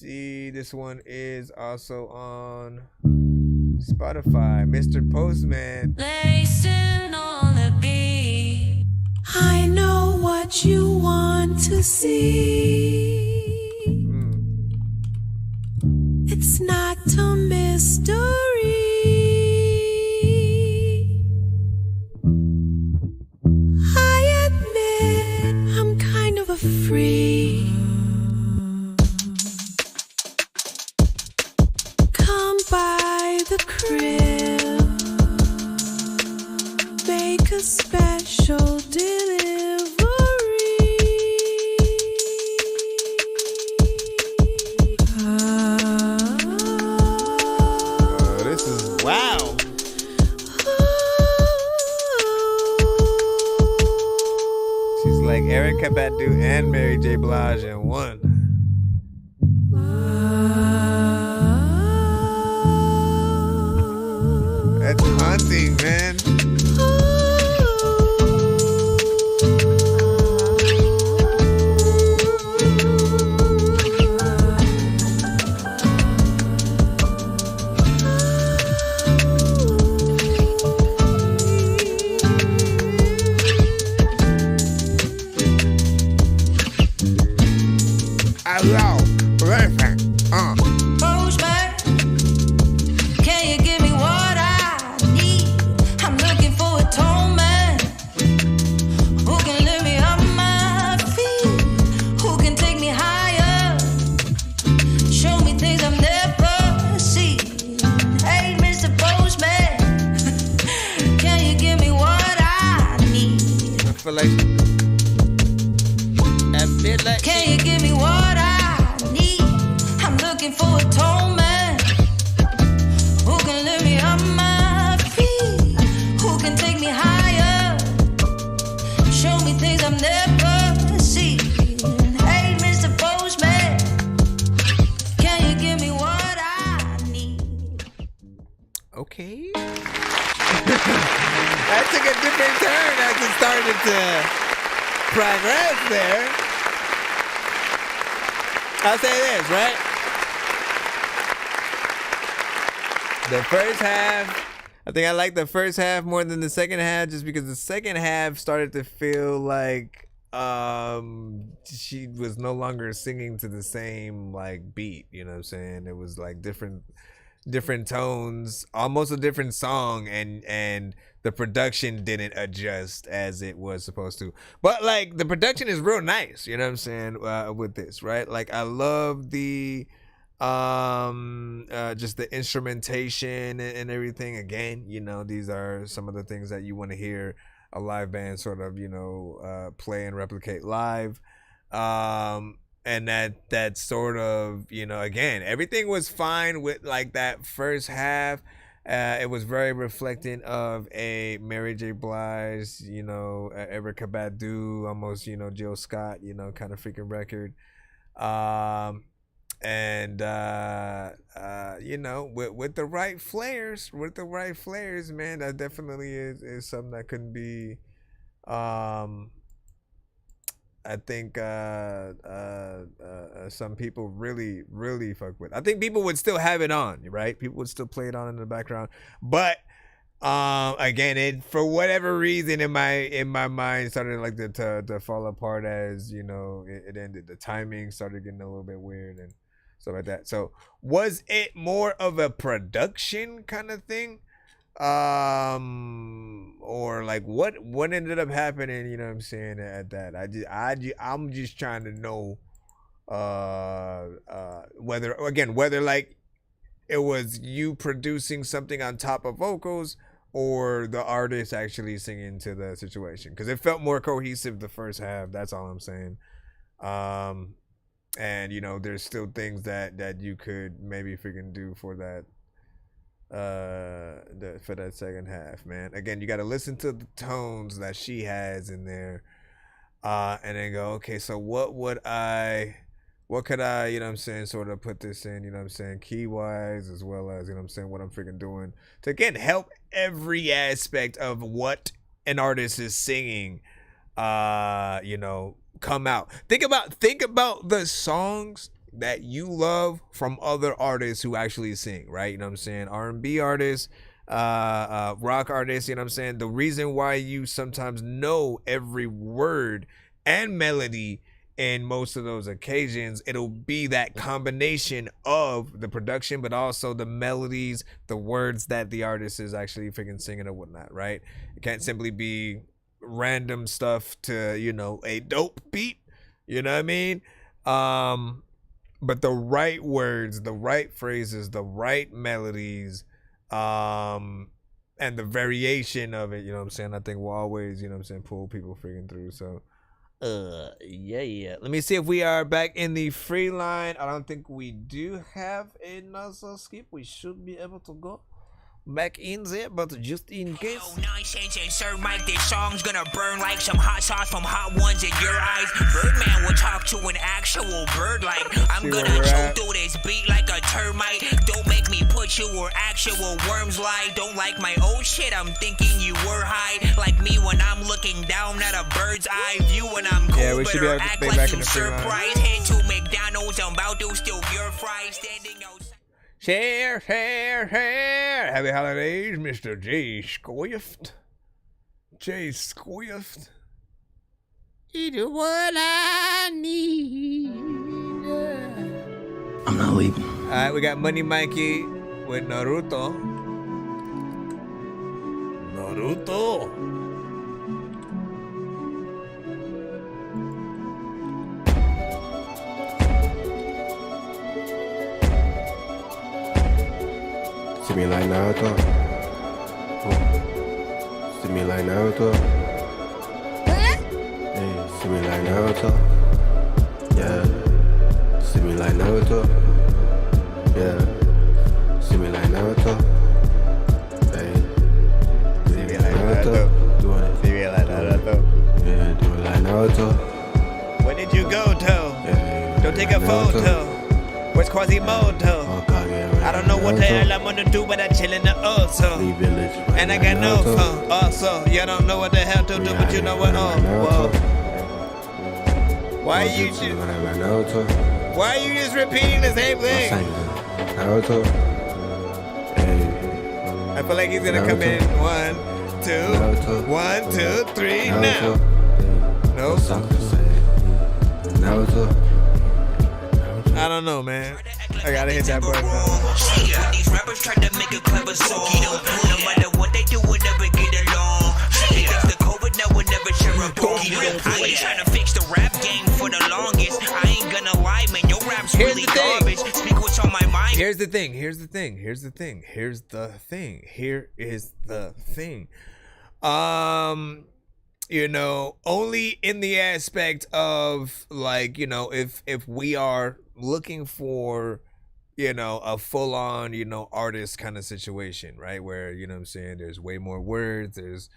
see. This one is also on Spotify. Mr. Postman. Listen on the beat. I know what you want to see. It's not a mystery. like Erykah Badu and Mary J. Blige in one. That's haunting, man. Hello, listen, Postman, can you give me what I need? I'm looking for a tall man who can lift me up my feet, who can take me higher, show me things I've never seen. Hey, Mr. Postman, can you give me what I need? I feel like can you give me what I need? I'm looking for a tall man who can lift me up my feet, who can take me higher, show me things I've never seen. Hey, Mr. Postman, can you give me what I need? Okay. That took a different turn as it started to progress there. I'll say this, right? The first half, I think I like the first half more than the second half, just because the second half started to feel like she was no longer singing to the same like beat, you know what I'm saying? It was like different tones, almost a different song, and the production didn't adjust as it was supposed to. But like the production is real nice, you know what I'm saying, with this, right? Like I love the just the instrumentation and everything. Again, you know, these are some of the things that you want to hear a live band sort of, you know, play and replicate live. And that sort of, you know, again, everything was fine with like that first half. It was very reflecting of a Mary J. Blige, you know, Erykah Badu, almost, you know, Jill Scott, you know, kind of freaking record. You know, with the right flares, man, that definitely is something that couldn't be, I think some people really fuck with. I think people would still have it on, right? People would still play it on in the background. But again, it for whatever reason in my mind started like to fall apart as, you know, it ended. The timing started getting a little bit weird and stuff like that. So was it more of a production kind of thing? Or like what ended up happening, you know what I'm saying, at that? I'm just trying to know whether like it was you producing something on top of vocals or the artist actually singing to the situation, because it felt more cohesive the first half. That's all I'm saying. And you know, there's still things that you could maybe freaking do for that for that second half, man. Again, you got to listen to the tones that she has in there, and then go, okay, so what could I, you know what I'm saying, sort of put this in, you know what I'm saying, key wise, as well as, you know what I'm saying, what I'm freaking doing to, again, help every aspect of what an artist is singing, you know, come out. Think about the songs that you love from other artists who actually sing, right? You know what I'm saying? R&B artists, rock artists, you know what I'm saying? The reason why you sometimes know every word and melody in most of those occasions, it'll be that combination of the production, but also the melodies, the words that the artist is actually freaking singing or whatnot, right? It can't simply be random stuff to, you know, a dope beat, you know what I mean? But the right words, the right phrases, the right melodies, and the variation of it, you know what I'm saying, I think will always, you know what I'm saying, pull people freaking through. So yeah. Let me see if we are back in the free line. I don't think we do have a nozzle skip. We should be able to go. back in there, but just in case. Nonsense and Sir Mike, this song's gonna burn like some hot sauce from hot ones in your eyes. Birdman will talk to an actual bird like I'm gonna chew through this beat like a termite. Don't make me put you where actual worms lie. Don't like my old shit, I'm thinking you were high. Like me when I'm looking down at a bird's eye view when I'm cool, Yeah, we should be able to act stay like back you in the free line. surprised. Head to McDonald's, I'm about to steal your fries standing outside. Share. Happy holidays, Mr. J. Swift. J. Swift. It's what I need. I'm not leaving. Alright, we got Money Mikey with Naruto. See me like Naruto. See me like Naruto. Hey, see me like Naruto. Yeah. See me like Naruto. Yeah. See me like Naruto. Hey. See me like Naruto. Doing it. See me like Naruto. Yeah, doing like Naruto. Where did you go, Toe? Don't take a photo. Where's Quasimodo? I don't know what the hell I'm gonna do, but I chill in the also. And I got no phone. Also, you don't know what the hell to do, but you know what? Whoa. Why are you just repeating the same thing? Naruto. I feel like he's gonna come in 1, 2, 1, 2, 3 now. Nope. Naruto. I don't know, man. I gotta hit that button. These rappers try to make a clever song. No matter what they do, we'll never get along. They fix the COVID, now we'll never share a bone. I ain't trying to fix the rap game for the longest. I ain't gonna lie, man, your rap's really garbage. Speak what's on my mind. Here is the thing. You know, only in the aspect of like, you know, if we are looking for, you know, a full-on, you know, artist kind of situation, right? Where, you know what I'm saying, there's way more words, there's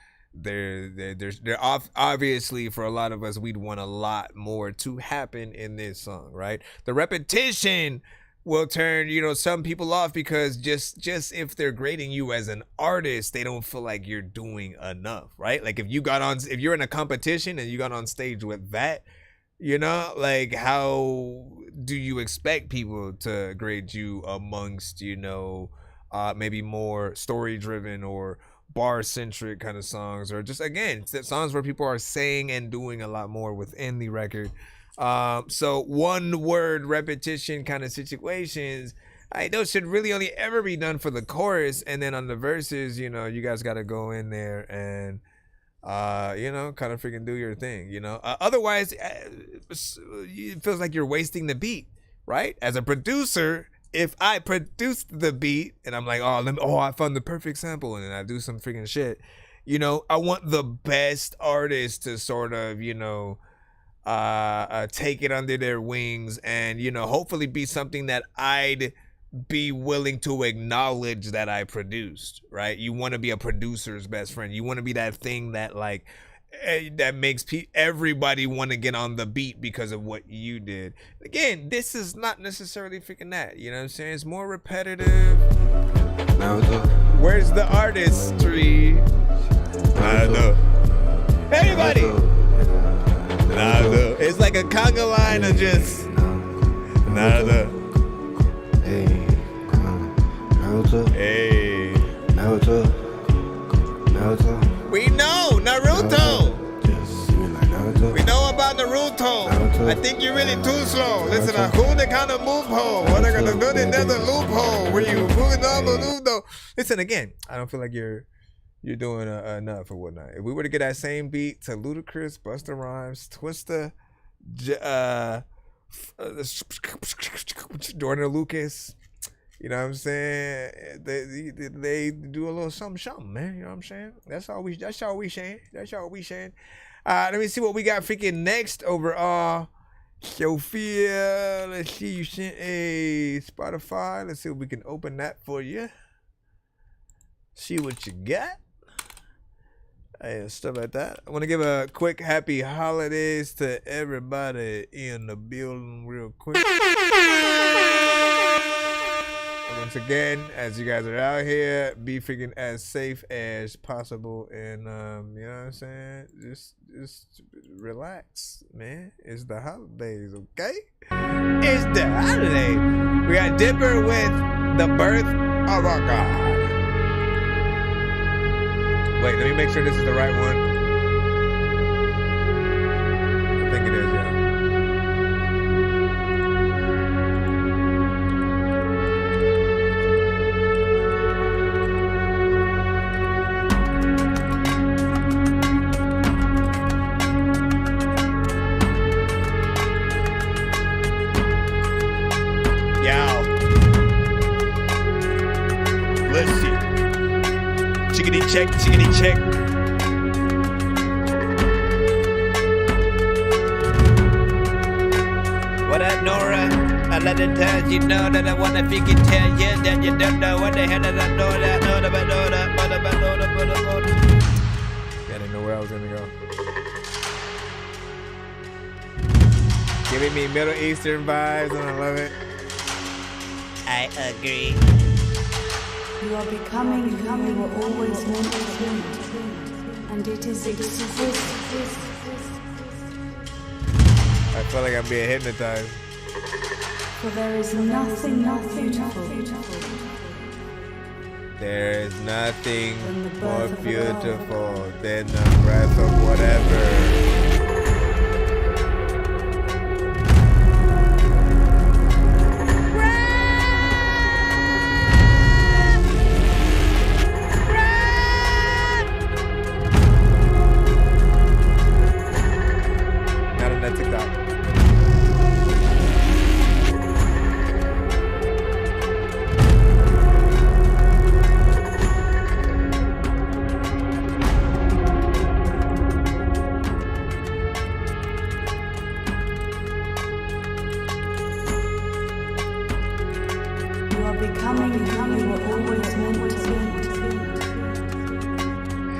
obviously for a lot of us, we'd want a lot more to happen in this song, right? The repetition will turn, you know, some people off because just if they're grading you as an artist, they don't feel like you're doing enough, right? Like if you're in a competition and you got on stage with that, you know, like how do you expect people to grade you amongst, you know, maybe more story driven or bar centric kind of songs, or just again songs where people are saying and doing a lot more within the record. So one word repetition kind of situations, those should really only ever be done for the chorus, and then on the verses, you know, you guys got to go in there and you know, kind of freaking do your thing, you know. Otherwise, it feels like you're wasting the beat, right? As a producer, if I produce the beat and I'm like, I found the perfect sample, and then I do some freaking shit, you know, I want the best artist to sort of, you know, take it under their wings and, you know, hopefully be something that I'd be willing to acknowledge that I produced, right? You want to be a producer's best friend. You want to be that thing that like that makes everybody want to get on the beat because of what you did. Again, this is not necessarily freaking that, you know what I'm saying? It's more repetitive. Where's the artistry? I don't know. Everybody. Nada. It's like a conga line of just nada. Hey, Naruto. Hey. Naruto. We know Naruto. Naruto. We know about Naruto. I think you're really too slow. Listen, who the kind of loophole? What are gonna do? There's a loophole where you moving on the Naruto. Listen again. I don't feel like you're doing enough or whatnot. If we were to get that same beat to Ludacris, Busta Rhymes, Twista, Jordan Lucas, you know what I'm saying? They do a little something, man. You know what I'm saying? That's all we saying. Let me see what we got freaking next overall. Sophia, let's see, you sent a Spotify. Let's see if we can open that for you. See what you got. And stuff like that. I want to give a quick happy holidays to everybody in the building real quick. Once again, as you guys are out here, be freaking as safe as possible, and you know what I'm saying? Just relax, man. It's the holidays, okay? It's the holidays. We got Dipper with the birth of our God. Wait, let me make sure this is the right one. I think it is, yeah. Chickity check. What up, Nora? A lot of times you know that I wanna freaking tell you that you don't know what the hell that I know that. I didn't know where I was gonna go. Giving me Middle Eastern vibes, and I love it. I agree. You are becoming who you were always meant to be, and it is exquisite. I feel like I'm being hypnotized. For there is nothing more beautiful. There is nothing more beautiful than the breath of whatever.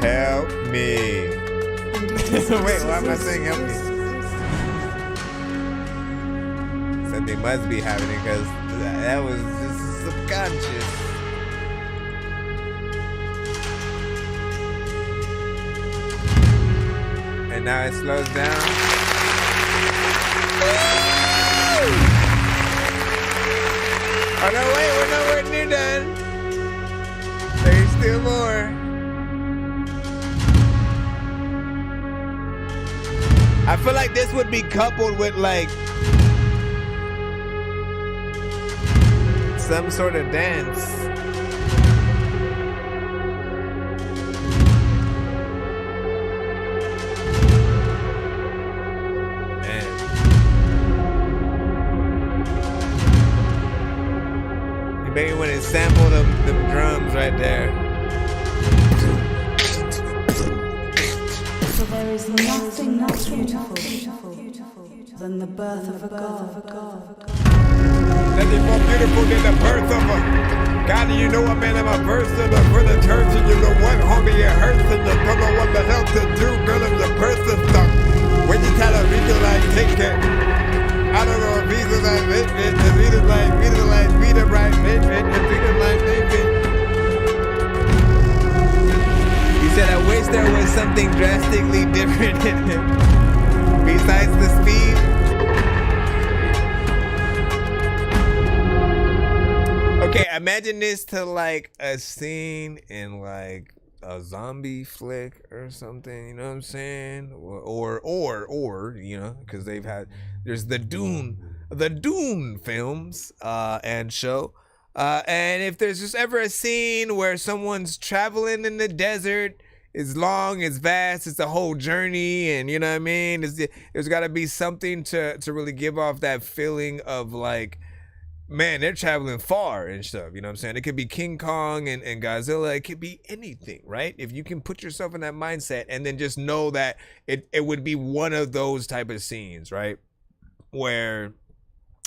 Help me. Wait, why am I saying help me? Something must be happening because that was just subconscious. And now it slows down. Oh no, wait, we're nowhere near done. There's still more. I feel like this would be coupled with like some sort of dance. Man. Maybe when it sampled them drums right there. For there is nothing more beautiful than the birth of a god. Nothing more beautiful than the birth of a God. You know what, man? I'm a verse of the for the church, and you know what, homie? It hurts, and you don't know what the hell to do, girl. If your purse is stuck, when you tell a reader like take it, I don't know if he's like it, the reader like read it right, the reader like it. He said, I wish there was something drastically different in him besides the speed. Okay, imagine this to like a scene in like a zombie flick or something, you know what I'm saying? Or you know, because there's the Dune films and show. And if there's just ever a scene where someone's traveling in the desert, it's long, it's vast, it's a whole journey, and you know what I mean? There's got to be something to really give off that feeling of like, man, they're traveling far and stuff, you know what I'm saying? It could be King Kong and Godzilla, it could be anything, right? If you can put yourself in that mindset and then just know that it would be one of those type of scenes, right? Where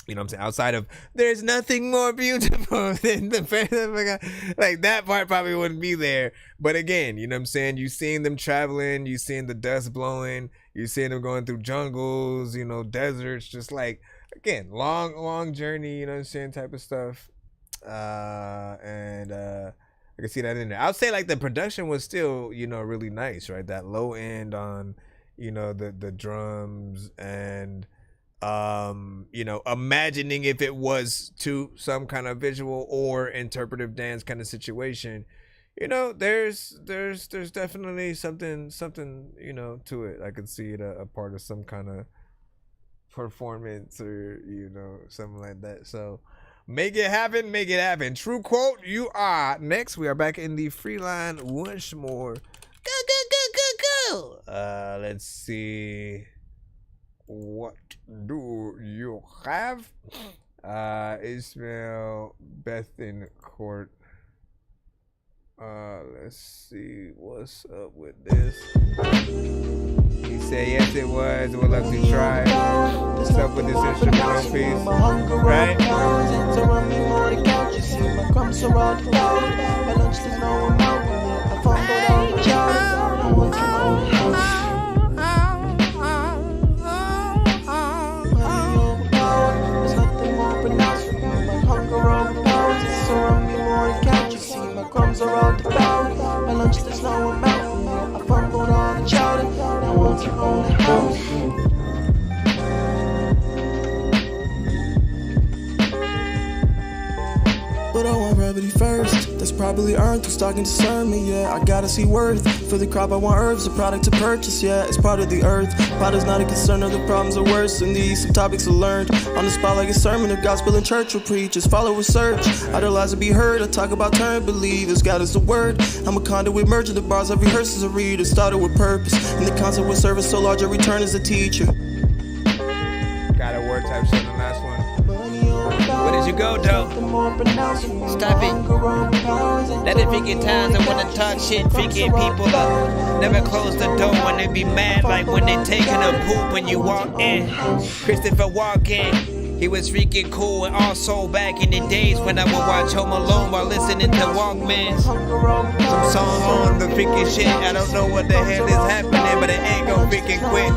You know what I'm saying? Outside of there's nothing more beautiful than the like that part probably wouldn't be there. But again, you know what I'm saying? You seeing them traveling, you seeing the dust blowing, you seeing them going through jungles, you know, deserts, just like again, long journey, you know what I'm saying, type of stuff. I can see that in there. I would say like the production was still, you know, really nice, right? That low end on, you know, the drums and you know, imagining if it was to some kind of visual or interpretive dance kind of situation, you know, there's definitely something, you know, to it. I could see it a part of some kind of performance or, you know, something like that. So make it happen. True quote, you are next. We are back in the free line once more. Go. Let's see. What do you have? Ismail Bethencourt. Let's see what's up with this. He said yes it was. We'll love to try. What's up with this instrumental piece? Right? Crumbs around the bound. My lunch there's no amount. I fumbled all the chowder. Now won't you own the house? But I want brevity first. That's probably earned through stocking to serve me, yeah. I gotta see worth. For the crop I want herbs, a product to purchase, yeah. It's part of the earth. Potter's not a concern of the problems are worse than these. Some topics are learned on the spot like a sermon of gospel and church will preach. As followers search, idolize to be heard. I talk about turn believers. God is the word. I'm a conduit merging the bars I rehearse as a reader. Started with purpose. And the concept with service so large I return as a teacher. Got a word type shit in the last one. Where did you go, though? Stop it. Let it freaking times I wanna talk shit, freaking people up. Never close the door when they be mad, like when they taking a poop when you walk in. Christopher Walken. He was freaking cool and also back in the days when I would watch Home Alone while listening to Walkmans. Some song on the freaking shit. I don't know what the hell is happening, but it ain't gon' freaking quit.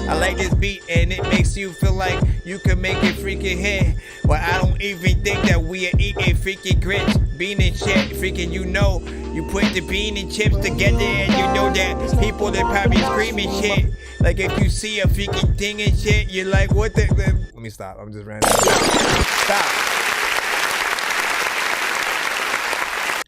I like this beat and it makes you feel like you can make it freaking hit. But I don't even think that we are eating freaking grits, bean and shit. Freaking, you know, you put the bean and chips together and you know that people that probably screaming shit. Like if you see a freaking thing and shit, you're like, what the? Let me stop. I'm just random. Stop.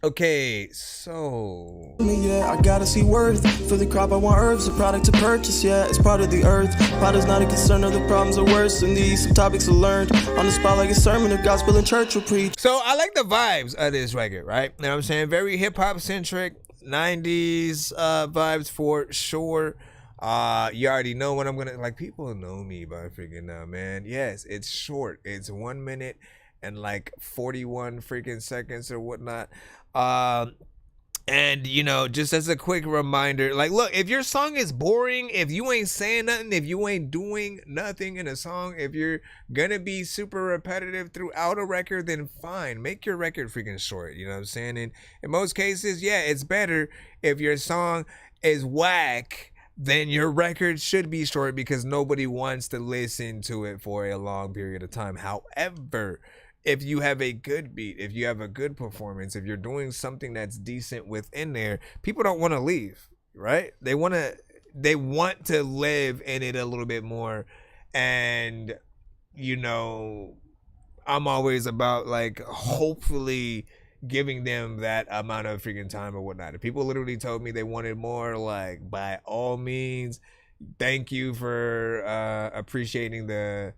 Okay, so yeah, I gotta see worth. For the crop I want herbs, a product to purchase, yeah, it's part of the earth. Potter's not a concern of the problems are worse than these. Some topics are learned on the spot like a sermon of gospel and church will preach. So I like the vibes of this record, right? You know what I'm saying? Very hip-hop centric, 90s vibes for sure. You already know what I'm gonna like. People know me by freaking now, man. Yes, it's short. It's 1 minute and like 41 freaking seconds or whatnot. And you know, just as a quick reminder, like, look, if your song is boring, if you ain't saying nothing, if you ain't doing nothing in a song, if you're gonna be super repetitive throughout a record, then fine, make your record freaking short. You know what I'm saying? And in most cases, yeah, it's better if your song is whack, then your record should be short because nobody wants to listen to it for a long period of time. However, if you have a good beat, if you have a good performance, if you're doing something that's decent within there, people don't want to leave, right? They want to live in it a little bit more. And, you know, I'm always about like hopefully giving them that amount of freaking time or whatnot. If people literally told me they wanted more, like, by all means, thank you for appreciating the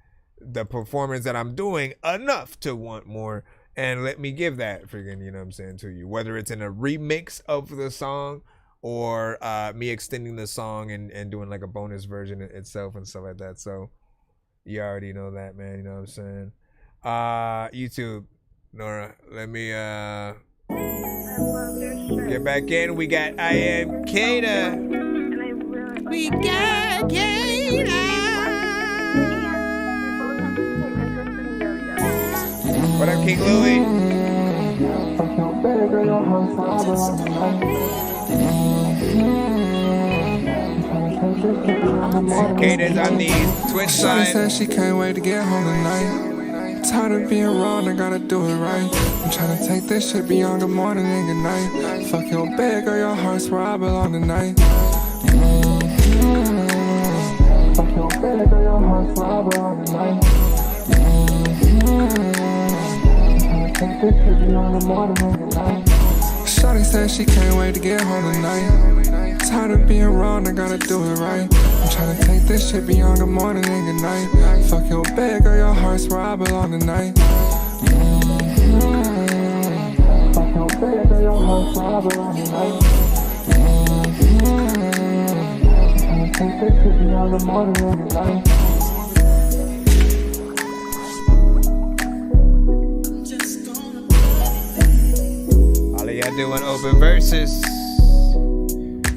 performance that I'm doing enough to want more, and let me give that freaking, you know what I'm saying, to you, whether it's in a remix of the song or me extending the song and doing like a bonus version itself and stuff like that. So you already know that, man, you know what I'm saying. YouTube, Nora, let me get back in. We got I Am Kata. We got Kata. King Louis. Cadence on these Twitch Shawty side. said she can't wait to get home tonight. Tired of being wrong, I gotta do it right. I'm tryna take this shit beyond good morning and good night. Fuck your bed, girl, your heart's where I belong tonight. Fuck your bed, girl, your heart's where I belong tonight. Tryna take this shit beyond good morning and good night. Shawty said she can't wait to get home tonight. Tired of being wrong, I gotta do it right. I'm tryna take this shit beyond good morning and good night. Fuck your bed, girl, your heart's where I belong tonight. Fuck your bed, girl, your heart's where I belong tonight. Tryna take this shit beyond good morning and good night. All of y'all doing open verses.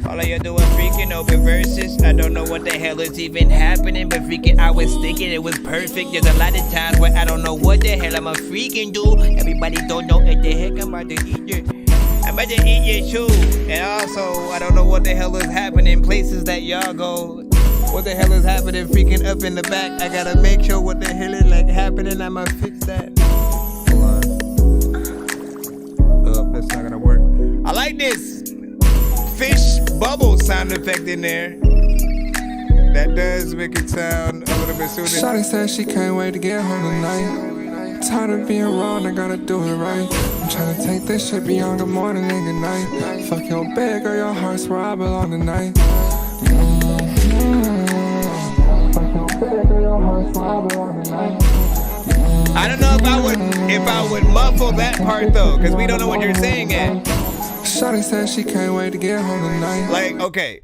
All of y'all doing freaking open verses. I don't know what the hell is even happening, but freaking I was thinking it was perfect. There's a lot of times where I don't know what the hell I'm a freaking do. Everybody don't know what the heck I'm about to eat your. I'm about to eat your shoe. And also, I don't know what the hell is happening places that y'all go. What the hell is happening freaking up in the back? I gotta make sure what the hell is like happening. I'ma fix that. Hold on. Oh, that's not gonna work. I like this fish bubble sound effect in there. That does make it sound a little bit soothing. Shawty said she can't wait to get home tonight. Tired of being wrong, I gotta do it right. I'm tryna take this shit beyond good morning and good night. Fuck your bed, girl, your heart's where I belong tonight. Fuck your bed, girl, your heart's where I belong tonight. I don't know if I would muffle that part though, because we don't know what you're saying yet. Shawty said she can't wait to get home tonight. Like, okay.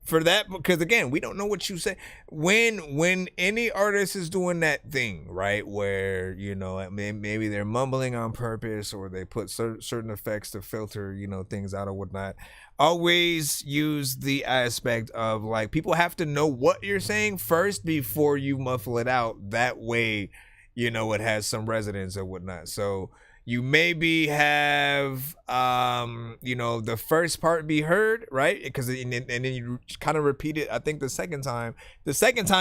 For that, because again, we don't know what you say. When any artist is doing that thing, right, where, you know, maybe they're mumbling on purpose or they put certain effects to filter, you know, things out or whatnot, always use the aspect of, like, people have to know what you're saying first before you muffle it out. That way, you know, it has some resonance or whatnot. So you maybe have, you know, the first part be heard, right? Because and then you kind of repeat it. I think the second time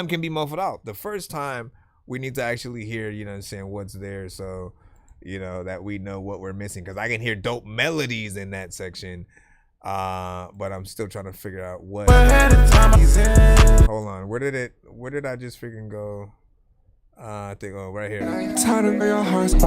can be muffled out. The first time we need to actually hear, you know what I'm saying, what's there. So, you know, that we know what we're missing. Because I can hear dope melodies in that section. But I'm still trying to figure out what. Hold on. Where did I just freaking go? I think, oh, right here. Tired of your heart's See?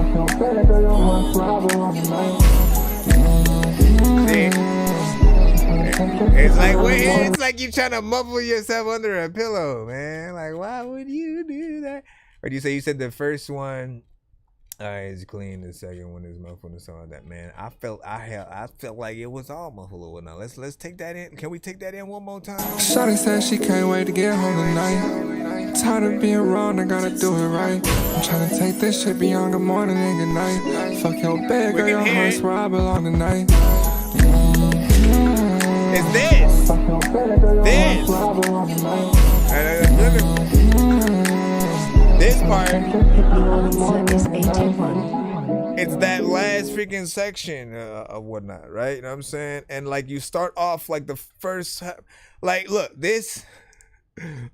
It's like, wait, it's like you trying to muffle yourself under a pillow, man. Like, why would you do that? Or do you say you said the first one is clean, the second one is muffled and something like that, man? I felt like it was all muffled or whatnot. Let's take that in. Can we take that in one more time? Shawty said she can't wait to get home tonight. Tired of being wrong, I gotta do it right. I'm tryna take this shit beyond good morning and good night. Fuck your bed, girl, your heart's where I belong tonight. It's this. This part. It's that last freaking section of whatnot, right? You know what I'm saying? And like you start off like the first, like, look, this.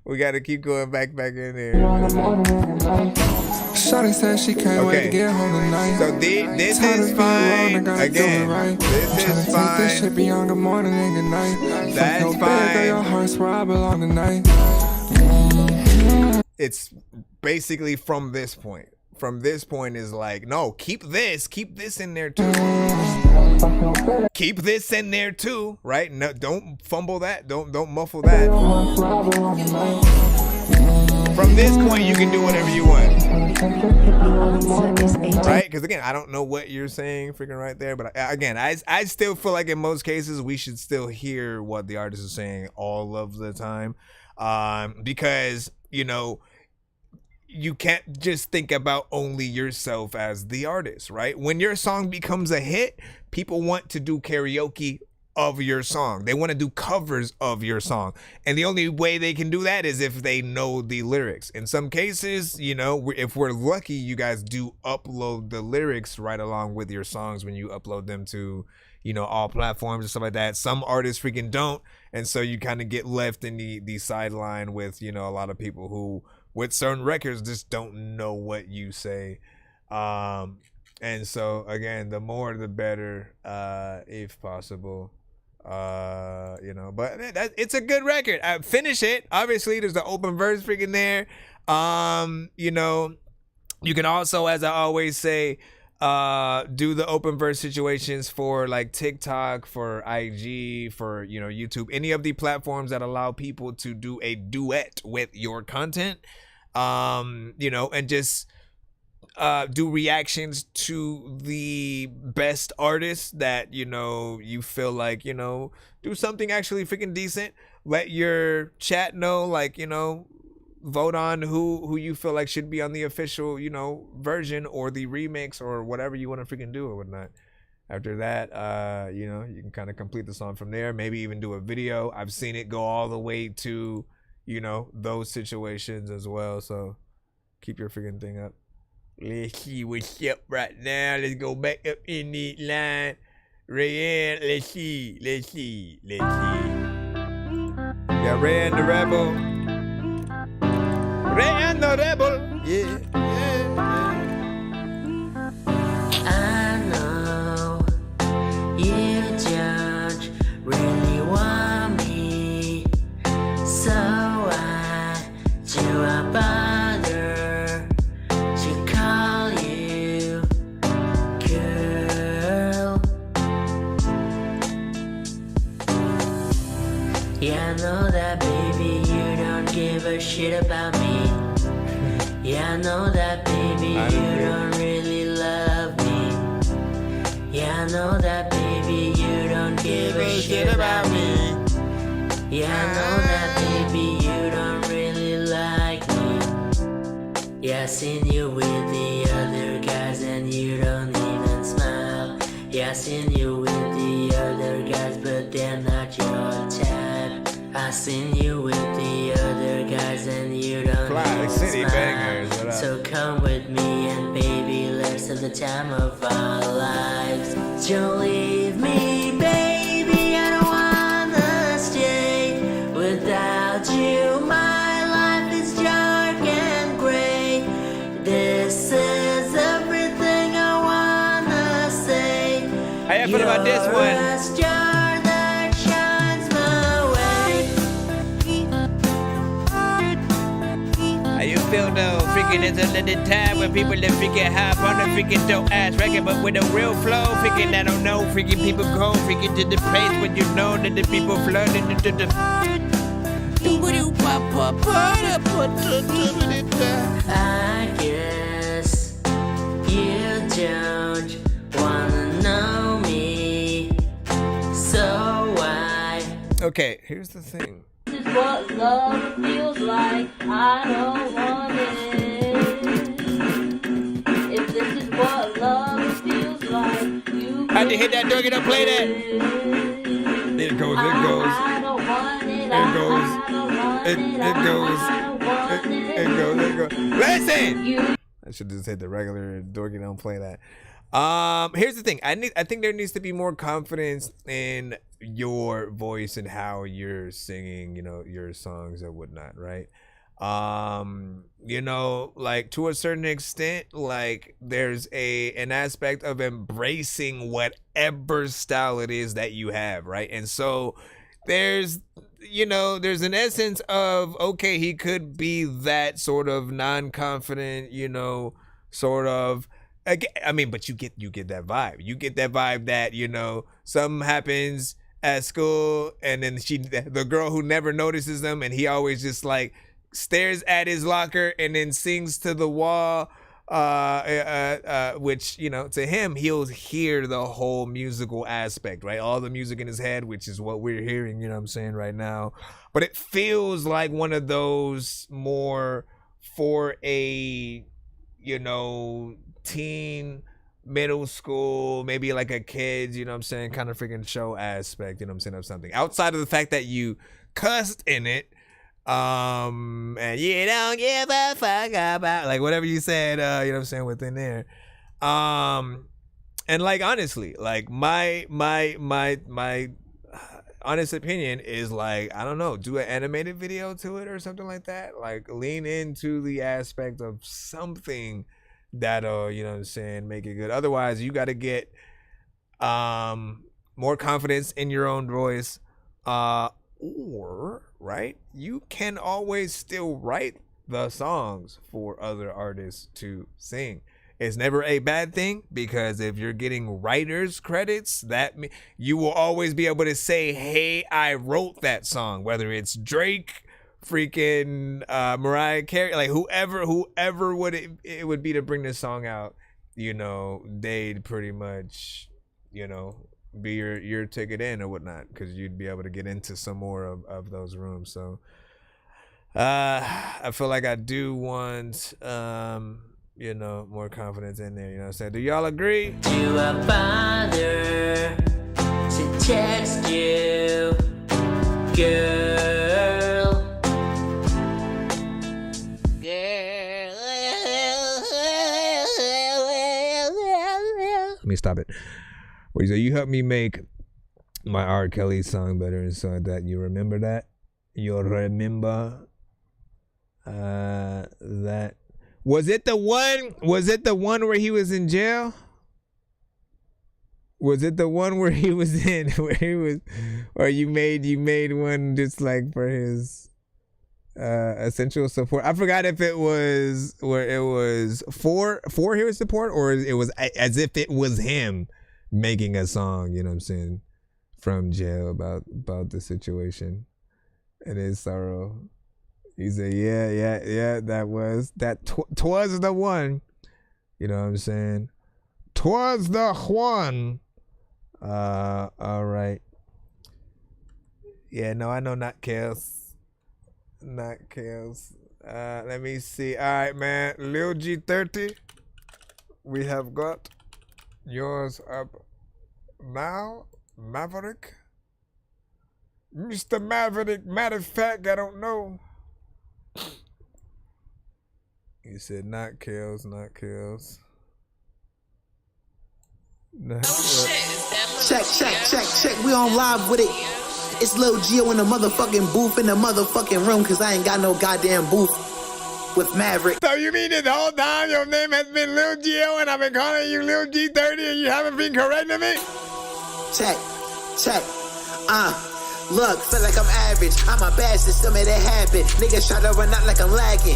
We gotta keep going back in there. Shawty said she can't wait to get home tonight. So this is fine. Again, this is fine. This shit beyond good morning and good night. That's fine. fine. Your heart's where I belong tonight. It's basically from this point. From this point is like, no, keep this in there too. Keep this in there too, right? No, don't fumble that. Don't muffle that. From this point, you can do whatever you want, right? Because again, I don't know what you're saying, freaking right there. But again, I still feel like in most cases we should still hear what the artist is saying all of the time, because you know. You can't just think about only yourself as the artist, right? When your song becomes a hit, people want to do karaoke of your song. They want to do covers of your song. And the only way they can do that is if they know the lyrics. In some cases, you know, if we're lucky, you guys do upload the lyrics right along with your songs when you upload them to, you know, all platforms and stuff like that. Some artists freaking don't. And so you kind of get left in the sideline with, you know, a lot of people who with certain records just don't know what you say. And so again, the more the better, if possible. You know, but it's a good record. Finish it. Obviously, there's the open verse freaking there. You know, you can also, as I always say, do the open verse situations for like TikTok, for IG, for, you know, YouTube, any of the platforms that allow people to do a duet with your content. You know, and just do reactions to the best artists that, you know, you feel like, you know, do something actually freaking decent. Let your chat know, like, you know, vote on who you feel like should be on the official, you know, version or the remix or whatever you want to freaking do or whatnot. After that, you know, you can kind of complete the song from there. Maybe even do a video. I've seen it go all the way to, you know, those situations as well. So keep your freaking thing up. Let's see what's up right now. Let's go back up in the line. Rayanne, let's see. Yeah, Rayanne the Rebel. Rayanne the Rebel. Yeah. I know you don't really want me, so I do a bother to call you girl. Yeah, I know that, baby, you don't give a shit about me. Yeah, I know that, baby, you don't really love me. Yeah, I know that, baby, you don't give a shit about me. Yeah, I know that, baby, you don't really like me. Yeah, I seen you with the other guys and you don't even smile. Yeah, I seen you with the other guys, but they're not your type. I seen you with the other guys and you don't even City smile. Bangers, what up? So come with me and baby, let's have the time of our lives. Don't leave me, baby, I don't wanna stay without you. My life is dark and gray. This is everything I wanna say. How you feel about this You're one? a star that shines my way. How you feel though? Freaking it's a little time when people that freaking hop on a freaking dope ass record, but with a real flow. Freaking I don't know, freaking people go freaking to the place when you know that the people flooding into the. I guess you don't wanna know me, so why? Okay, here's the thing. This is what love feels like. I don't want it. If this is what love feels like, you How'd you hit that dorky? Don't play that. It goes. I don't want it. It goes. Listen! I should just hit the regular dorky, don't play that. Here's the thing. I think there needs to be more confidence in your voice and how you're singing, you know, your songs and whatnot, right? You know, like to a certain extent, like there's an aspect of embracing whatever style it is that you have, right? And so there's an essence of, okay, he could be that sort of non-confident, you know, sort of. I mean, but you get that vibe. You get that vibe that, you know, something happens at school and then the girl who never notices them, and he always just like stares at his locker and then sings to the wall, which, you know, to him, he'll hear the whole musical aspect, right? All the music in his head, which is what we're hearing, you know what I'm saying, right now. But it feels like one of those more for a, you know, teen middle school, maybe like a kid's, you know what I'm saying, kind of freaking show aspect, you know what I'm saying, of something. Outside of the fact that you cussed in it, and you don't give a fuck about, like, whatever you said, you know what I'm saying, within there. And like, honestly, like, my honest opinion is, like, I don't know, do an animated video to it or something like that. Like, lean into the aspect of something that'll, you know what I'm saying, make it good. Otherwise, you got to get more confidence in your own voice, or, right, you can always still write the songs for other artists to sing. It's never a bad thing, because if you're getting writers credits, that you will always be able to say, hey, I wrote that song, whether it's Drake, freaking Mariah Carey, like whoever would it would be to bring this song out, you know, they'd pretty much, you know, be your ticket in or whatnot, because you'd be able to get into some more of those rooms. So I feel like I do want you know, more confidence in there, you know what I'm saying? Do y'all agree? Do I bother to text you, girl? Let me stop it. Wait, so you helped me make my R. Kelly song better, and so that you remember that? You'll remember that. Was it the one where he was in jail? Was it the one where he was in, where he was, or you made one just like for his essential support? I forgot if it was where it was for his support, or it was as if it was him making a song, you know what I'm saying, from jail about the situation and his sorrow. He said, yeah, that was twas the one, you know what I'm saying? Twas the one. All right. Yeah, no, I know, not Kels. Let me see. All right, man. Lil G30, we have got yours up now. Maverick. Mr. Maverick, matter of fact, I don't know. He said, not Kels. Check. We on live with it. It's Lil Gio in the motherfucking booth in the motherfucking room, cause I ain't got no goddamn booth with Maverick. So you mean this whole time your name has been Lil Gio and I've been calling you Lil G30 and you haven't been correcting me? Check. Look, feel like I'm average. I'm a bastard, still made it happen. Niggas try to run out like I'm lacking.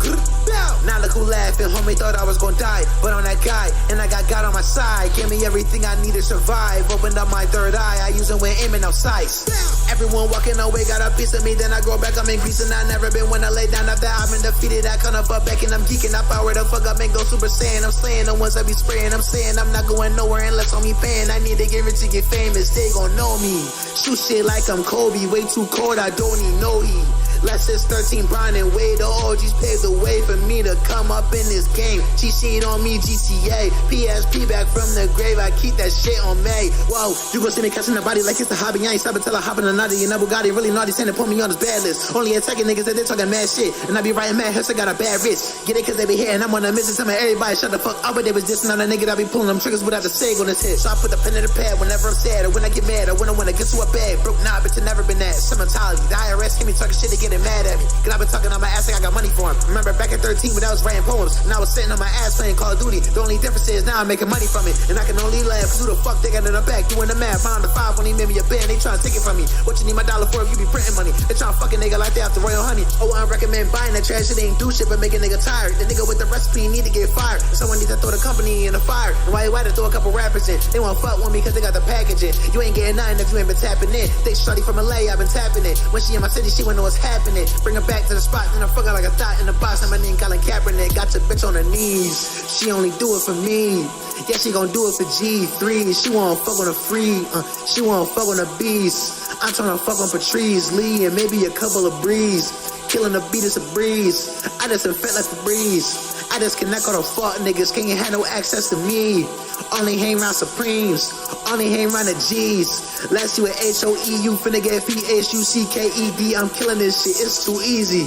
Now look who laughing. Homie thought I was gonna die, but on that guy, and I got God on my side. Gave me everything I need to survive. Opened up my third eye, I use it when aiming out sights. Everyone walking away got a piece of me, then I go back, I'm in grease, and I never been when I lay down after I've been defeated. I come up back and I'm geeking. I power the fuck up and go super saiyan. I'm slaying the ones I be spraying. I'm saying I'm not going nowhere unless on me paying. I need to get rich to get famous, they gon' know me. Shoot shit like I'm Kobe, way too cold, I don't need no heat. Less is 13 Brown and Wade, the OGs paved the way for me to come up in this game. Cheat sheet on me, GTA. PSP back from the grave, I keep that shit on me. Whoa, you gon' see me catching the body like it's a hobby. I ain't stopping till I hop in the naughty and a Bugatti. Really naughty, saying to put me on this bad list. Only attacking niggas that they talking mad shit. And I be writing mad hits, I got a bad wrist. Get it cause they be hitting, I'm on a mission. Telling everybody shut the fuck up, but they was dissing on a nigga that be pulling them triggers without the sag on his head. So I put the pen in the pad whenever I'm sad, or when I get mad, or when I wanna get to a bag. Broke nah, bitch, I never been that. Some mentality, the IRS keep me talking shit, they getting mad at me. Cause I been talking on my ass like I got money for him. Remember back at 13 when I was writing poems, and I was sitting on my ass playing Call of Duty. The only difference is now I'm making money from it, and I can only laugh. Cause who the fuck they got in the back doing the math? Found the 5 when he made me a band, they tryna take it from me. What you need my dollar for if you be printing money? They tryna fuck a nigga like they after Royal Honey. Oh, I recommend buying that trash, it ain't do shit but make a nigga tired. The nigga with the recipe need to get fired. Someone needs to throw the company in the fire. And why you had to throw a couple rappers in? They won't fuck with me cause they got the packaging. You ain't getting nothing if you ain't been tapping in. They shorty from LA, I've been tapping it. When she in my city, she wanna know what's happening. Bring her back to the spot, then I fuck her like a thought in the box. I'm my name Colin Kaepernick. Got your bitch on her knees. She only do it for me. Yeah, she gon' do it for G3. She won't fuck on a free. She won't fuck on a beast. I'm tryna fuck on Patrice Lee and maybe a couple of Breeze. Killing the beat is a breeze. I just infect like the breeze. I just connect all the fuck niggas. Can't have no access to me. Only hang around Supremes. Only hang around the G's. Let's you at HOE. You finna get FEHUCKED. I'm killing this shit. It's too easy.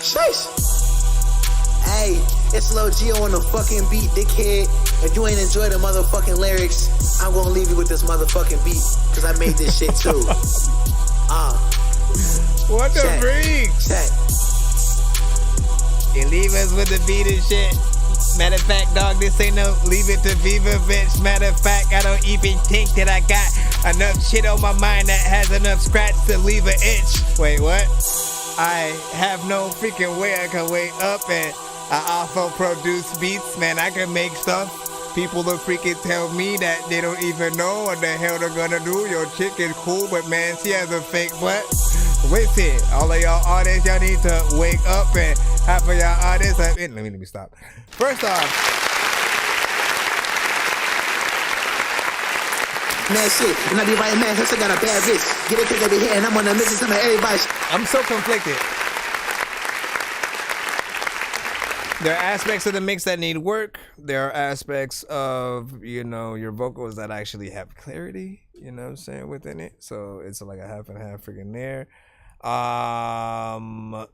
Sheesh. Hey, it's Lil Gio on the fucking beat, dickhead. If you ain't enjoy the motherfucking lyrics, I'm gonna leave you with this motherfucking beat. Cause I made this shit too. What the freak? Check. You leave us with the beat and shit. Matter of fact, dog, this ain't no leave it to Viva, bitch. Matter of fact, I don't even think that I got enough shit on my mind that has enough scratch to leave an itch. Wait, what? I have no freaking way I can wake up and I also produce beats, man. I can make stuff. People will freaking tell me that they don't even know what the hell they're gonna do. Your chick is cool, but man, she has a fake butt. Listen, all of y'all artists, y'all need to wake up, and half of y'all artists have... Let me stop. First off... Man, shit, and I be writing mad hits, I got a bad bitch. Get it cause I be hitting, I'm on the mission, some of everybody. I'm so conflicted. There are aspects of the mix that need work. There are aspects of, you know, your vocals that actually have clarity, you know what I'm saying, within it. So it's like a half and half freaking there.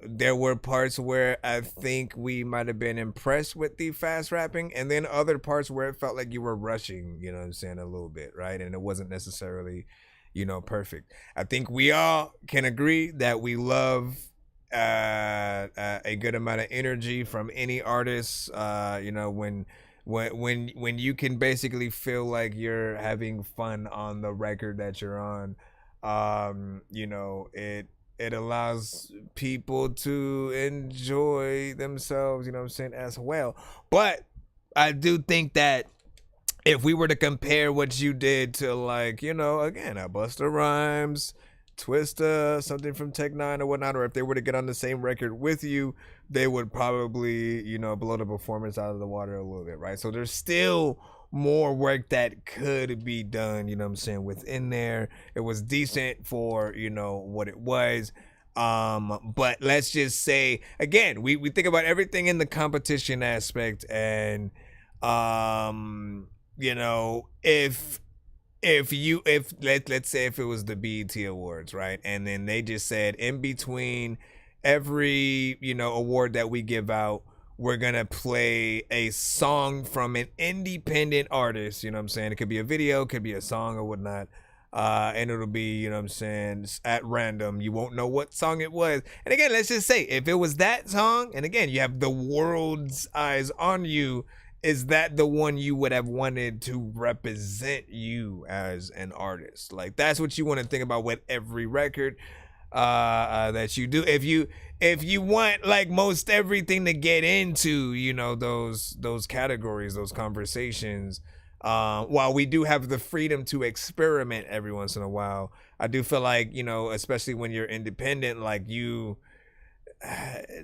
There were parts where I think we might have been impressed with the fast rapping, and then other parts where it felt like you were rushing, you know what I'm saying, a little bit, right? And it wasn't necessarily, you know, perfect. I think we all can agree that we love a good amount of energy from any artist. You know, when you can basically feel like you're having fun on the record that you're on, you know, it allows people to enjoy themselves, you know what I'm saying, as well. But I do think that if we were to compare what you did to, like, you know, again, a Busta Rhymes, Twista, something from Tech Nine or whatnot, or if they were to get on the same record with you, they would probably, you know, blow the performance out of the water a little bit, right? So there's still more work that could be done, you know what I'm saying, within there. It was decent for, you know, what it was. But let's just say, again, we think about everything in the competition aspect, and you know, if let's say if it was the BET Awards, right? And then they just said in between every, you know, award that we give out, we're gonna play a song from an independent artist, you know what I'm saying? It could be a video, could be a song or whatnot. And it'll be, you know what I'm saying, at random. You won't know what song it was. And again, let's just say if it was that song, and again, you have the world's eyes on you, is that the one you would have wanted to represent you as an artist? Like, that's what you want to think about with every record that you do. If you want, like, most everything to get into, you know, those categories, those conversations, while we do have the freedom to experiment every once in a while, I do feel like, you know, especially when you're independent, like, you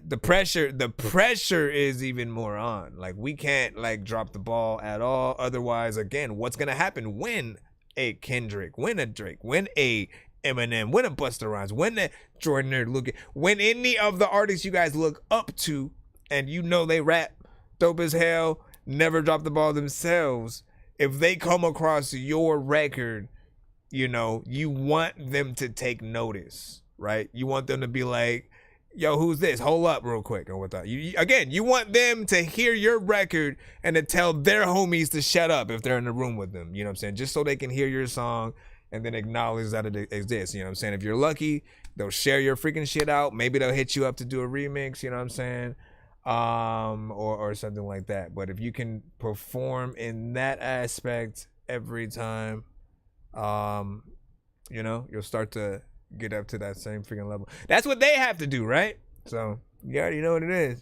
the pressure is even more on. Like, we can't, like, drop the ball at all. Otherwise, again, what's gonna happen when a Kendrick, when a Drake, when a Eminem, when a Busta Rhymes, when a Jordan Nerd, when any of the artists you guys look up to and you know they rap dope as hell, never drop the ball themselves, if they come across your record, you know, you want them to take notice, right? You want them to be like, yo, who's this? Hold up real quick, or whatnot. You want them to hear your record and to tell their homies to shut up if they're in the room with them, you know what I'm saying? Just so they can hear your song and then acknowledge that it exists, you know what I'm saying? If you're lucky, they'll share your freaking shit out. Maybe they'll hit you up to do a remix, you know what I'm saying? Or something like that. But if you can perform in that aspect every time, you know, you'll start to get up to that same freaking level. That's what they have to do, right? So you already know what it is.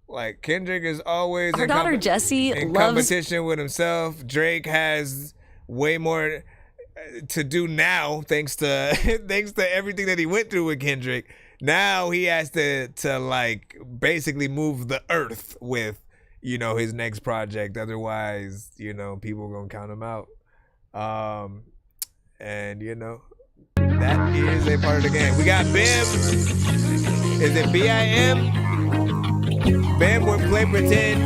Like, Kendrick is always Our daughter Jessie in loves competition with himself. Drake has way more to do now, thanks to everything that he went through with Kendrick. Now he has to like basically move the earth with, you know, his next project. Otherwise, you know, people are gonna count him out. And you know, that is a part of the game. We got Bim. Is it BIM? Bam would play pretend.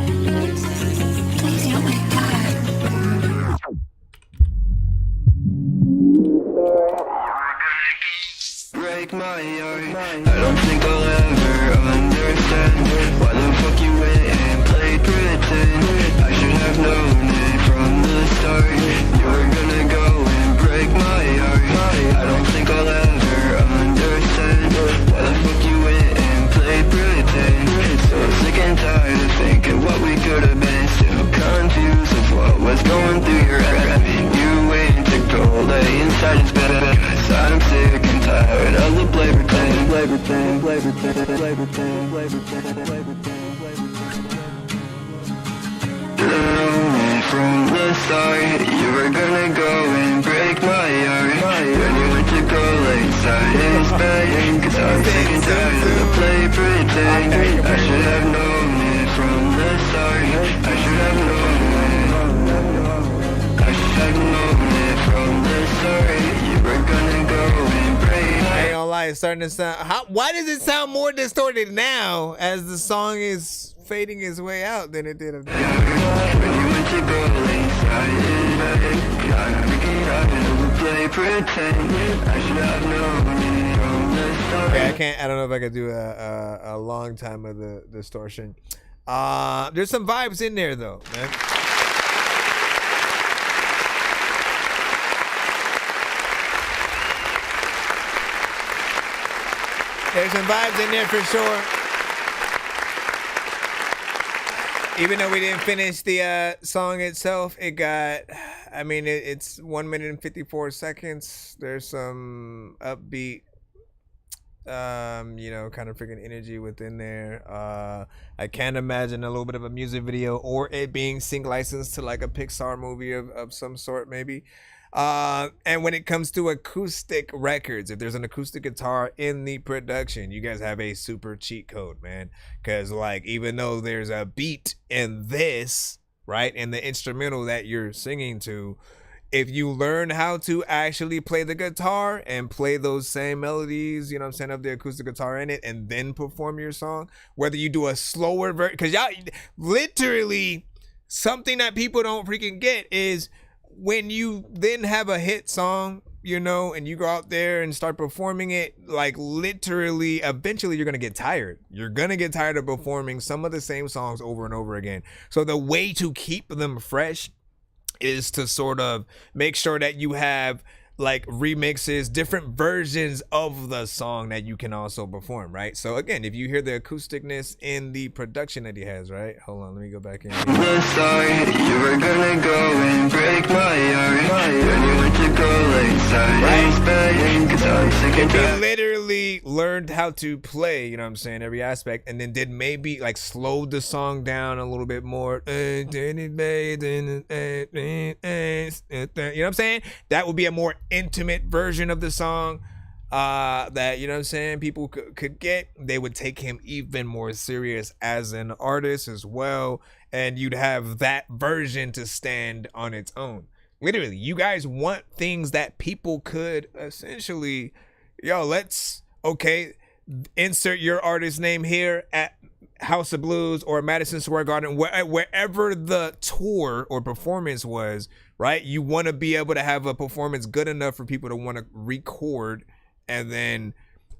Break my heart. I don't think I'll ever understand why the fuck you went and played pretend. I should have known it from the start. You were gonna go and break my heart. I don't think I'll ever understand why the fuck you went and played pretend. So sick and tired of thinking what we could have been. Still confused of what was going through your head. You went to go lay inside his bed. I'm sick and tired of the play pretend, play pretend, play pretend, play pretend, play pretend, play pretend, play pretend. From the start, you were gonna go and break my heart. When you went to go lay inside his bed, cause I'm sick and tired of the play pretend. I should have known it from the start. I should have known it. I should have known it from the start. You were gonna go and break. I ain't gonna lie, it's starting to sound. Why does it sound more distorted now as the song is fading its way out than it did? Okay, I can't. I don't know if I could do a long time of the distortion. There's some vibes in there though, man. There's some vibes in there for sure. Even though we didn't finish the song itself, it got, I mean, it's 1 minute and 54 seconds. There's some upbeat, you know, kind of freaking energy within there. I can't imagine a little bit of a music video or it being sync licensed to like a Pixar movie of some sort, maybe. And when it comes to acoustic records, if there's an acoustic guitar in the production, you guys have a super cheat code, man. Because like, even though there's a beat in this, right, in the instrumental that you're singing to, if you learn how to actually play the guitar and play those same melodies, you know what I'm saying, of the acoustic guitar in it, and then perform your song, whether you do a slower version, because y'all literally, something that people don't freaking get is when you then have a hit song, you know, and you go out there and start performing it, like literally, eventually you're going to get tired. You're going to get tired of performing some of the same songs over and over again. So the way to keep them fresh is to sort of make sure that you have like remixes, different versions of the song that you can also perform, right? So again, if you hear the acousticness in the production that he has, right? Hold on, let me go back in. The start, you were gonna go and break my heart. When you went to go inside his bed, cause I'm sick and tired. He literally learned how to play, you know what I'm saying, every aspect, and then did maybe like slowed the song down a little bit more. You know what I'm saying? That would be a more intimate version of the song that, you know what I'm saying, people could get. They would take him even more serious as an artist as well, and you'd have that version to stand on its own. Literally, you guys want things that people could essentially, okay, insert your artist name here at House of Blues or Madison Square Garden, wherever the tour or performance was, right? You want to be able to have a performance good enough for people to want to record. And then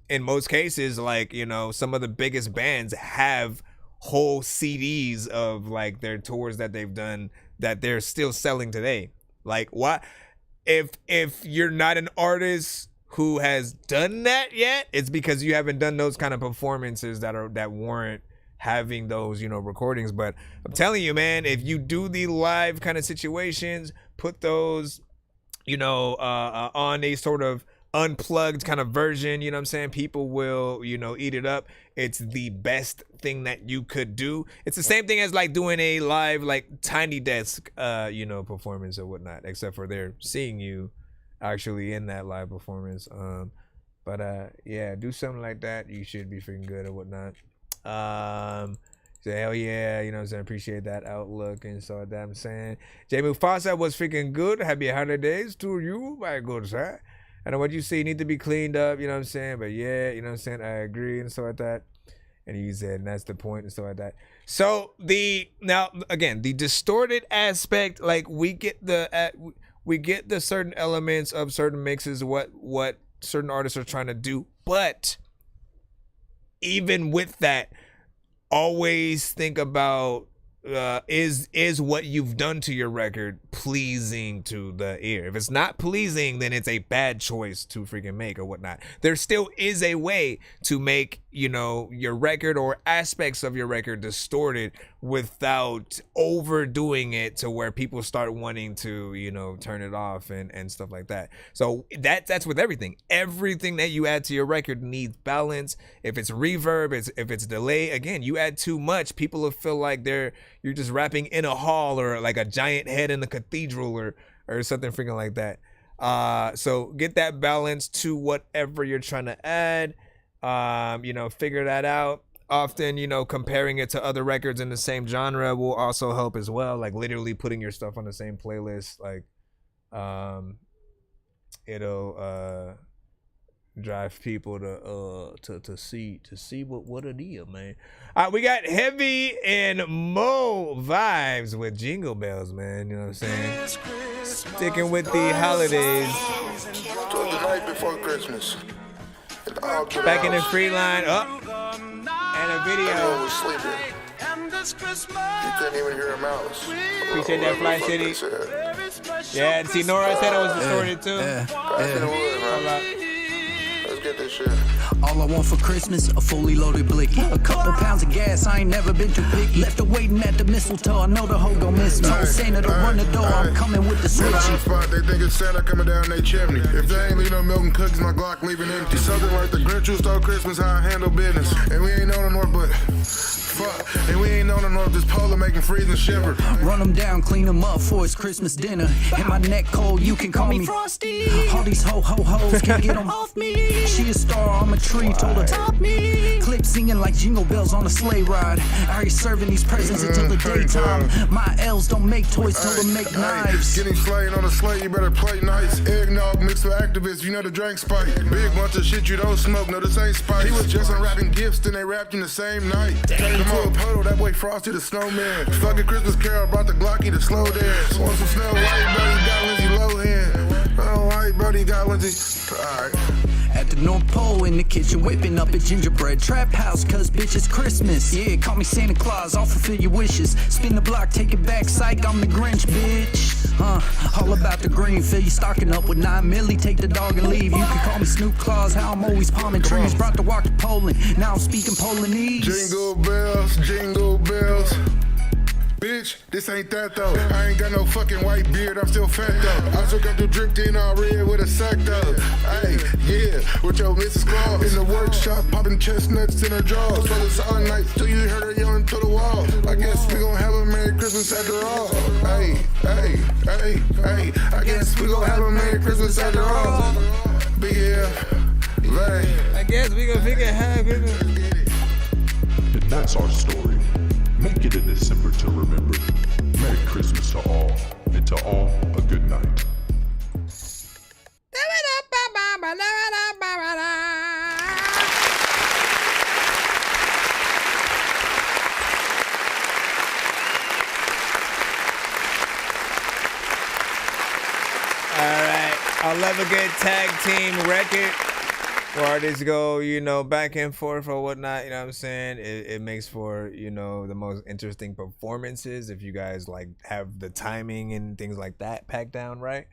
in most cases, like, you know, some of the biggest bands have whole CDs of like their tours that they've done that they're still selling today. Like, what if you're not an artist who has done that yet, it's because you haven't done those kind of performances that warrant having those, you know, recordings. But I'm telling you, man, if you do the live kind of situations, put those, you know, on a sort of unplugged kind of version, you know what I'm saying, people will, you know, eat it up. It's the best thing that you could do. It's the same thing as like doing a live like Tiny Desk you know, performance or whatnot, except for they're seeing you actually in that live performance. But yeah, do something like that, you should be freaking good or whatnot. So hell yeah, you know what I'm saying, appreciate that outlook and so that I'm saying. Jay Mufasa was freaking good. Happy holidays to you, my good sir. I know what you see need to be cleaned up, you know what I'm saying? But yeah, you know what I'm saying? I agree and stuff like that. And he said, and that's the point and stuff like that. So now again, the distorted aspect, like we get the certain elements of certain mixes, what certain artists are trying to do, but even with that, always think about is what you've done to your record pleasing to the ear? If it's not pleasing, then it's a bad choice to freaking make or whatnot. There still is a way to make, you know, your record or aspects of your record distorted without overdoing it to where people start wanting to, you know, turn it off and stuff like that. So that's with everything. Everything that you add to your record needs balance. If it's reverb, if it's delay, again, you add too much, people will feel like you're just rapping in a hall or like a giant head in a cathedral or something freaking like that. So get that balance to whatever you're trying to add. You know, figure that out. Often, you know, comparing it to other records in the same genre will also help as well. Like literally putting your stuff on the same playlist. Like, it'll drive people to see what it is, man. We got Heavy and Mo vibes with Jingle Bells, man. You know what I'm saying? Sticking with the holidays. The night before Christmas. Back in the free line, and a video. Was sleeping. You couldn't even hear a mouse. Appreciate that, Fly City. Yeah, and see, Nora said it was distorted too. Hold up. Let's get this shit. All I want for Christmas, a fully loaded blicky. A couple pounds of gas, I ain't never been too picky. Left her waiting at the mistletoe, I know the hoe gon' miss me. Told Santa to run the door, I'm coming with the switchy. Spot, they think it's Santa coming down their chimney. If they ain't leave no milk and cookies, my Glock leaving empty. Something like the Grinch who stole Christmas, how I handle business. And we ain't on the north, but fuck. And we ain't on the north, this polar making freezing shiver. Run them down, clean them up for his Christmas dinner. And my neck cold, you can call me Frosty. All these ho-ho-hos can't get them off me. She a star, I'm a tree, told her top me. Clip singing like jingle bells on a sleigh ride. I ain't serving these presents until the daytime. My L's don't make toys, told her make knives. Getting slayed on a sleigh, you better play nice. Eggnog mixed with activists, you know the drink spike. Big bunch of shit you don't smoke, no this ain't spice. He was just unwrapping gifts, then they wrapped in the same night. Take him to a puddle, that boy Frosty the snowman. Fucking Christmas Carol brought the Glocky to slow dance. Want some Snow White, buddy, got Lindsay Lohan. Snow White, buddy, got Lindsay. Alright. At the North Pole in the kitchen, whipping up a gingerbread trap house, cause bitch it's Christmas. Yeah, call me Santa Claus, I'll fulfill your wishes. Spin the block, take it back, psych, I'm the Grinch, bitch. All about the green, fill your stocking up with 9 milli, take the dog and leave. You can call me Snoop Claus, how I'm always palming trees. Brought the walk to Poland, now I'm speaking Polonese. Jingle bells, jingle bells. Bitch, this ain't that though. I ain't got no fucking white beard, I'm still fat though. I took up the drink in all red with a sack though. Hey, yeah, with your Mrs. Claus. In the workshop, popping chestnuts in her drawers. For the silent night, till you heard her yelling to the wall. I guess we gon' have a Merry Christmas after all. Hey, hey, hey, hey. I guess we gon' have a Merry Christmas after all. Big F, right. I guess we gon' figure how Christmas. And that's our story. Make it a December to remember. Merry Christmas to all, and to all, a good night. Alright, I love a good tag team record. Where artists go, you know, back and forth or whatnot, you know what I'm saying? It makes for, you know, the most interesting performances if you guys like have the timing and things like that packed down, right?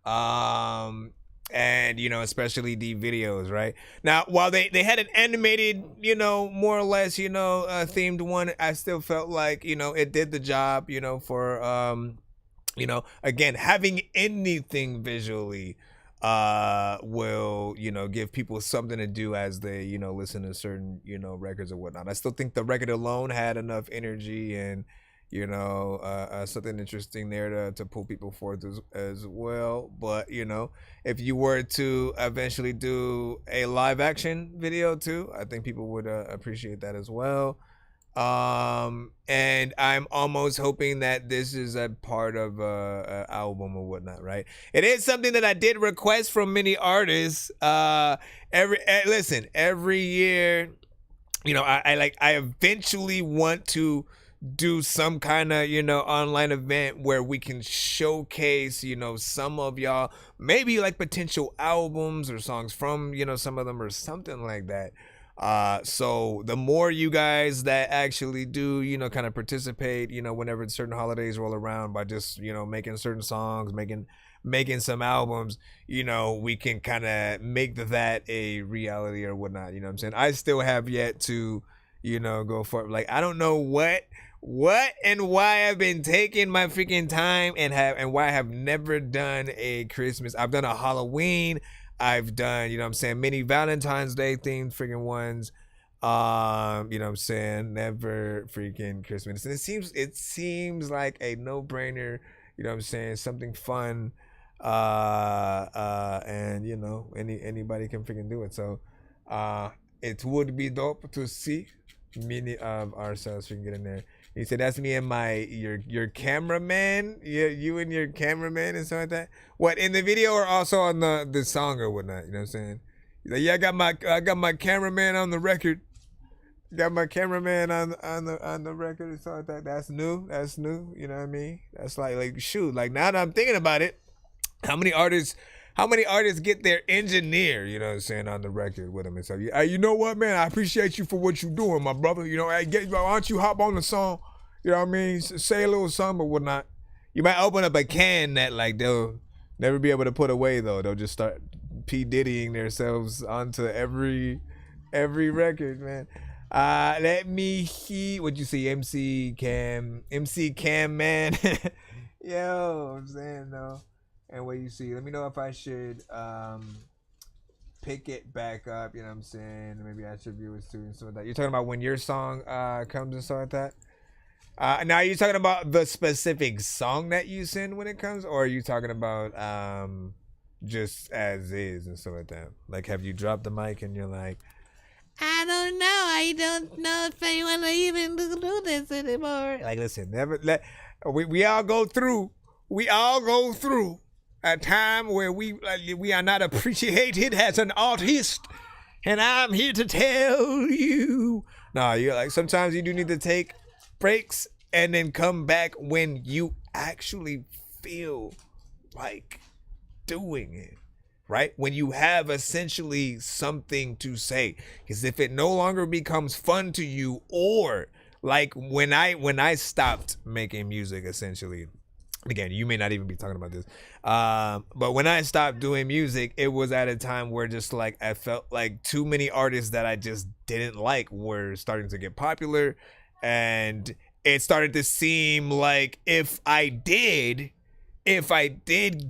And, you know, especially the videos, right? Now, while they had an animated, you know, more or less, you know, themed one, I still felt like, you know, it did the job, you know, for, you know, again, having anything visually will, you know, give people something to do as they, you know, listen to certain, you know, records or whatnot. I still think the record alone had enough energy and, you know, something interesting there to pull people forth as well. But, you know, if you were to eventually do a live action video too, I think people would appreciate that as well. And I'm almost hoping that this is a part of a album or whatnot, right? It is something that I did request from many artists. Every year, you know, I eventually want to do some kind of, you know, online event where we can showcase, you know, some of y'all, maybe like potential albums or songs from, you know, some of them or something like that. So the more you guys that actually do, you know, kind of participate, you know, whenever certain holidays roll around by just, you know, making certain songs, making some albums, you know, we can kind of make that a reality or whatnot. You know what I'm saying? I still have yet to, you know, go for it. Like, I don't know what and why I've been taking my freaking time and why I have never done a Christmas. I've done a Halloween. I've done, you know what I'm saying, many Valentine's Day themed freaking ones. You know what I'm saying? Never freaking Christmas. And it seems like a no-brainer, you know what I'm saying, something fun. And you know, anybody can freaking do it. So it would be dope to see many of ourselves freaking get in there. He said, that's me and your cameraman. Yeah, you and your cameraman and stuff like that. What, in the video or also on the song or whatnot? You know what I'm saying? He's like, yeah, I got my cameraman on the record. Got my cameraman on the record and stuff like that. That's new. You know what I mean? That's like shoot. Like, now that I'm thinking about it, how many artists get their engineer, you know what I'm saying, on the record with them and stuff. Hey, you know what, man? I appreciate you for what you're doing, my brother. You know, hey, why don't you hop on the song? You know what I mean? Say a little something or whatnot. You might open up a can that, like, they'll never be able to put away, though. They'll just start P. Diddying themselves onto every record, man. Let me see what you see. MC Cam, man. Yo, I'm saying, though. And what you see, let me know if I should pick it back up, you know what I'm saying? Maybe I should view it too and stuff like that. You're talking about when your song comes and stuff like that? Now, are you talking about the specific song that you send when it comes? Or are you talking about just as is and stuff like that? Like, have you dropped the mic and you're like, I don't know. I don't know if I want to even do this anymore. Like, listen, we all go through a time where we are not appreciated as an artist, and I'm here to tell you. No, you're like, sometimes you do need to take breaks and then come back when you actually feel like doing it, right? When you have essentially something to say, because if it no longer becomes fun to you, or like when I stopped making music, essentially. Again, you may not even be talking about this. But when I stopped doing music, it was at a time where just like I felt like too many artists that I just didn't like were starting to get popular. And it started to seem like if I did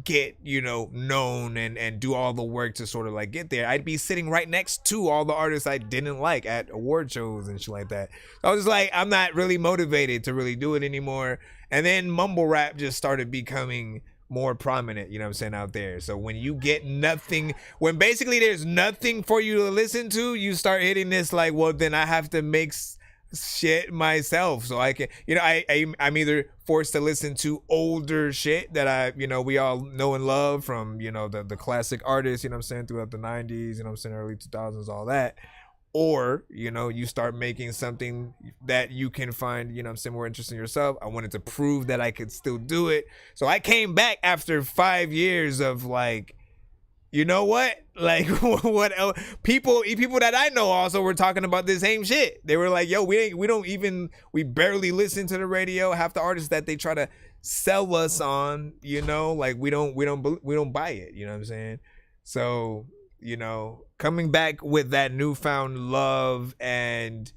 get, you know, known and do all the work to sort of like get there, I'd be sitting right next to all the artists I didn't like at award shows and shit like that. So I was like, I'm not really motivated to really do it anymore. And then mumble rap just started becoming more prominent, you know what I'm saying, out there. So when you get nothing, when basically there's nothing for you to listen to, you start hitting this like, well, then I have to make shit myself so I can, you know, I'm either forced to listen to older shit that we all know and love from, you know, the classic artists, you know what I'm saying, throughout the 90s, you know what I'm saying, early 2000s, all that. Or, you know, you start making something that you can find, you know what I'm saying, more interesting yourself. I wanted to prove that I could still do it. So I came back after 5 years of like, you know what? Like, what else? People that I know also were talking about the same shit. They were like, yo, we barely listen to the radio. Half the artists that they try to sell us on, you know, like we don't buy it, you know what I'm saying? So, you know, coming back with that newfound love and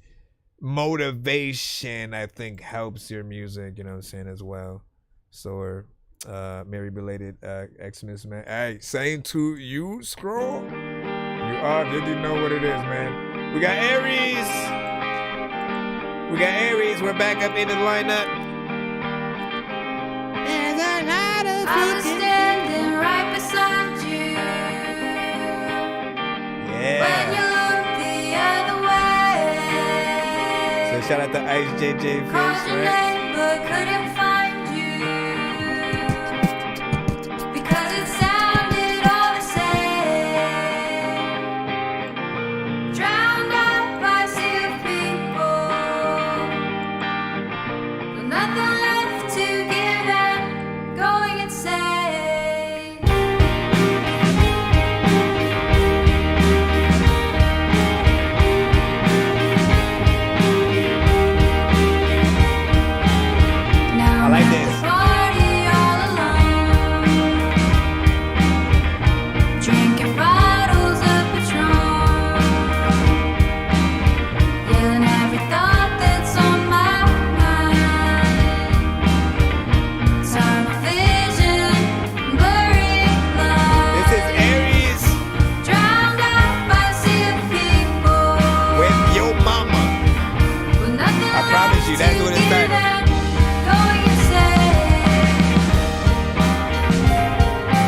motivation, I think helps your music, you know what I'm saying, as well. So, Merry belated Xmas, man. Hey, same to you, Scroll. You already know what it is, man. We got Aries. We're back up in the lineup. There's a lot of I'm standing right beside you. Yeah. When you look the other way. So shout out to Ice JJ Fish, Called your right? name but couldn't find you because it sounded all the same. Drowned out by a sea of people, with nothing left to give and going insane. Now I like I'm at this. the party all alone, drinking bottles of Patron, yelling every thought that's on my mind. Tunnel vision, blurry lines. This is Aries Drowned out by a sea of people, with Yo Mama. with nothing I promise you, that's what it started. going insane.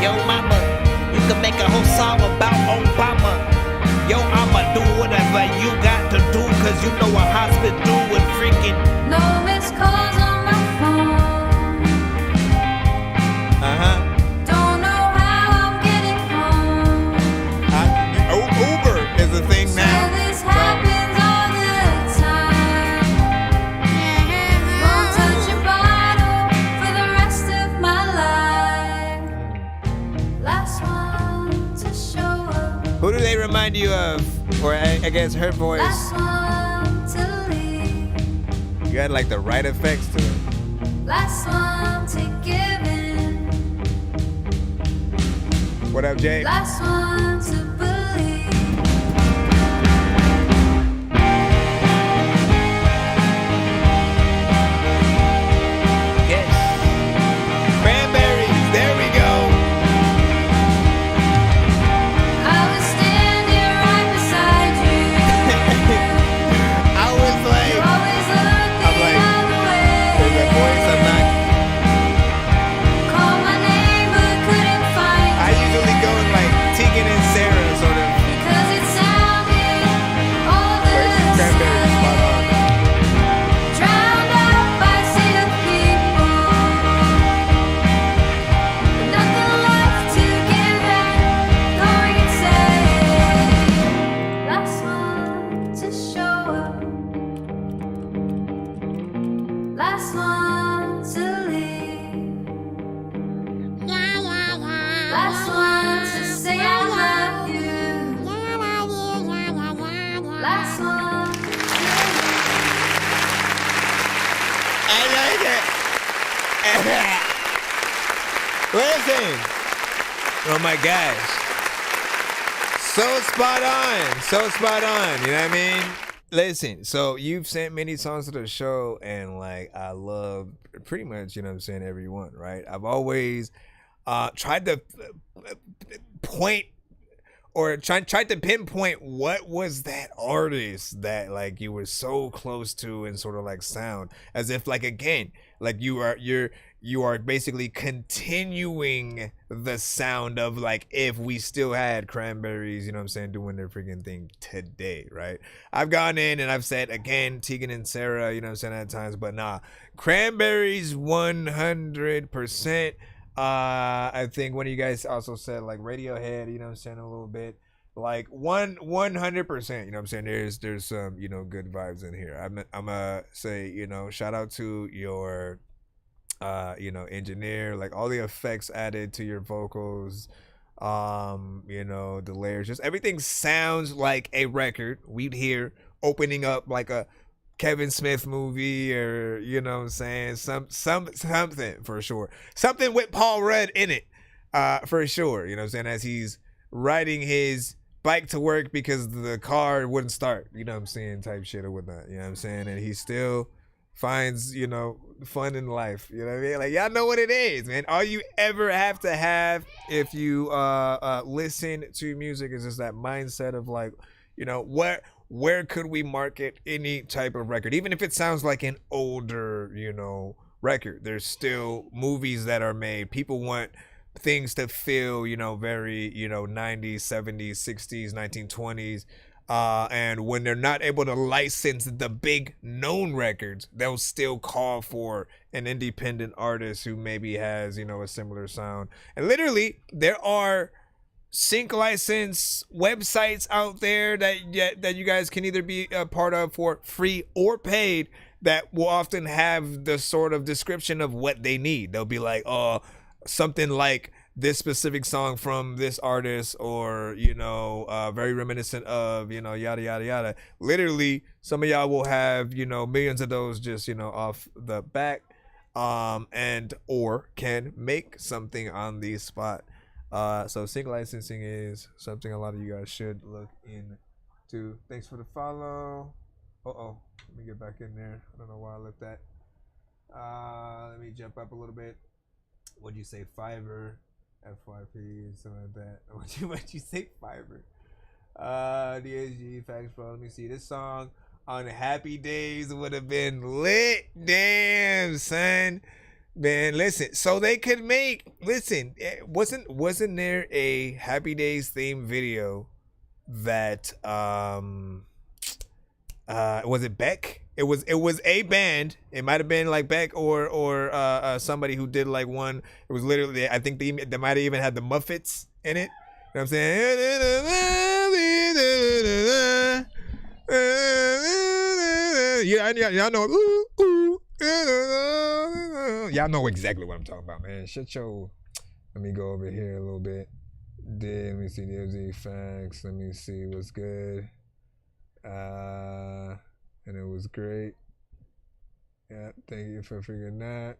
Yo, mama, you can make a whole song about Obama. Yo, I'ma do whatever you got to do, cause you know a hospital with freaking. No missed calls on my phone. Uh-huh. Don't know how I'm getting home. Uber is a thing Swear now. this happens all the time. Won't touch a bottle for the rest of my life. Last one to show up. Who do they remind you of? Or I guess her voice. Last one to leave. You had like the right effects to it. Last one to give in. What up, Jay? Last one to believe. Yes. Cranberries, there we go. I was standing right beside you. I was like, You always looked the I'm like, other way. there's that voice, I'm not. Called my name but couldn't find I usually go in like Tegan and Sarah, sort of. because it sounded all the Cranberries, spot on. drowned out by a sea of people, with nothing left to give and going insane. Last one to show up, last one to leave, last one to say I love you, last one. I like it. Listen. Oh my gosh. So spot on. So spot on. You know what I mean? Listen, so you've sent many songs to the show, and like I love pretty much, you know what I'm saying, every one, right? I've always tried to point or tried to pinpoint what was that artist that like you were so close to and sort of like sound as if like again like you are basically continuing the sound of like if we still had Cranberries, you know what I'm saying, doing their freaking thing today, right? I've gone in and I've said again Tegan and Sarah, you know what I'm saying, at times, but nah, Cranberries 100%. I think one of you guys also said like Radiohead, you know what I'm saying, a little bit. Like 100%, you know what I'm saying? There's some, you know, good vibes in here. I'm gonna say, you know, shout out to your you know, engineer, like all the effects added to your vocals, you know, the layers, just everything sounds like a record we'd hear opening up like a Kevin Smith movie, or you know what I'm saying, something for sure, something with Paul Rudd in it, for sure, you know what I'm saying, as he's riding his bike to work because the car wouldn't start, you know what I'm saying, type shit or whatnot, you know what I'm saying, and he still finds, you know, fun in life, you know what I mean, like y'all know what it is, man. All you ever have to have if you listen to music is just that mindset of like, you know, where could we market any type of record, even if it sounds like an older, you know, record. There's still movies that are made. People want things to feel, you know, very, you know, 90s, 70s, 60s, 1920s. And when they're not able to license the big known records, they'll still call for an independent artist who maybe has, a similar sound. And literally, there are sync license websites out there that you guys can either be a part of for free or paid that will often have the sort of description of what they need. They'll be like, something like this specific song from this artist, or very reminiscent of yada yada yada. Literally, some of y'all will have millions of those just off the back, and or can make something on the spot. So sync licensing is something a lot of you guys should look into. Thanks for the follow. Let me get back in there. I don't know why I left that. Let me jump up a little bit. What'd you say, Fiverr? FYP, something like that. What'd you say, Fiverr? DSG, Facts Pro. Let me see. This song on Happy Days would have been lit. Damn, son. Man, listen. So they could wasn't there a Happy Days theme video that was it Beck? It was a band. It might have been like Beck or somebody who did like one. It was literally, I think they might have even had the Muffets in it. You know what I'm saying? Y'all know. Y'all know exactly what I'm talking about, man. Shut your. Let me go over here a little bit. Let me see the OG facts. Let me see what's good. And it was great. Yeah, thank you for figuring that.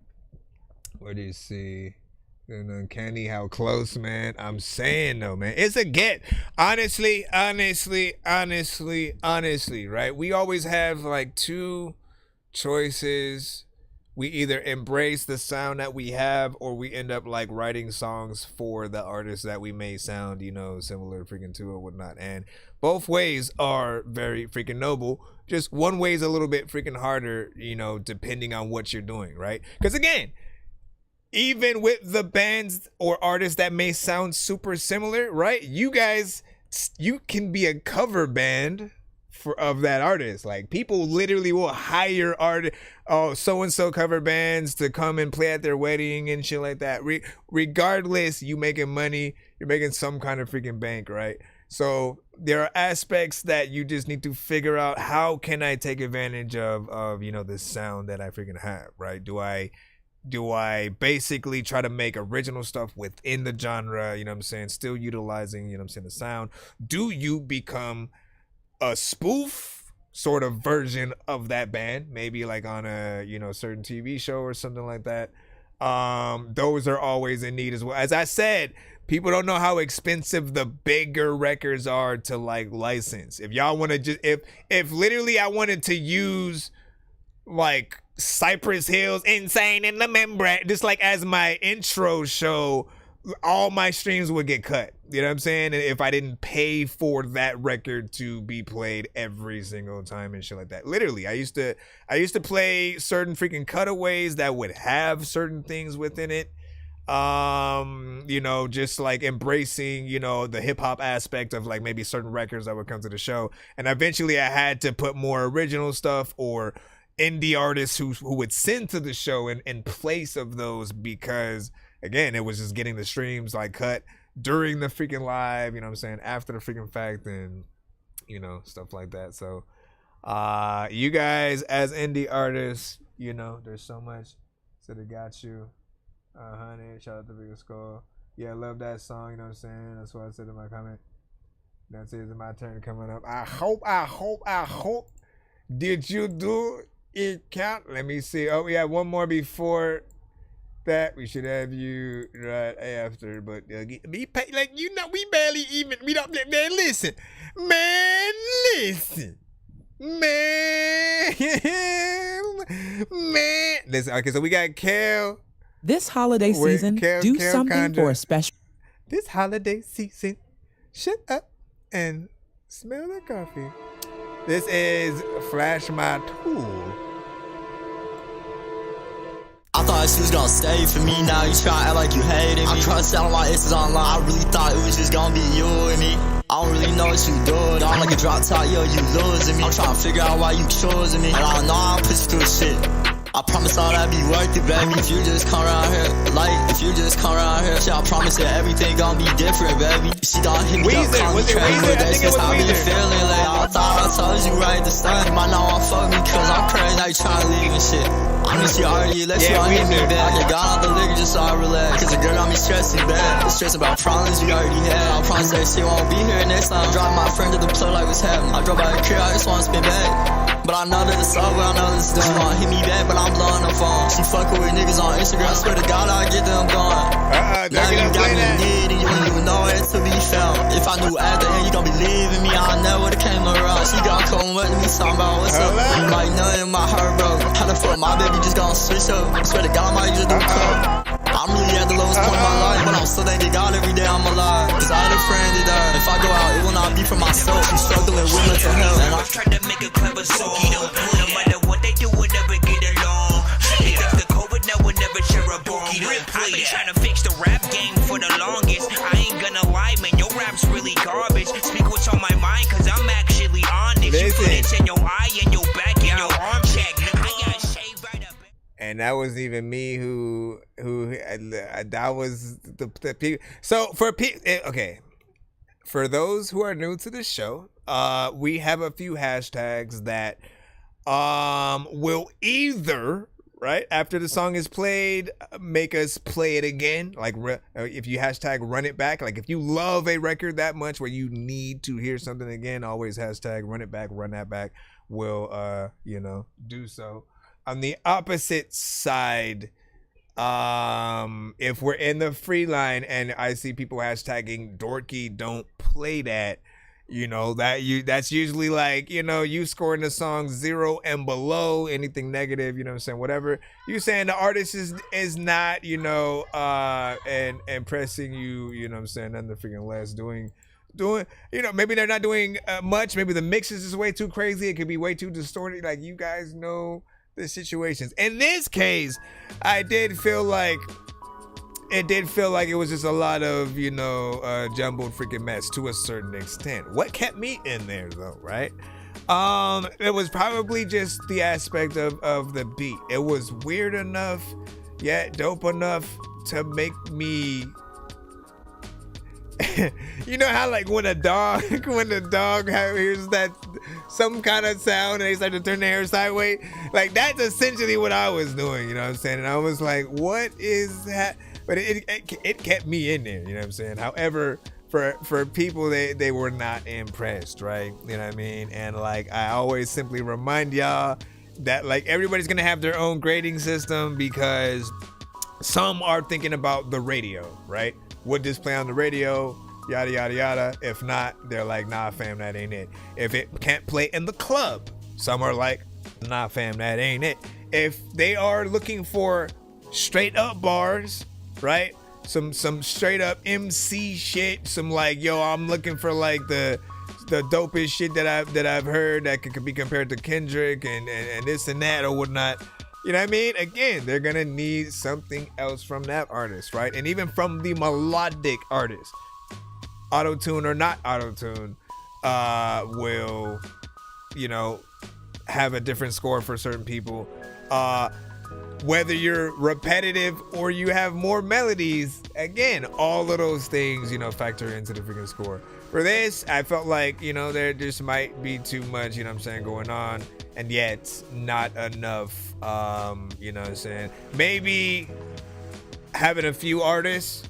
What do you see? An uncanny how close, man. I'm saying though, man, it's a get. Honestly, right? We always have like two choices. We either embrace the sound that we have, or we end up like writing songs for the artists that we may sound, similar freaking to or whatnot. And both ways are very freaking noble. Just one way is a little bit freaking harder, depending on what you're doing, right? Because again, even with the bands or artists that may sound super similar, right? You can be a cover band of that artist. Like, people literally will hire so-and-so cover bands to come and play at their wedding and shit like that. Regardless, you making money, you're making some kind of freaking bank, right? So there are aspects that you just need to figure out, how can I take advantage of this sound that I freaking have, right? Do I basically try to make original stuff within the genre, still utilizing, the sound? Do you become a spoof sort of version of that band, maybe like on a certain TV show or something like that? Those are always in need as well. As I said, people don't know how expensive the bigger records are to like license. If y'all want to just, if literally I wanted to use like Cypress Hill's Insane in the Membrane just like as my intro show, all my streams would get cut. You know what I'm saying? And if I didn't pay for that record to be played every single time and shit like that. Literally, I used to play certain freaking cutaways that would have certain things within it. Just like embracing, the hip hop aspect of like maybe certain records that would come to the show. And eventually I had to put more original stuff or indie artists who would send to the show in place of those, because again, it was just getting the streams like cut during the freaking live, after the freaking fact, and stuff like that. So you guys as indie artists, there's so much. So they got you. Honey, shout out to Big Skull. Yeah, I love that song, That's what I said in my comment. That's it, it's my turn coming up. I hope. Did you do it count? Let me see. Oh, we have one more before that. We should have you right after, but we barely even, we don't, man, listen. Listen, okay, so we got Kel. This holiday season, do something for a special. This holiday season, shut up and smell the coffee. This is Flash My Tool. I thought she was gonna stay for me, now you try to act like you hated me. I tried to sell my aces online, I really thought it was just gonna be you and me. I don't really know what you doing. I'm like a drop top, yo, you losing me. I'm trying to figure out why you choosing me. And I know I'll push through shit. I promise all that be worth it, baby. If you just come around here, shit, I promise that everything gon' be different, baby. She gon' hit me up, call me crazy, but that's just how me feeling. Like, I thought I told you right at the start. Might not wanna fuck me, cause I'm crazy, now you tryna leave and shit. I mean, she already let you on hit me back. I got out the liquor just so I relax. Cause the girl got me stressing bad. The stress about problems we already had. I promise that she won't be here next time. Drop my friend to the club like what's happening. I drove by the crib, I just wanna spin back. But I know that it's over, I know that it's done. She wanna hit me back, but I'm blowing her phone. She fucking with niggas on Instagram, I swear to God I'll get them going. Now you got me near and you don't even know where to be found. If I knew at the end you gon' be leaving me, I never would've came around. She gon' come with me, talking about what's up. You like nothing, my heart broke. How the fuck my baby just gon' switch up? I swear to God I might just do coke. I'm really at the lowest point in my life, but I'm still thanking God every day I'm alive. Cause I had a friend that died. If I go out, it will not be for myself. She's struggling with mental health. And I tried to make a clever song. No matter what they do, we'll never get along. It's the COVID, now we'll never share a bone. I've been trying to fix the rap game for the longest. I ain't gonna lie, man, your rap's really garbage. Speak what's on my mind, cause I'm actually honest. You put it in your eye and your back and your arm check. I got shaved right up. And that wasn't even me who that was the people. So for people, okay, for those who are new to the show, we have a few hashtags that will either, right after the song is played, make us play it again. Like if you hashtag run it back, like if you love a record that much where you need to hear something again, always hashtag run it back, run that back. Will do so. On the opposite side, if we're in the free line and I see people hashtagging dorky, don't play that, that's usually like, you scoring the song 0 and below, anything negative, whatever you saying the artist is not, and pressing you, none the freaking less doing, maybe they're not doing much. Maybe the mixes is way too crazy. It could be way too distorted. Like, you guys know the situations. In this case, I did feel like it was just a lot of, jumbled freaking mess to a certain extent. What kept me in there though, right? It was probably just the aspect of the beat. It was weird enough, yet dope enough to make me you know how like when the dog hears that some kind of sound and they start to turn their hair sideways, like that's essentially what I was doing, you know what I'm saying? And I was like, what is that? But it kept me in there, you know what I'm saying? However, for people, they were not impressed, right? You know what I mean? And like I always simply remind y'all that like everybody's gonna have their own grading system, because some are thinking about the radio, right? Would this play on the radio? Yada, yada, yada. If not, they're like, nah, fam, that ain't it. If it can't play in the club, some are like, nah, fam, that ain't it. If they are looking for straight up bars, right? Some straight up MC shit. Some like, yo, I'm looking for like the dopest shit that I've heard that could be compared to Kendrick and this and that or whatnot. You know what I mean? Again, they're gonna need something else from that artist, right? And even from the melodic artist, auto-tune or not auto-tune, will, have a different score for certain people. Whether you're repetitive or you have more melodies, again, all of those things, factor into the freaking score. For this, I felt like, there just might be too much, going on, and yet not enough, maybe having a few artists,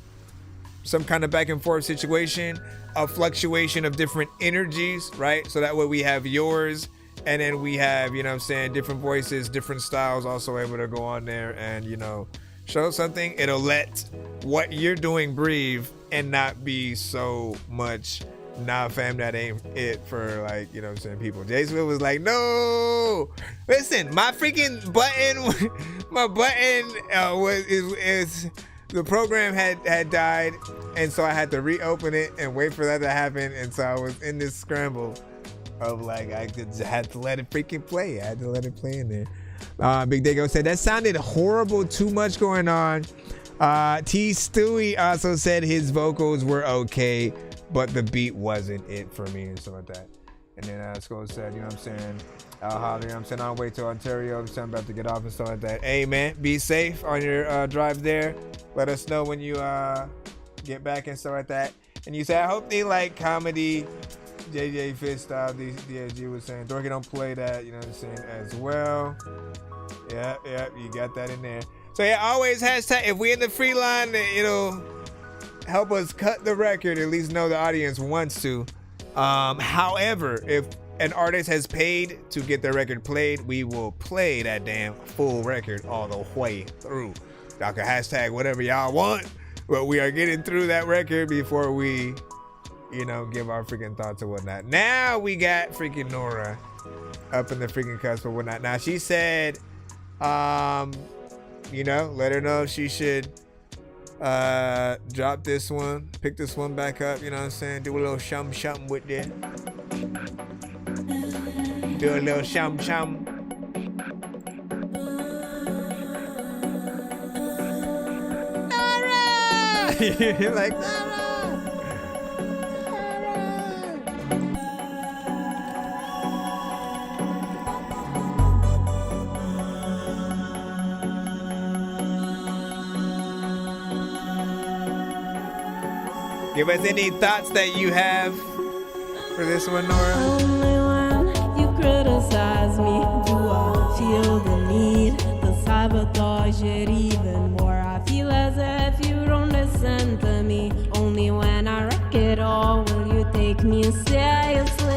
some kind of back and forth situation, a fluctuation of different energies, right? So that way we have yours, and then we have, different voices, different styles also able to go on there and, show something. It'll let what you're doing breathe and not be so much, nah, fam, that ain't it for like, people. Jay Swift was like, no, listen, my freaking button, is the program had died, and so I had to reopen it and wait for that to happen, and so I was in this scramble of like, I had to let it freaking play. I had to let it play in there. Big Dago said, that sounded horrible, too much going on. T Stewie also said his vocals were okay. but the beat wasn't it for me and stuff like that. And then Skull said, you know what I'm saying, I'll holler, you know what I'm saying, I'll wait till Ontario, I'm about to get off and stuff like that. Hey man, be safe on your drive there. Let us know when you get back and stuff like that. And you say, I hope they like comedy, JJ Fist style, DSG was saying. Dorky don't play that, you know what I'm saying, as well. Yeah, you got that in there. So yeah, always hashtag, if we in the free line, it'll help us cut the record, at least know the audience wants to. However, if an artist has paid to get their record played, we will play that damn full record all the way through. Y'all can hashtag whatever y'all want, but we are getting through that record before we, you know, give our freaking thoughts or whatnot. Now we got freaking Nora up in the freaking cusp or whatnot. Now she said, you know, let her know she should drop this one, pick this one back up, you know what I'm saying? Do a little shum with it. Do a little shum. You're like, give us any thoughts that you have for this one, Nora. Only when you criticize me do I feel the need to sabotage it even more. I feel as if you don't listen to me. Only when I wreck it all will you take me seriously.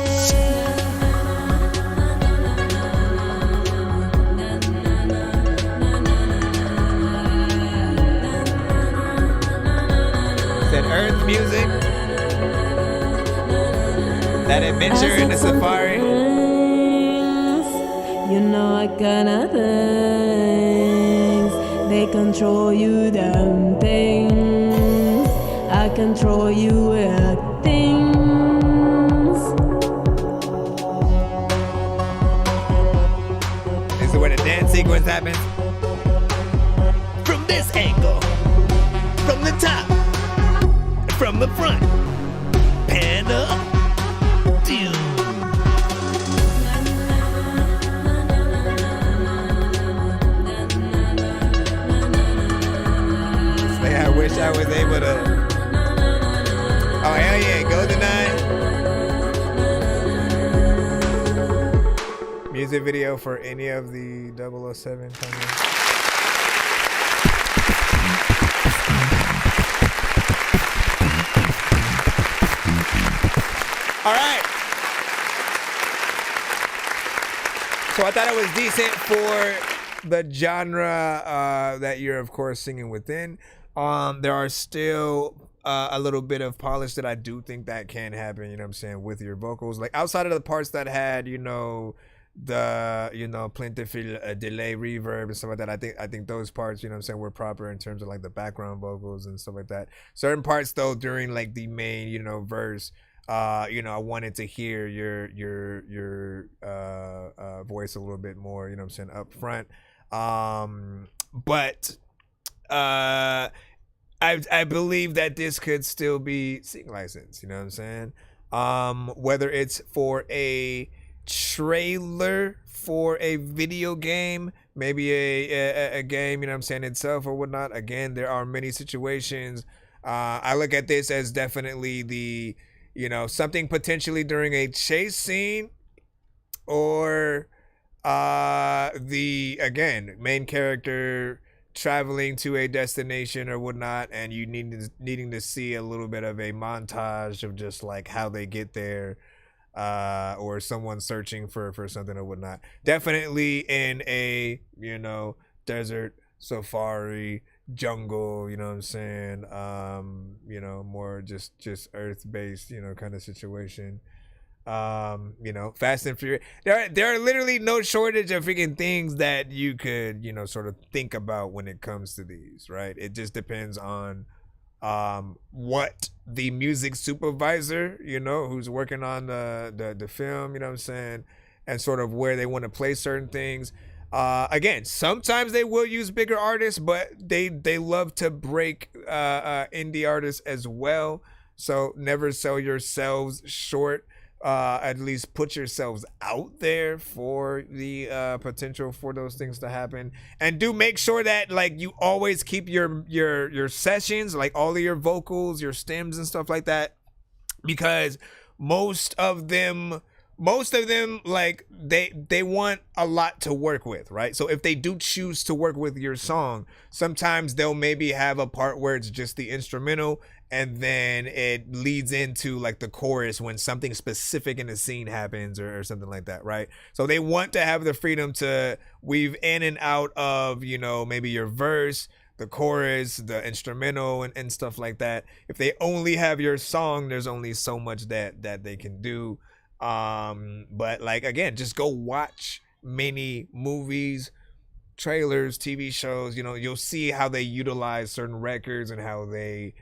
Earth music, that adventure in the safari. You know what kind of things they control you, them things. I control you with things. This is where the dance sequence happens. From this angle, from the top. From the front, pan up, dude. Say, I wish I was able to. Oh, hell yeah, go tonight. Music video for any of the 007 coming. All right. So I thought it was decent for the genre that you're, of course, singing within. There are still a little bit of polish that I do think that can happen, you know what I'm saying, with your vocals. Like outside of the parts that had, you know, the, you know, plentiful delay, reverb and stuff like that. I think those parts, you know what I'm saying, were proper in terms of like the background vocals and stuff like that. Certain parts though, during like the main, you know, verse, you know, I wanted to hear your voice a little bit more, you know what I'm saying, up front. But I believe that this could still be sing license, you know what I'm saying? Whether it's for a trailer for a video game, maybe a game, you know what I'm saying, itself or whatnot. Again, there are many situations. I look at this as definitely the, you know, something potentially during a chase scene, or the, again, main character traveling to a destination or whatnot, and you needing to see a little bit of a montage of just like how they get there, or someone searching for something or whatnot. Definitely in a, you know, desert safari, jungle, you know what I'm saying, you know, more just earth based, you know, kind of situation. You know, Fast and Furious, there are literally no shortage of freaking things that you could, you know, sort of think about when it comes to these, right? It just depends on what the music supervisor, you know, who's working on the film, you know what I'm saying, and sort of where they want to play certain things. Again, sometimes they will use bigger artists, but they love to break indie artists as well. So never sell yourselves short. At least put yourselves out there for the potential for those things to happen, and do make sure that like you always keep your sessions, like all of your vocals, your stems and stuff like that, because most of them like they want a lot to work with, right? So if they do choose to work with your song, sometimes they'll maybe have a part where it's just the instrumental, and then it leads into like the chorus when something specific in the scene happens or something like that, right? So they want to have the freedom to weave in and out of, you know, maybe your verse, the chorus, the instrumental, and stuff like that. If they only have your song, there's only so much that they can do. But like, again, just go watch many movies, trailers, TV shows. You know, you'll see how they utilize certain records and how they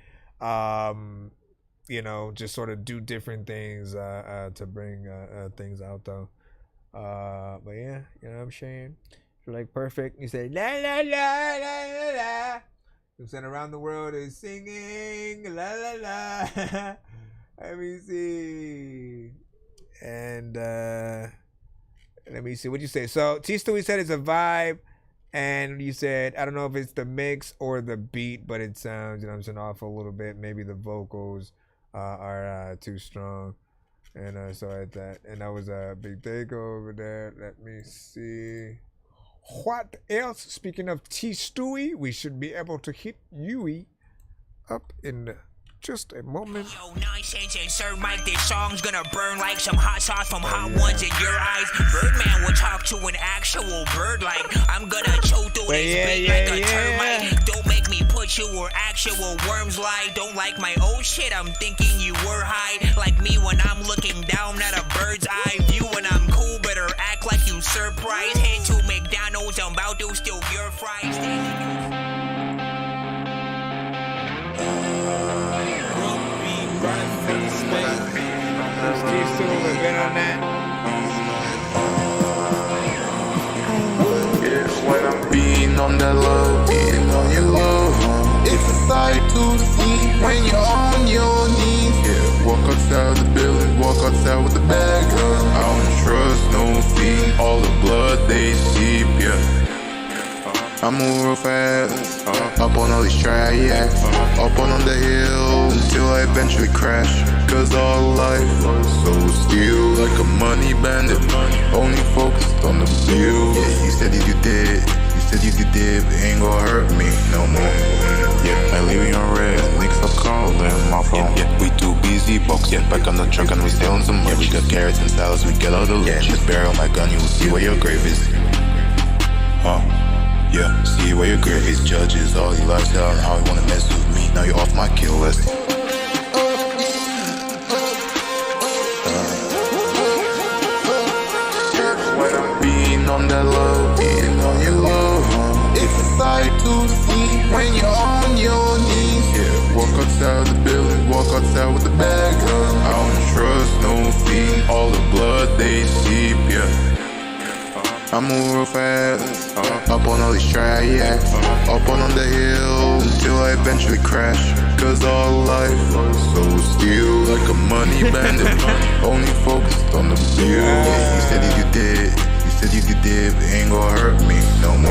you know, just sort of do different things to bring things out though. But yeah, you know what I'm saying? You're like perfect. You say la la la la la la. You send around the world is singing la la la. Let me see. And let me see what you say. So T Stewie said it's a vibe. And you said, I don't know if it's the mix or the beat, but it sounds, you know what I'm saying, off a little bit. Maybe the vocals are too strong. And so I thought, and that was a big takeover there. Let me see. What else? Speaking of T Stewie, we should be able to hit Yui up in just a moment. Yo, Nonsenze and Sir Mike, this song's gonna burn like some hot sauce from hot ones in your eyes. Birdman will talk to an actual bird like I'm gonna chew through this beat like a termite. Don't make me put you where actual worms lie. Don't like my old shit, I'm thinking you were high. Like me when I'm looking down at a bird's eye view. When I'm cool, better act like you surprised. Head to McDonald's, I'm about to steal your fries. When I'm being on that low, being on your low, it's a sight to see when you're on your knees. Yeah, walk outside the building, walk outside with the bag on. I don't trust no feet, all the blood they seep, yeah. I move real fast, up on all these tracks, up on the hill until I eventually crash. Cause all life is so still, like a money bandit, only focused on the bill. Yeah, you said you did, but ain't gonna hurt me no more. Yeah, I leave you on red, links up calling my phone. Yeah, we too busy, box, yeah, back on the truck and we selling some merch. Yeah, we got carrots and salads, we get all the loot. Yeah, just barrel my gun, you will see where your grave is. Yeah, see where your grave is. Judges, all your lifestyle and how you wanna mess with me. Now you're off my kill list. When I'm being on that low, being on your low, it's a sight to see when you're on your knees. Yeah, walk outside the building, walk outside with the bag on. I don't trust no feet, all the blood they seep, yeah. I move real fast, up on all these tracks, up on the hill until I eventually crash. Cause all life is so still, like a money bandit, only focused on the bill. Yeah, you said you did, but ain't gonna hurt me no more.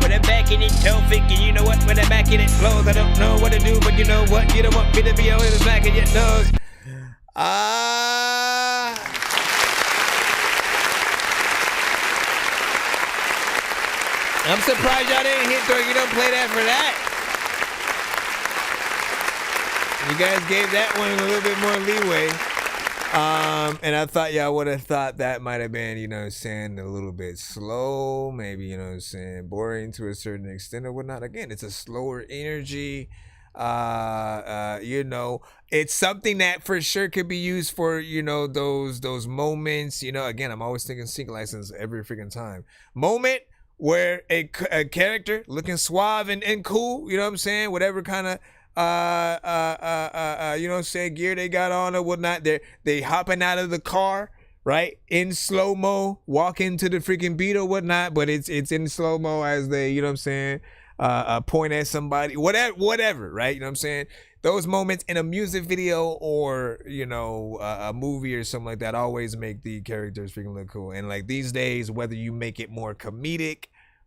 When I'm back in it, toe thinking, you know what? When I'm back in it, clothes, I don't know what to do, but you know what? You don't want me to be on the back of your nose. I'm surprised y'all didn't hit Dorky. You don't play that for that. You guys gave that one a little bit more leeway. And I thought y'all would have thought that might have been, you know what I'm saying, a little bit slow, maybe, you know what I'm saying, boring to a certain extent or whatnot. Again, it's a slower energy. You know, it's something that for sure could be used for, you know, those moments. You know, again, I'm always thinking sync license every freaking time. Moment where a character looking suave and cool, you know what I'm saying, whatever kind of you know what I'm saying, gear they got on or whatnot, they hopping out of the car, right, in slow-mo, walking to the freaking beat or whatnot, but it's in slow-mo as they, you know what I'm saying, point at somebody, whatever, right? You know what I'm saying? Those moments in a music video or, you know, a movie or something like that always make the characters freaking look cool. And like these days, whether you make it more comedic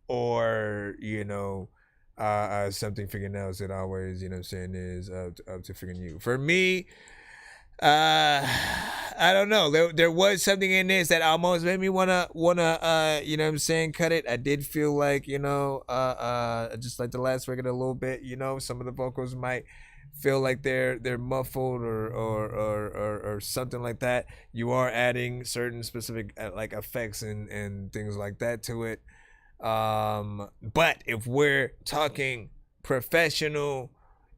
or, you know, something freaking else, it always, you know what I'm saying, is up to freaking you. For me, I don't know. There was something in this that almost made me wanna you know what I'm saying, cut it. I did feel like, you know, just like the last record a little bit, you know, some of the vocals might feel like they're muffled or something like that. You are adding certain specific like effects and things like that to it. But if we're talking professional,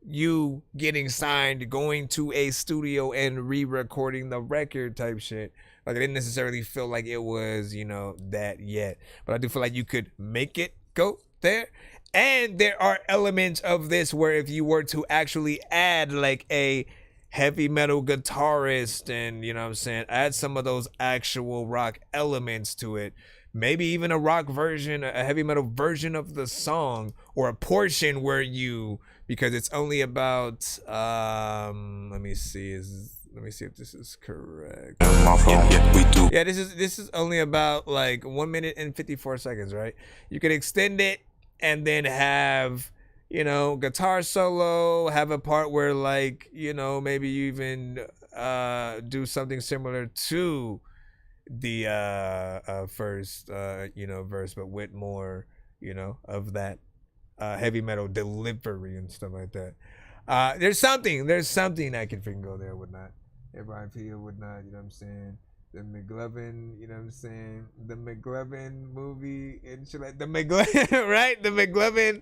you getting signed, going to a studio and re-recording the record type shit, like I didn't necessarily feel like it was, you know, that yet. But I do feel like you could make it go there. And there are elements of this where if you were to actually add like a heavy metal guitarist and, you know what I'm saying, add some of those actual rock elements to it, maybe even a rock version, a heavy metal version of the song, or a portion where you, because it's only about, let me see if this is correct. Yeah, this is only about like 1 minute and 54 seconds, right? You could extend it and then have, you know, guitar solo, have a part where like, you know, maybe you even do something similar to the first you know, verse, but with more, you know, of that heavy metal delivery and stuff like that. There's something I can freaking go there with not. RIP or whatnot, you know what I'm saying? The McLovin, you know what I'm saying? The McLovin movie and shit like the McLovin, right? The McLovin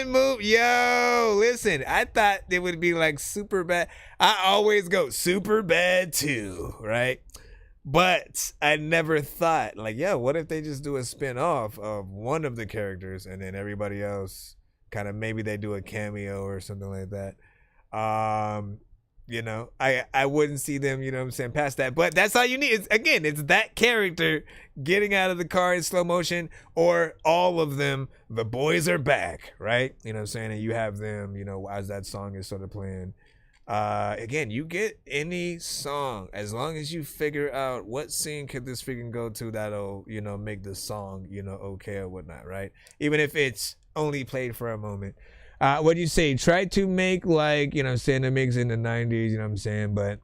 movie. Yo, listen, I thought it would be like super bad. I always go super bad too, right? But I never thought like, yo, what if they just do a spin-off of one of the characters and then everybody else kind of, maybe they do a cameo or something like that. You know, I wouldn't see them, you know what I'm saying, past that. But that's all you need. It's that character getting out of the car in slow motion, or all of them, the boys are back, right? You know what I'm saying? And you have them, you know, as that song is sort of playing. Again, you get any song, as long as you figure out what scene could this freaking go to, that'll, you know, make the song, you know, okay or whatnot, right? Even if it's only played for a moment. What do you say? Try to make like, you know what I'm saying, a mix in the 90s, you know what I'm saying, but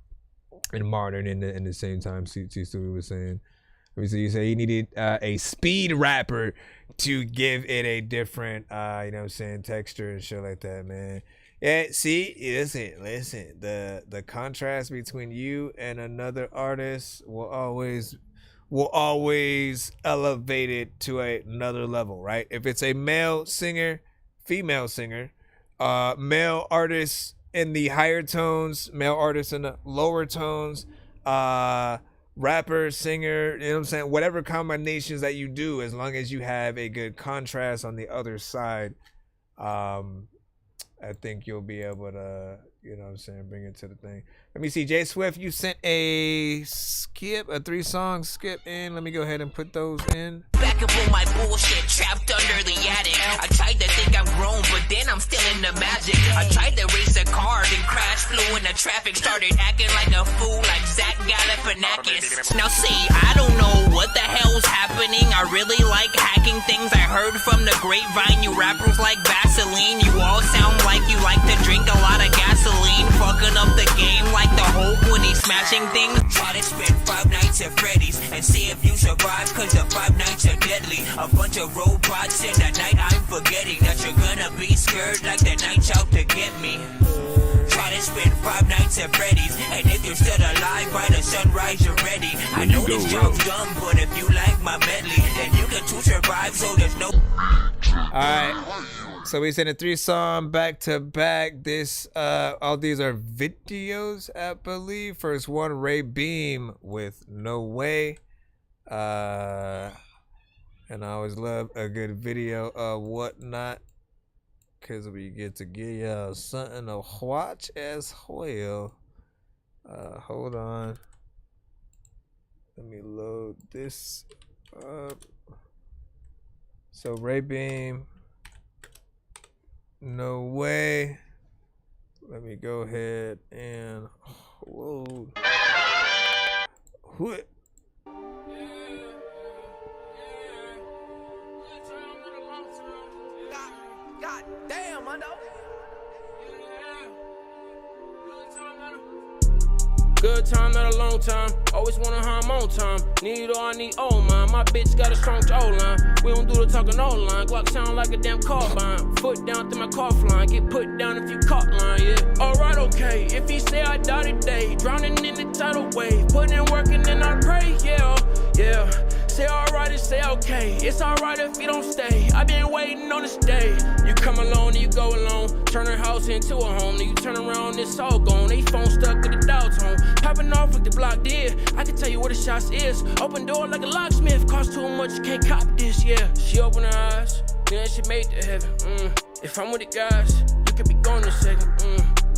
in modern in the same time. See what we were saying. So you say you needed a speed rapper to give it a different, you know what I'm saying, texture and shit like that, man. Yeah, see, listen. The contrast between you and another artist will always elevate it to another level, right? If it's a male singer, female singer, male artists in the higher tones, male artists in the lower tones, rapper, singer, you know what I'm saying, whatever combinations that you do, as long as you have a good contrast on the other side, I think you'll be able to, you know what I'm saying, bring it to the thing. Let me see, Jay Swift, you sent a 3-song skip in. Let me go ahead and put those in. Back up on my bullshit, trapped under the attic. I tried to think I'm grown, but then I'm still in the magic. I tried to race a car, then crash, flew into traffic, started acting like a fool, like Zach Galifianakis. Now see, I don't know what the hell's happening. I really like hacking things. I heard from the grapevine, you rappers like Vaseline. You all sound like you like to drink a lot of gasoline, fucking up the game like the Hulk when he's smashing things. Try to spend 5 nights at Freddy's and see if you survive, cause the 5 nights are deadly. A bunch of robots in the night, I'm forgetting that you're gonna be scared like the night's out to get me. Try to spend 5 nights at Freddy's, and if you're still alive by the sunrise, you're ready. I know this job's dumb, but if you like my medley, then you can too survive, so there's no... Alright, so we sent a 3-song back to back. This all these are videos, I believe. First one, Ray Beam with No Way. And I always love a good video of whatnot, because we get to give y'all something to watch as well. Hold on. Let me load this up. So Ray Beam, No Way. Let me go ahead and load. What? God damn, I know. Good time, not a long time. Always wanna how I'm on time. Need all I need, oh mine. My bitch got a strong jawline. We don't do the talking online. Glock sound like a damn carbine. Foot down through my cough line. Get put down if you caught line, yeah. Alright, okay. If he say I die today, drowning in the tidal wave. Putting in work and then I pray, yeah, yeah. Say alright and say okay. It's alright if you don't stay. I've been waiting on this day. You come alone and you go alone. Turn her house into a home. Then you turn around, it's all gone. They phone stuck to the dial tone. Popping off like the block did. I can tell you where the shots is. Open door like a locksmith. Cost too much, can't cop this, yeah. She opened her eyes, then she made the heaven. If I'm with the guys, you could be gone in a second.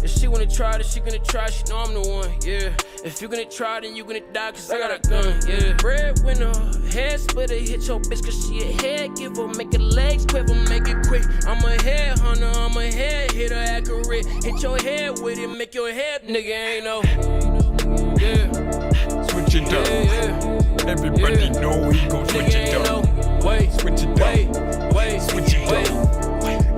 If she wanna try, then she gonna try. She know I'm the one, yeah. If you gonna try, then you gonna die, cause I got a gun, yeah. Breadwinner, head splitter, hit your bitch, cause she a head giver. Make her legs quiver, make it quick. I'm a head hunter, I'm a head hitter, accurate. Hit your head with it, make your head, nigga ain't no. Yeah. Switch it up. Yeah. Everybody know he gon' switch it up. Wait, switch it up. Wait, switch it up.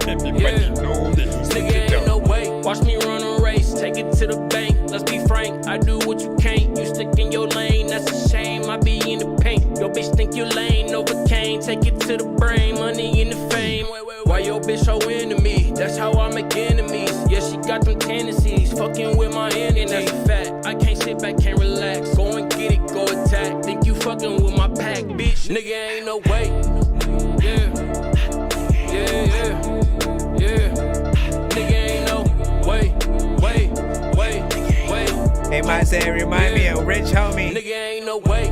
Everybody know that he switch it up. No way. Watch me run a race, take it to the bank. Let's be frank, I do what you can't. You stick in your lane, that's a shame. I be in the paint. Your bitch think you lame, Novocaine. Take it to the brain, money in the fame. Why your bitch so into me? That's how I make enemies. Yeah, she got them tendencies, fucking with my enemies. That's a fact. I can't sit back, can't relax. Go and get it, go attack. Think you fucking with my pack, bitch? Nigga ain't no way. Yeah, yeah, yeah, yeah. Nigga ain't no way. Hey, my say, remind me of Rich Homie. Nigga ain't no way.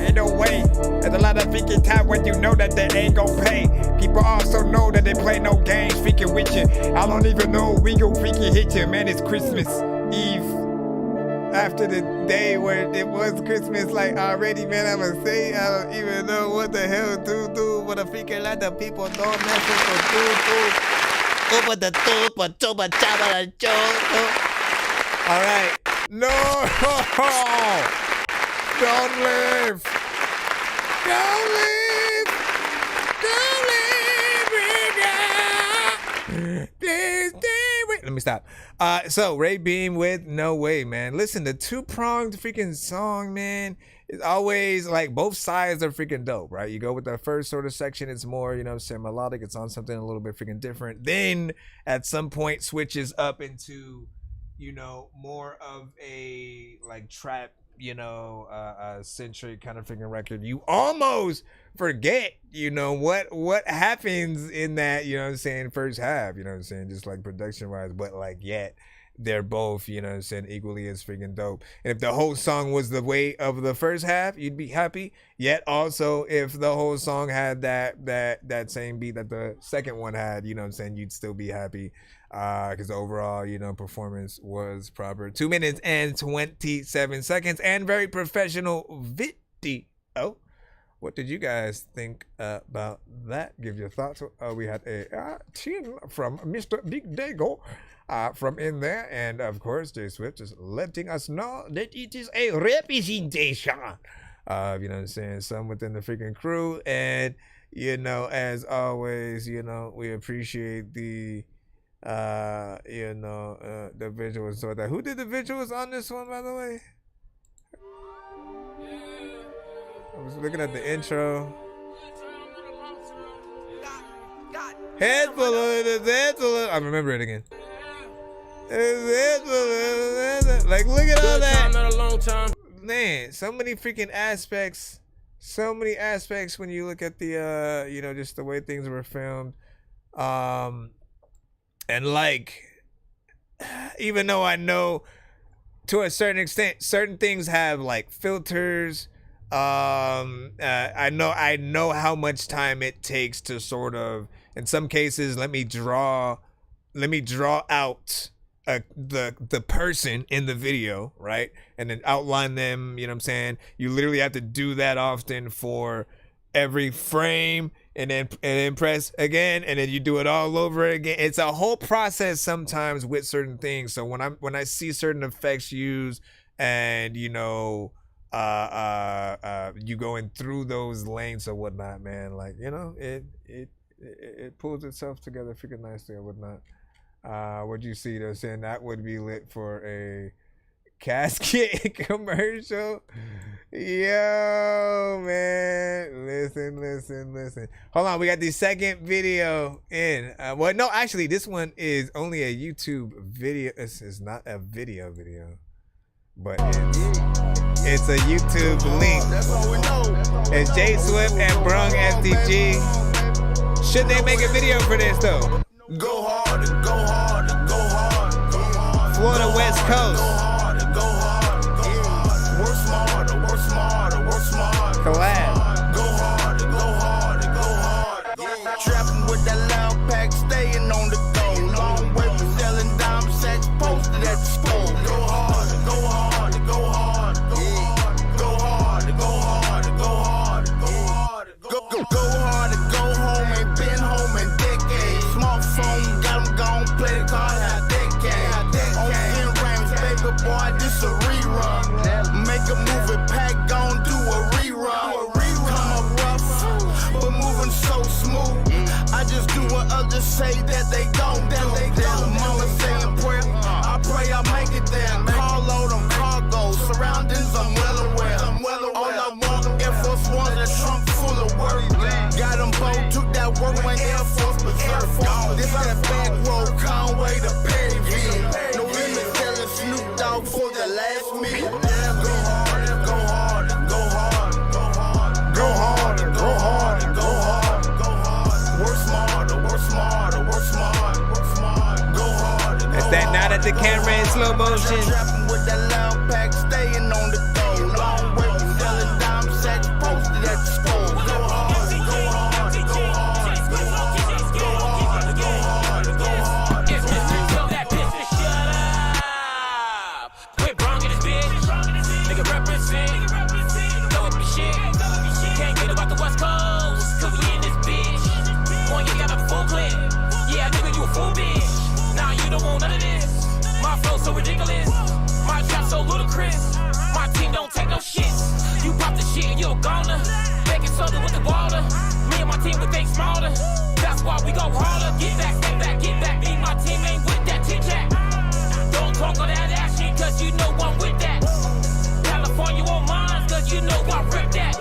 Ain't no way. There's a lot of freaking time when you know that they ain't gon' pay. People also know that they play no games freaking with you. I don't even know we gon' freaking hit you. Man, it's Christmas Eve. After the day where it was Christmas, like already, man, I'ma say I don't even know what the hell to do. But a freaking lot of people don't mess with the do. Over the all right. No! Don't leave! Don't leave! Don't leave me now! Please stay with. Let me stop. So Ray Beam with No Way, man. Listen, the two-pronged freaking song, man, is always like both sides are freaking dope, right? You go with the first sort of section, it's more, you know, say melodic, it's on something a little bit freaking different. Then at some point switches up into, you know, more of a like trap, you know, centric kind of freaking record. You almost forget, you know, what happens in that, you know what I'm saying, first half, you know what I'm saying, just like production wise, but like yet they're both, you know what I'm saying, equally as freaking dope. And if the whole song was the way of the first half, you'd be happy. Yet also if the whole song had that same beat that the second one had, you know what I'm saying, you'd still be happy. Because overall, you know, performance was proper. 2 minutes and 27 seconds and very professional video. What did you guys think about that? Give your thoughts. We had a 10 from Mr. Big Dago from in there. And of course, J Swift is letting us know that it is a representation of, you know what I'm saying, some within the freaking crew. And, you know, as always, you know, we appreciate the you know, the visuals. So that who did the visuals on this one, by the way? I was looking at the intro. Head full of, I remember it again. Like, look at all that. Not a long time. Man, so many freaking aspects. So many aspects when you look at the you know, just the way things were filmed. And like, even though I know to a certain extent, certain things have like filters. I know how much time it takes to sort of, in some cases, let me draw out the person in the video, right? And then outline them, you know what I'm saying? You literally have to do that often for every frame and then press again, and then you do it all over again. It's a whole process sometimes with certain things. So when I see certain effects used, and you know, you going through those lanes or whatnot, man, like, you know, it pulls itself together freaking nicely or whatnot. What you see though, saying that would be lit for a casket commercial. Yo, man, listen. Hold on, we got the second video in. Well, no, actually, this one is only a YouTube video. It's not a video, but it's a YouTube link. It's J Swift and Brung FTG. Should they make a video for this though? Go hard, go hard, go hard, go hard. Florida West Coast. Go hard, go hard. Work smarter, work smarter, work smarter. Collab. Go hard, go hard, go hard. Trapping with that loud pack, staying on the go. Long way from selling dime sets, posted at the store. Go hard, go hard, go hard, go hard. Go hard, go hard, go hard, go hard. Go hard, go home, ain't been home in decades. Smartphone, got them gone, play the card, have decades. On 10 rings, baby boy, this a rerun. Make a movie, pack, gon' do a rerun. Come up rough, but moving so smooth. I just do what others say that they gon' do. Mama saying prayer, I pray I make it there. Car load on cargo, surroundings I'm well aware. All I want, Air Force One, a trunk full of work. Got them both, took that work when Air Force berserk. This that back road, Conway to Perryville. No limit, telling Snoop Dogg for the last meal. Go hard, go hard, go hard, go hard. Go hard, go hard, go hard, go hard. Work smarter, work smarter, work smart, work smart. Go hard. It's that night at the camera in slow motion. Trapping with that loud pack, staying on the go. Long way from selling dime sets, posted at the store. Go hard, go hard, go hard, go hard, go hard, go hard, go hard. It's Mr. Tell that bitch to shut up. Quit wrong in this bitch. Nigga represent. Throw up your shit. Can't get about the West Coast, cause we in this bitch. Boy, you got a full clip. Yeah, nigga, you a full bitch. Nah, you don't want none of this. My flow so ridiculous. My trap so ludicrous. My team don't take no shit. You pop the shit and you're a goner. Baking soda with the water. Me and my team, we think smarter. That's why we go harder. Get back, get back, get back. Me and my team ain't with that chit-chat. Don't talk on that ass shit, cause you know I'm with that. California on mine, cause you know I rip that.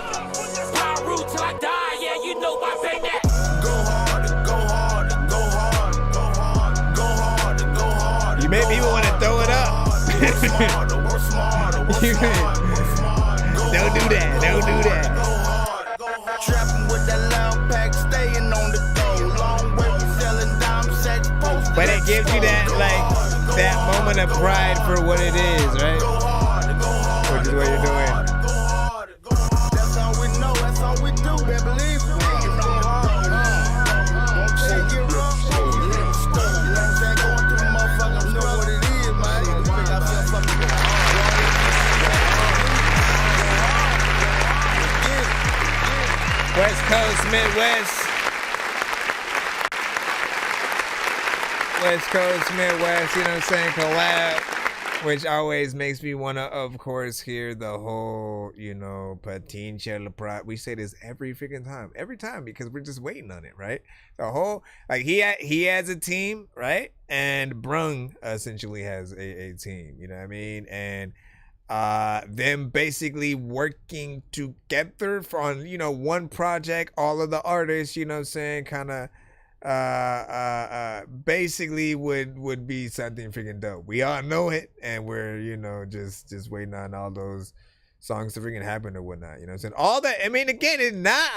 Power root till I die, yeah, you know I bang that. Go hard, go hard, go hard, go hard, go hard, go hard. You made people want to throw it up. Work smarter, work smarter, work smart, work smart. Don't do that, don't do that. Trapping with that loud pack, staying on the go. Long way from selling dime sets, posted. But it gives you that, like, that moment of pride for what it is, right? Which is what you're doing. That's all we know, that's all we do, man. Believe me. Go hard, don't take it rough. You know what I'm saying? Going through the motherfuckers, know what it is, man. You think I feel fucking West Coast, Midwest. West Coast, Midwest, you know what I'm saying? Collab, which always makes me want to, of course, hear the whole, you know, Patincha La Pride. We say this every freaking time, because we're just waiting on it, right? The whole, like, he has a team, right? And Brung essentially has a team, you know what I mean? And them basically working together on, you know, one project, all of the artists, you know what I'm saying, kind of basically would be something freaking dope. We all know it, and we're, you know, just waiting on all those songs to freaking happen or whatnot, you know what I'm saying? All that, I mean, again, it's not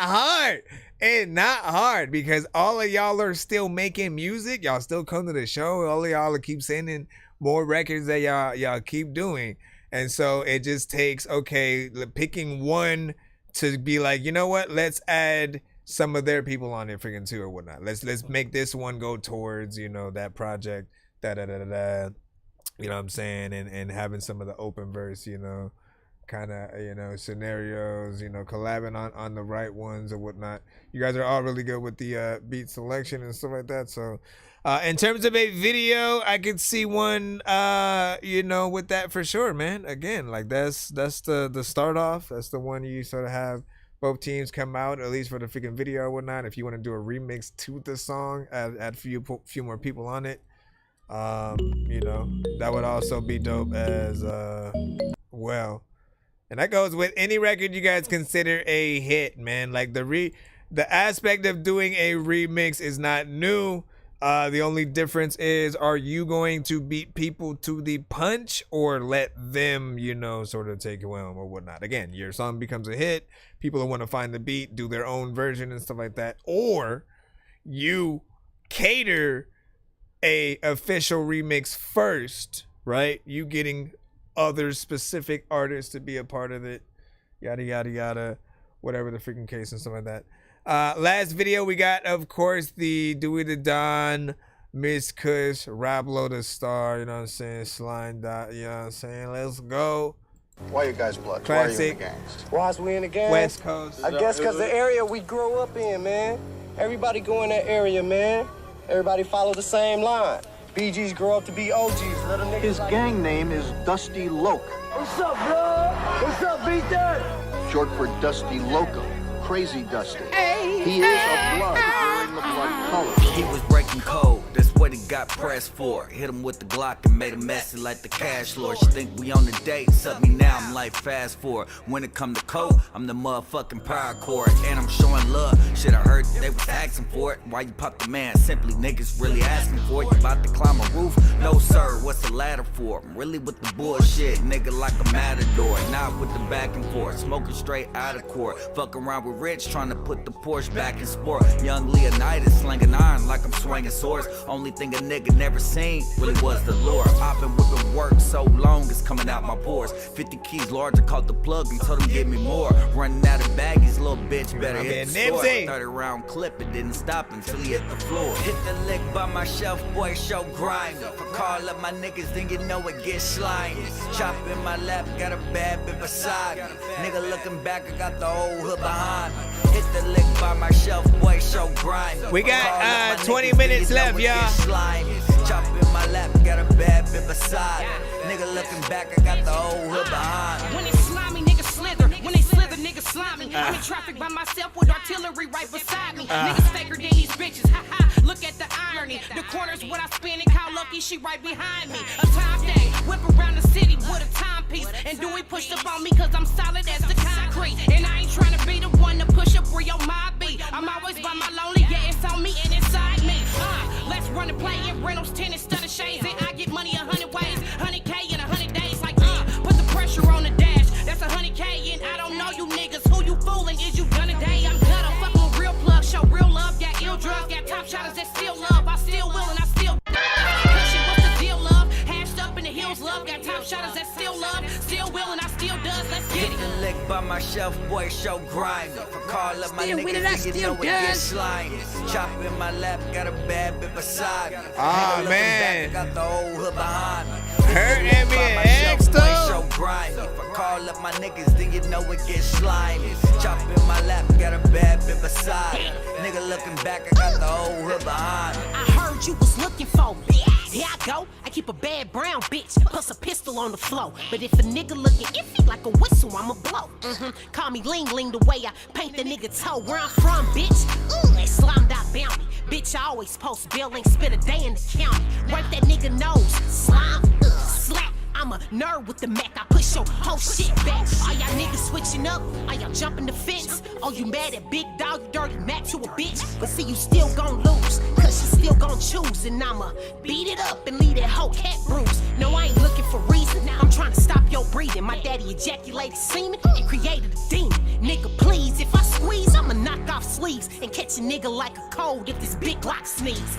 hard because all of y'all are still making music. Y'all still come to the show. All of y'all keep sending more records that y'all keep doing. And so it just takes, okay, picking one to be like, you know what, let's add some of their people on it freaking too or whatnot. Let's make this one go towards, you know, that project, you know what I'm saying, and having some of the open verse, you know, kind of, scenarios, collabing on the right ones or whatnot. You guys are all really good with the beat selection and stuff like that. So in terms of a video, I could see one, with that for sure, man. Again, like that's the start off. That's the one you sort of have both teams come out, at least for the freaking video or whatnot. If you want to do a remix to the song, add a few more people on it. That would also be dope as well. And that goes with any record you guys consider a hit, man. Like the aspect of doing a remix is not new. The only difference is, are you going to beat people to the punch or let them, sort of take you home or whatnot? Again, your song becomes a hit. People will want to find the beat, do their own version and stuff like that. Or you cater a official remix first, right? You getting other specific artists to be a part of it, yada yada yada, whatever the freaking case and stuff like that. Last video we got, of course, the Dewey the Don, Miss Kush, Rablo the Star, you know what I'm saying, Slime Dot, you know what I'm saying, let's go. Why you guys blood? Classic. Why are you in the gangs? Why's we in the gangs? West Coast. I guess because the area we grew up in, man. Everybody go in that area, man. Everybody follow the same line. BGs grow up to be OGs. Let them niggas. His gang name is Dusty Loke. What's up, bro? What's up, B-Dirt? Short for Dusty Loco. Crazy Dusty. He is a blood wearing the blood color. He was breaking code, that's what he got pressed for. Hit him with the Glock and made him messy like the cash lord. She think we on the date, suck me now, I'm like fast forward. When it come to code, I'm the motherfucking power cord. And I'm showing love, shit I heard they was asking for it. Why you pop the man? Simply niggas really asking for it. You about to climb a roof? No sir, what's the ladder for? I'm really with the bullshit, nigga like a matador. Not with the back and forth, smoking straight out of court. Fuck around with Rich, trying to put the Porsche back in sport. Young Leonidas slinging iron like I'm swinging swords. Only thing a nigga never seen really was the lure. I've been whipping work so long it's coming out my pores. 50 keys larger, caught the plug and told him give me more. Running out of baggies, little bitch better hit the store. 30 round clip, it didn't stop until he hit the floor. Hit the lick by my shelf, boy, show grimy. If I call up my niggas, then you know it gets slimy. Chop in my lap, got a bad bit beside me. Nigga looking back, I got the whole hood behind me. Hit the lick by my shelf, boy, show grimy. We got 20 minutes left, y'all. Chop in my lap, got a bad bit beside me. Nigga looking back, I got the whole hood behind me. When they slimy, niggas slither. When they slither, niggas slimy. I'm in traffic by myself with artillery right beside me. Niggas faker than these bitches. Ha ha, look at the irony. The corner's what I spin and call lucky, she right behind me. A time thing, whip around the city with a timepiece. And Dewey pushed up on me cause I'm solid as the concrete. And I ain't trying to be the one to push up where your mob be. I'm always by my lonely, yeah, it's on me and inside me. Let's run and play in Reynolds, tennis, stutter shades. And I get money 100 ways, 100K in 100 days. Like, put the pressure on the dash. That's 100K and I don't know you niggas. Who you fooling? Is you done today? I'm done. I'm fucking with real plug, show real love. Got ill drugs, got top shotters that still love. I still will and I still what's the deal, love? Hashed up in the hills, love. Got top shotters that still love. Still will and I still does. Let's get it. Hit the lick by my shelf, boy, show grimy. If I call up my niggas, then you know it gets slimy. Chop in my lap, got a bad bit beside me. Oh man, got the whole hood behind me. Her MX though. Show grimy. If I call up my niggas, then you know it gets slimy. Chop in my lap, got a bad bit beside me. Nigga looking back, I got the whole hood behind me. I heard you was looking for me. Here I go. I keep a bad brown bitch, plus a pistol on the floor. But if a nigga looking iffy like a whistle, I'ma blow. Call me Ling Ling the way I paint the nigga toe. Where I'm from, bitch. That slimed out bounty. Bitch, I always post bill, ain't spit a day in the county. Wipe that nigga nose. Slime, slap. I'm a nerd with the Mac, I push your whole shit back. All y'all niggas switching up, all y'all jumping the fence. Oh, you mad at Big Dog, you dirty Mac to a bitch. But see, you still gon' lose, cause you still gon' choose. And I'ma beat it up and leave that whole cat bruise. No, I ain't looking for reason, I'm trying to stop your breathing. My daddy ejaculated semen and created a demon. Nigga, please, if I squeeze, I'ma knock off sleeves and catch catch a nigga like a cold if this big block sneeze.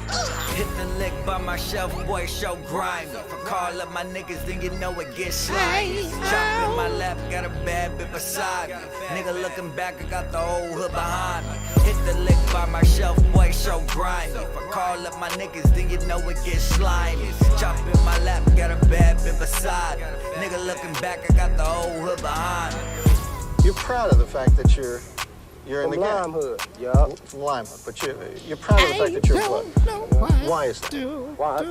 Hit the lick by my shelf, boy, show grimy. If I call up my niggas, then you know it gets slimy. Chop in my lap, got a bad bit beside me. Nigga looking back, I got the whole hood behind me. Hit the lick by my shelf, boy, show grimy. If I call up my niggas, then you know it gets slimy. Chop in my lap, got a bad bit beside me. Nigga looking back, I got the whole hood behind me. You're proud of the fact that you're in the Lime gang. Hood, yeah. From Lime Hood, but you're proud of the fact that you're blood. Why is that? Why?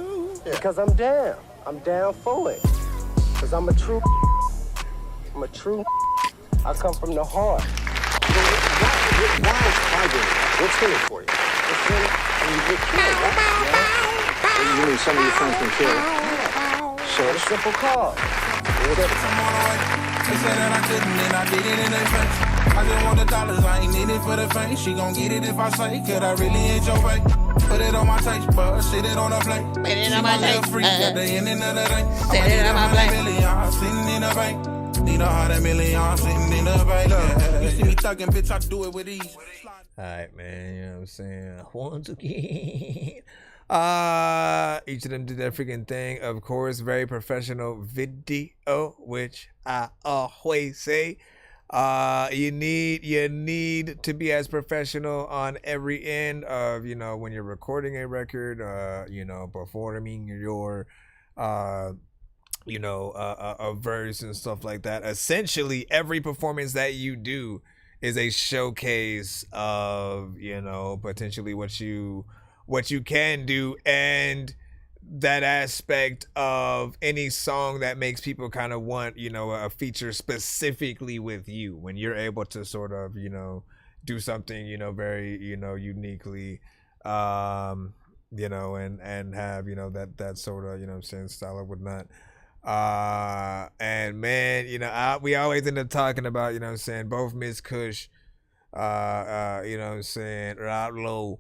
Because I'm down. I'm down for it. Because I'm a true. I come from the heart. Why is Tiger? What's in it for you? What's in it? You get killed, right? You mean some of your friends been killed? So It's a simple cause. They said that I couldn't, and I did it in their face. I just want the dollars, I ain't need it for the fame. She gon' get it if I say, could I really ain't your way? Put it on my taste bud, sit it on a plate. Put it on my little taste freak at the end of the day. Set it on my plate. $100 sitting in the bank. Need $100 sitting in the bank. Yeah. You see me thugging, bitch, I do it with ease. Alright, man, you know what I'm saying? Once again. Each of them did their freaking thing. Of course, very professional video, which I always say. You need to be as professional on every end of, you know, when you're recording a record, you know, performing your you know, a verse and stuff like that. Essentially, every performance that you do is a showcase of, you know, potentially what you can do, and that aspect of any song that makes people kind of want, you know, a feature specifically with you, when you're able to sort of, you know, do something, you know, very, you know, uniquely, you know, and have, you know, that sort of, you know what I'm saying, style or whatnot. And man, you know, we always end up talking about, you know what I'm saying, both Miss Kush, you know what I'm saying, Rob Low,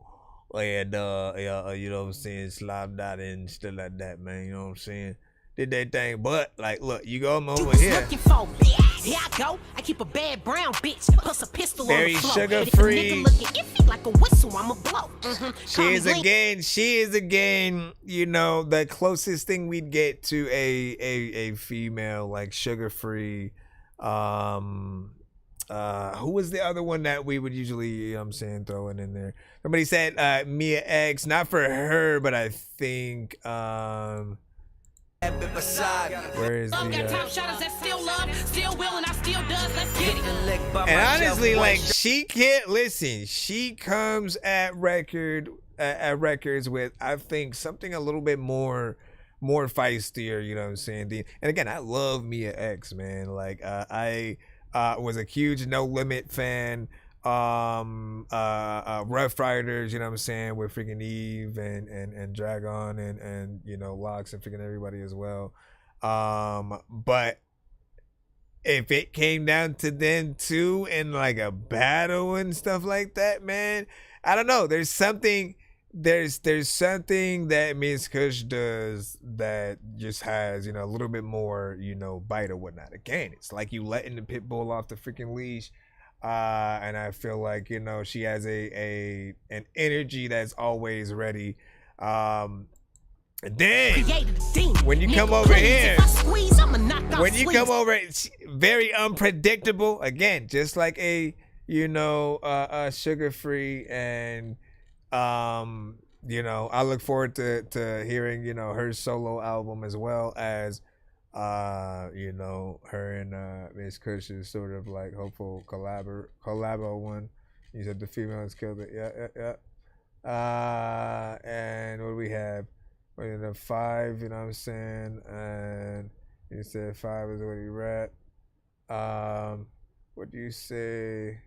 and you know what I'm saying, Slime Dot and stuff like that, man, you know what I'm saying, did that thing. But like, look, you go over here, Here I go. I keep a bad brown bitch plus a pistol very on the floor. sugar-free. If a nigga looking iffy like a whistle, I'ma blow. She is again, you know, the closest thing we'd get to a female, like sugar-free. Who was the other one that we would usually, you know what I'm saying, throw in there? Somebody said Mia X, not for her, but I think where is the and honestly, like, she can't listen. She comes at records with, I think, something a little bit more feistier, you know what I'm saying? And again, I love Mia X, man. Like, I was a huge No Limit fan. Rough Riders, you know what I'm saying, with freaking Eve and Dragon and you know, Locks and freaking everybody as well. But if it came down to them two in like a battle and stuff like that, man, I don't know. There's something that Miss Kush does that just has, you know, a little bit more, you know, bite or whatnot. Again, it's like you letting the pit bull off the freaking leash. And I feel like, you know, she has an energy that's always ready. And then when you come over here, it's very unpredictable. Again, just like a, you know, sugar-free, and you know, I look forward to hearing, you know, her solo album, as well as you know, her and Miss Kush's sort of like hopeful collabo one. You said the females killed it. Yeah. And what do we have? The 5, you know what I'm saying? And you said 5 is what he rap. What do you say?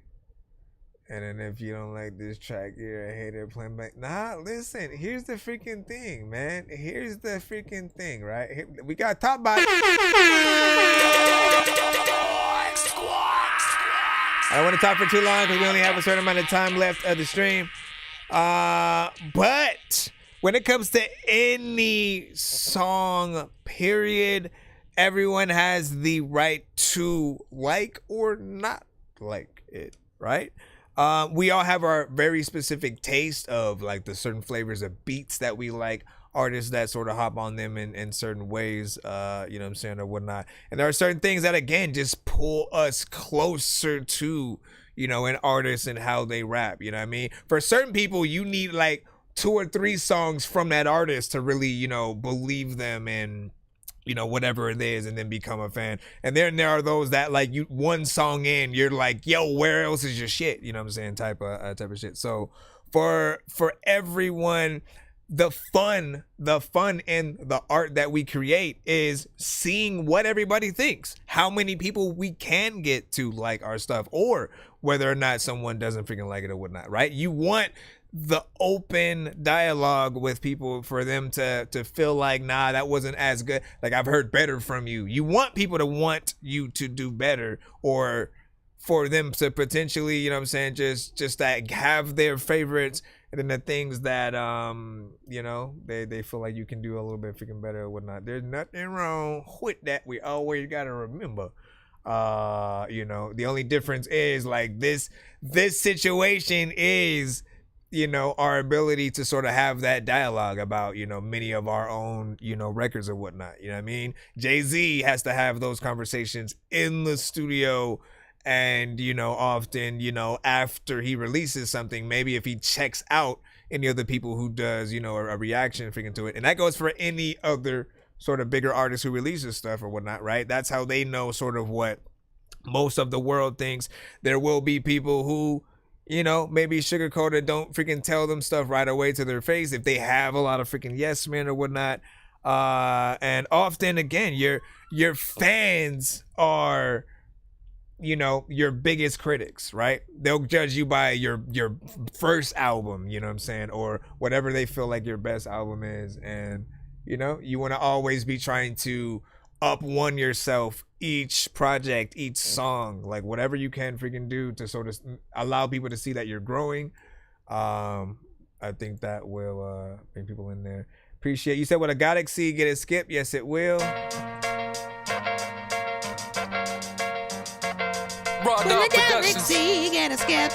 And then if you don't like this track, you're a hater playing back. Nah, listen, here's the freaking thing, man. Here's the freaking thing, right? Here, we got top by. I don't want to talk for too long because we only have a certain amount of time left of the stream. But when it comes to any song, period, everyone has the right to like or not like it, right? We all have our very specific taste of like the certain flavors of beats that we like, artists that sort of hop on them in certain ways, you know what I'm saying, or whatnot. And there are certain things that, again, just pull us closer to, you know, an artist and how they rap, you know what I mean? For certain people, you need like 2 or 3 songs from that artist to really, you know, believe them and, you know, whatever it is, and then become a fan. And then there are those that like you one song in, you're like, yo, where else is your shit? You know what I'm saying? Type of shit. So for everyone, the fun in the art that we create is seeing what everybody thinks, how many people we can get to like our stuff, or whether or not someone doesn't freaking like it or whatnot, right? You want the open dialogue with people for them to feel like, nah, that wasn't as good. Like, I've heard better from you. You want people to want you to do better, or for them to potentially, you know what I'm saying, just like have their favorites, and then the things that, you know, they feel like you can do a little bit freaking better or whatnot. There's nothing wrong with that. We always got to remember. You know, the only difference is like this situation is, you know, our ability to sort of have that dialogue about, you know, many of our own, you know, records or whatnot. You know what I mean? Jay-Z has to have those conversations in the studio, and, you know, often, you know, after he releases something, maybe if he checks out any other people who does, you know, a reaction freaking to it. And that goes for any other sort of bigger artist who releases stuff or whatnot, right? That's how they know sort of what most of the world thinks. There will be people who, you know, maybe sugarcoated, don't freaking tell them stuff right away to their face if they have a lot of freaking yes men or whatnot. And often, again, your fans are, you know, your biggest critics, right? They'll judge you by your first album, you know what I'm saying, or whatever they feel like your best album is. And, you know, you want to always be trying to up one yourself each project, each song, like whatever you can freaking do to sort of allow people to see that you're growing. I think that will bring people in there. Appreciate you said, "What a galaxy get a skip?" Yes, it will. When the galaxy get a skip,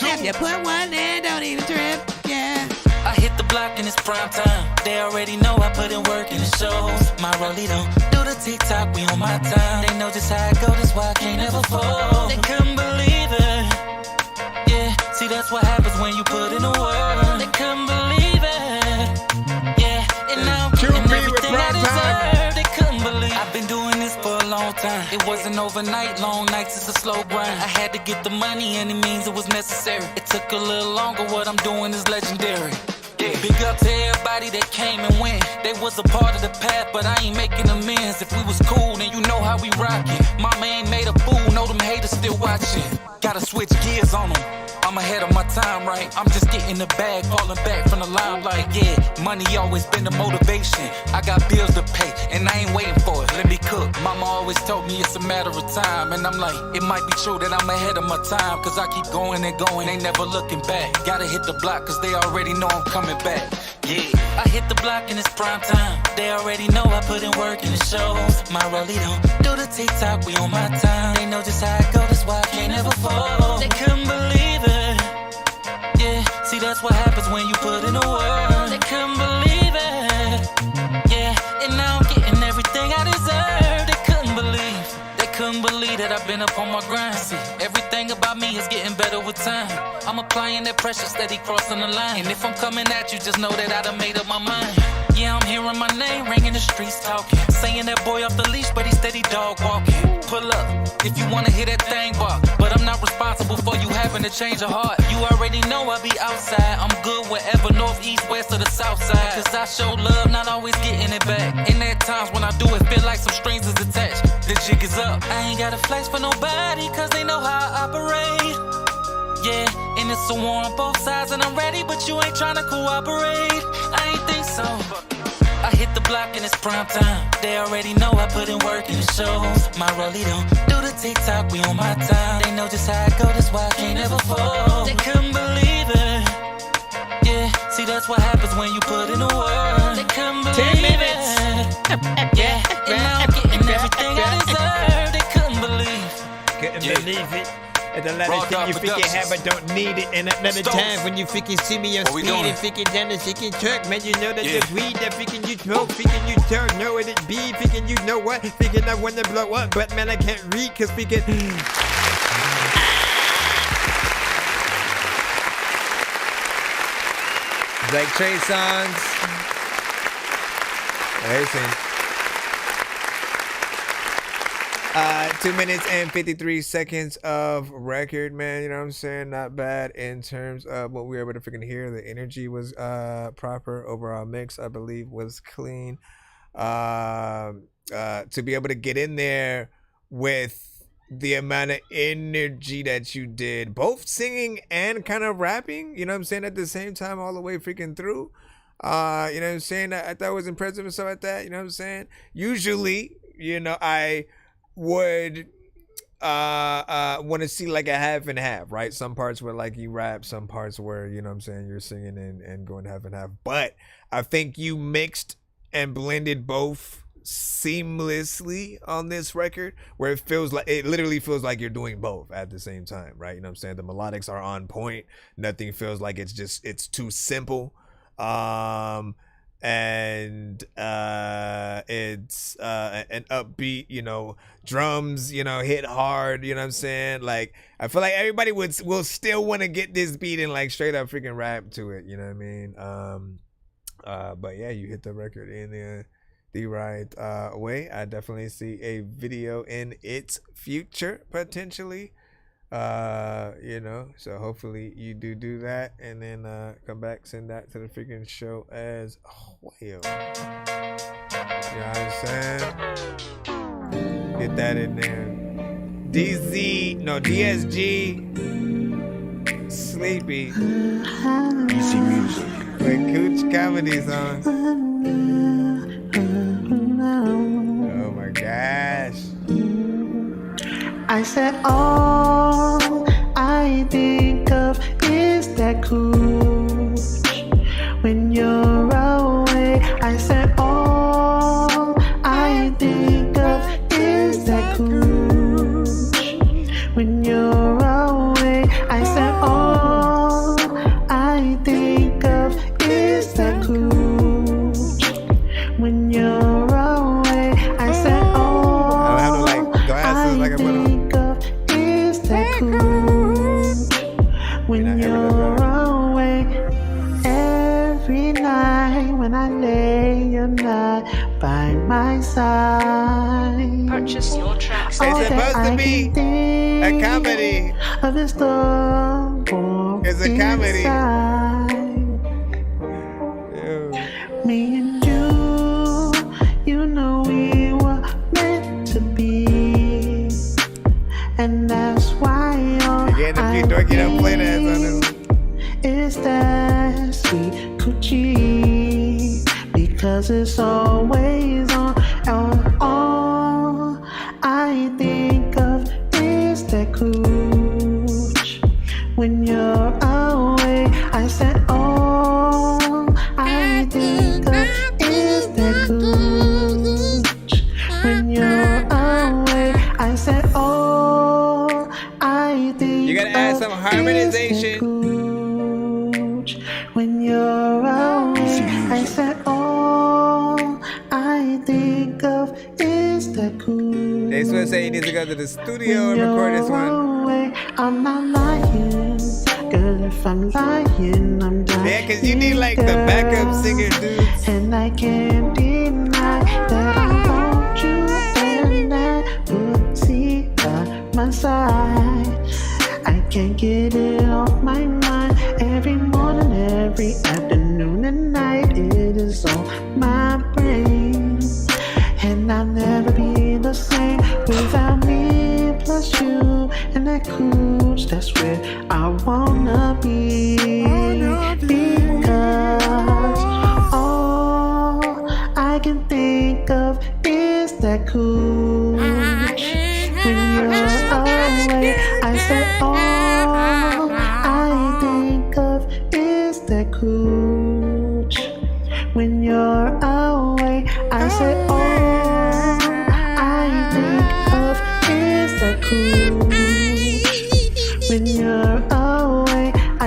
if you put one in, don't even trip. Yeah. I hit the block in it's prime time. They already know I put in work in the shows. My rollie don't do the TikTok, we on my time. They know just how I go, that's why I can't ever fall. They couldn't believe it. Yeah, see that's what happens when you put in the work. They couldn't believe it. Yeah, and now I'm getting everything I deserve. They couldn't believe. I've been doing this for a long time. It wasn't overnight, long nights, it's a slow grind. I had to get the money, any means it was necessary. It took a little longer, what I'm doing is legendary. Yeah. Big up to everybody that came and went. They was a part of the path, but I ain't making amends. If we was cool, then you know how we rockin'. Mama ain't made a fool, know them haters still watching. Gotta switch gears on them. I'm ahead of my time, right? I'm just getting the bag, falling back from the limelight. Yeah, money always been the motivation. I got bills to pay, and I ain't waiting for it. Let me cook. Mama always told me it's a matter of time, and I'm like, it might be true that I'm ahead of my time, cause I keep going and going, ain't never looking back. Gotta hit the block, cause they already know I'm coming back. Yeah, I hit the block and it's prime time. They already know I put in work in the shows. My rollie don't do the TikTok, we on my time. They know just how I go, that's why I can't ever fall. They couldn't believe it. Yeah, see that's what happens when you put in the work. They couldn't believe it. Yeah, and now I'm getting everything I deserve. They couldn't believe that I've been up on my grind. See, everything about me is getting better with time. I'm applying that pressure, steady crossing the line. And if I'm coming at you, just know that I done made up my mind. Yeah, I'm hearing my name, ringing the streets talking. Saying that boy off the leash, but he steady dog walking. Pull up, if you wanna hear that thing bark. But I'm not responsible for you having to change your heart. You already know I be outside. I'm good wherever, north, east, west, or the south side. Cause I show love, not always getting it back. And at times when I do it, feel like some strings is attached. The jig is up. I ain't gotta flex for nobody, cause they know how I operate. Yeah, and it's a war on both sides and I'm ready, but you ain't tryna cooperate. I ain't think so. I hit the block and it's prime time. They already know I put in work in the shows. My rollie don't do the TikTok, we on my time. They know just how I go, that's why I can't ever fall. They couldn't believe it. Yeah, see that's what happens when you put in the work. They couldn't believe it. Yeah, and now I'm getting everything I deserve. They couldn't believe. Couldn't believe it. It's a lot of shit you freaking have but don't need it. And another time when you freaking see me on speed and freaking down the freaking truck, man, you know that the weed that freaking you smoke, freaking you don't know what it be, freaking you know what, freaking I wanna blow up, but man I can't read cause freaking. Like Trey songs. Listen. 2 minutes and 53 seconds of record, man. You know what I'm saying? Not bad in terms of what we were able to freaking hear. The energy was proper. Overall mix, I believe, was clean. To be able to get in there with the amount of energy that you did, both singing and kind of rapping, you know what I'm saying, at the same time, all the way freaking through. You know what I'm saying? I thought it was impressive and stuff like that. You know what I'm saying? Usually, you know, I would want to see like a half and half, right? Some parts where like you rap, some parts where, you know what I'm saying, you're singing and going half and half. But I think you mixed and blended both seamlessly on this record, where it literally feels like you're doing both at the same time, right? You know what I'm saying? The melodics are on point. Nothing feels like it's too simple. And it's an upbeat, you know, drums, you know, hit hard, you know what I'm saying? Like, I feel like everybody will still want to get this beat and like straight up freaking rap to it, you know what I mean? But yeah, you hit the record in the right way. I definitely see a video in its future potentially. You know, so hopefully you do that and then come back, send that to the freaking show as well. You know what I'm saying? Get that in there. DSG Sleepy. Easy music. With Cooch Comedy songs. Oh my gosh. I said all I think of is that cooch when you're away. I said all I think of is that cooch when you're away. I said all I think of is that cooch when you're away. I said all I think of is that cooch when you're away. Every night when I lay your night by my side. Purchase your tracks. It's supposed to be a comedy. Of the storm. It's a comedy. Me and you know we were meant to be, and that's why again, if you dorky don't play that on this. It's that sweet coochie, because it's always on. All I think of is that cooch when you're away. I said all I think of is that cooch when you're away. I said all I think. You gotta add some harmonization. When you're away, I said all I think of is that cool. They supposed to say you need to go to the studio and record this one. Away, I'm not lying, girl. If I'm lying, I'm dying. Yeah, cause you need like the backup singer dudes. And I can't deny that I want you, and I will see by my side. I can't get it off my mind. Every morning, every afternoon and night, it is on my brain. And I'll never be the same without me plus you and that cooch. That's where I wanna be. Because all I can think of is that cooch. When you're away, I said all I think of is that cooch. When you're away, I said all I think of is that cooch.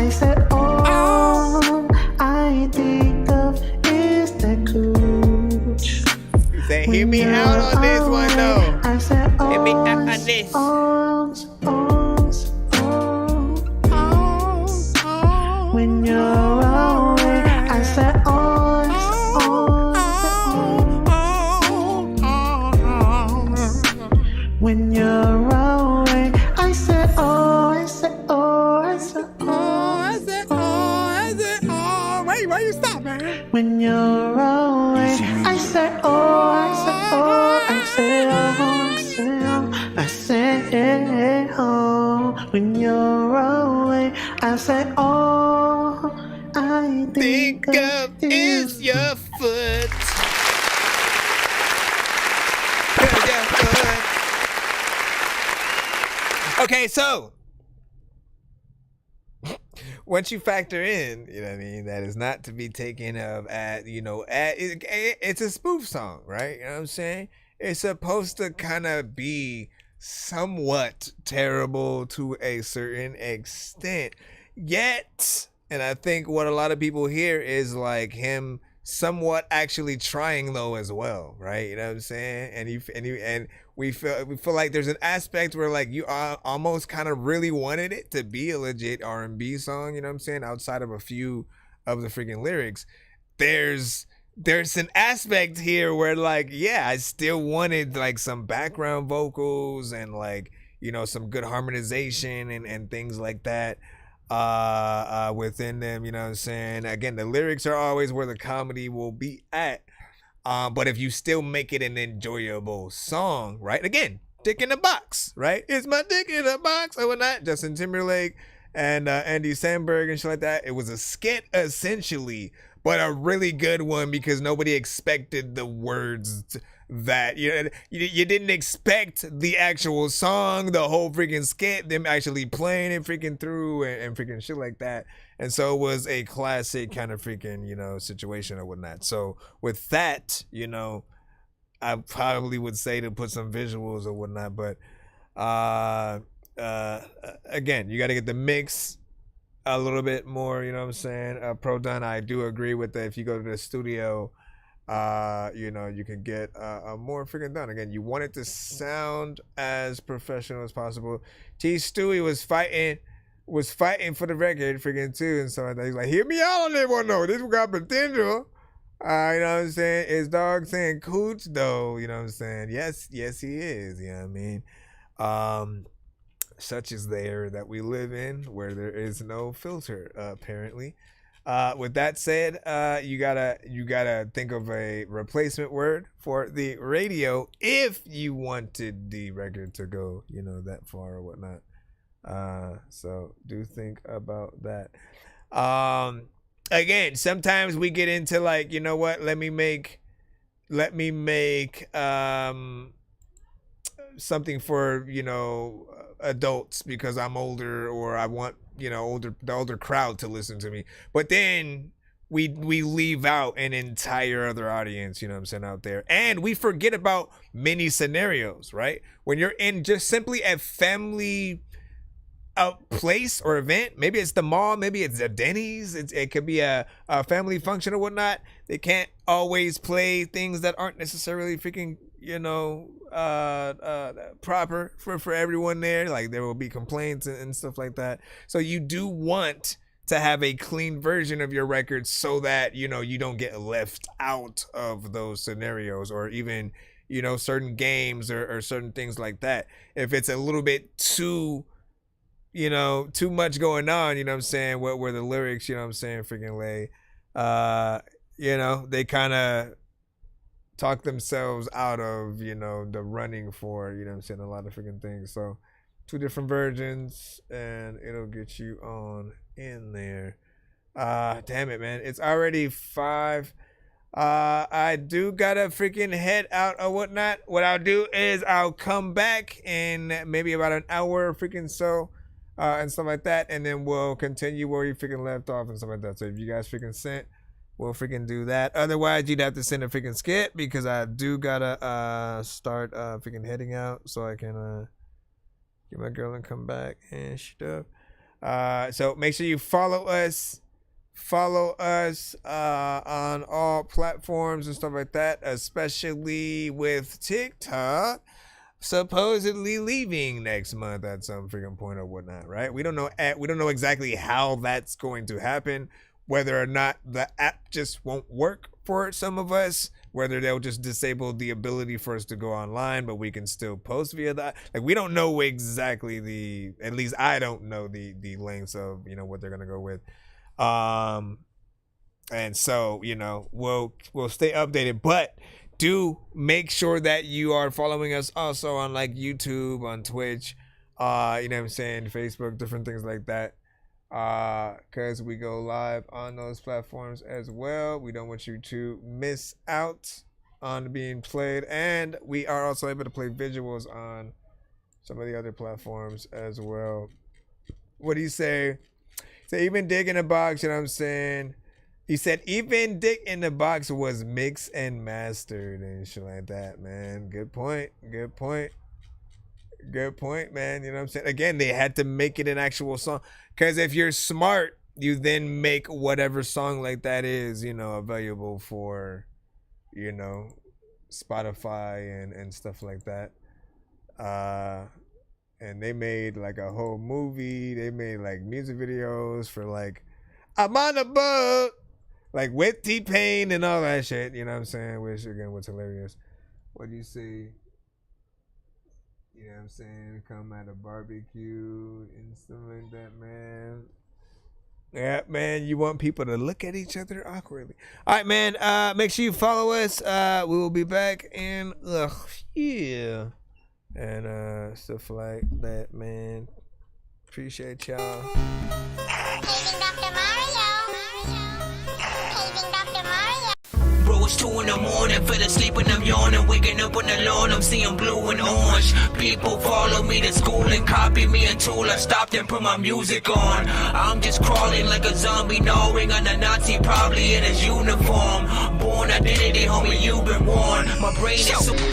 I said all I think of is that cooch. You say, hear me out on this one though. I said hear me out on this. When you're away, I said when you're away, I said I said I said I said I said why you stop, man? When you're away, I said I said I said when you're away, I said all I think of is your foot. Okay, so once you factor in, you know what I mean, that is not to be taken of it's a spoof song, right? You know what I'm saying? It's supposed to kind of be somewhat terrible to a certain extent. Yet, and I think what a lot of people hear is like him somewhat actually trying though as well, right? You know what I'm saying? And we feel like there's an aspect where like you almost kind of really wanted it to be a legit R&B song, you know what I'm saying? Outside of a few of the freaking lyrics, there's an aspect here where like, yeah, I still wanted like some background vocals and like, you know, some good harmonization and things like that within them, you know what I'm saying? Again, the lyrics are always where the comedy will be at. But if you still make it an enjoyable song, right? Again, dick in a box, right? It's my dick in a box or whatnot. Justin Timberlake and Andy Samberg and shit like that. It was a skit essentially, but a really good one because nobody expected the words that you didn't expect the actual song, the whole freaking skit, them actually playing it freaking through and freaking shit like that. And so it was a classic kind of freaking, you know, situation or whatnot. So with that, you know, I probably would say to put some visuals or whatnot, but again, you got to get the mix a little bit more, you know what I'm saying? Pro done. I do agree with that. If you go to the studio, you know, you can get more freaking done. Again, you want it to sound as professional as possible. T. Stewie was fighting for the record freaking too, and so he's like, hear me out on that one though. This one got potential. You know what I'm saying? Is dog saying cooch though? You know what I'm saying? Yes, he is. You know what I mean? Such is the era that we live in, where there is no filter, apparently. With that said, you gotta think of a replacement word for the radio if you wanted the record to go, you know, that far or whatnot. So do think about that. Again, sometimes we get into like, you know what, let me make something for, you know, adults because I'm older, or I want, you know, the older crowd to listen to me. But then we leave out an entire other audience, you know what I'm saying, out there. And we forget about many scenarios, right? When you're in just simply a family place or event, maybe it's the mall, maybe it's a Denny's, it could be a family function or whatnot. They can't always play things that aren't necessarily freaking, you know, proper for everyone there. Like there will be complaints and stuff like that. So you do want to have a clean version of your record so that, you know, you don't get left out of those scenarios, or even, you know, certain games or certain things like that. If it's a little bit too, you know, too much going on, you know what I'm saying, where the lyrics, you know what I'm saying, freaking lay, you know, they kind of talk themselves out of, you know, the running for, you know what I'm saying, a lot of freaking things. So 2 different versions and it'll get you on in there. Damn it, man, it's already 5. I do gotta freaking head out or whatnot. What I'll do is I'll come back in maybe about an hour freaking so, and stuff like that, and then we'll continue where you freaking left off and stuff like that. So if you guys freaking sent, we'll freaking do that. Otherwise, you'd have to send a freaking skit, because I do gotta start freaking heading out so I can get my girl and come back and stuff. So make sure you follow us. Follow us on all platforms and stuff like that, especially with TikTok supposedly leaving next month at some freaking point or whatnot, right? We don't know exactly how that's going to happen, whether or not the app just won't work for some of us, whether they'll just disable the ability for us to go online, but we can still post via that. Like, we don't know exactly at least I don't know the lengths of, what they're gonna go with. And so, we'll stay updated, but do make sure that you are following us also on like YouTube, on Twitch, Facebook, different things like that. Cause we go live on those platforms as well. We don't want you to miss out on being played, and we are also able to play visuals on some of the other platforms as well. What do you say? So even Dick in the Box, you know what I'm saying? He said even Dick in the Box was mixed and mastered and shit like that, man. Good point, man. You know what I'm saying? Again, they had to make it an actual song. Because if you're smart, you then make whatever song like that is, available for, Spotify and stuff like that. And they made like a whole movie. They made like music videos for like I'm on a boat, like with T-Pain and all that shit. You know what I'm saying? Which again was hilarious. What do you say? You know what I'm saying? Come at a barbecue and stuff like that, man. Yeah, man, you want people to look at each other awkwardly. All right, man. Make sure you follow us. We will be back in and stuff like that, man. Appreciate y'all. Bro, it's 2 in the morning, fell asleep and I'm yawning, waking up on the lawn, I'm seeing blue and orange. People follow me to school and copy me until I stopped and put my music on. I'm just crawling like a zombie, gnawing on a Nazi, probably in his uniform. Born identity, homie, you've been warned. My brain is so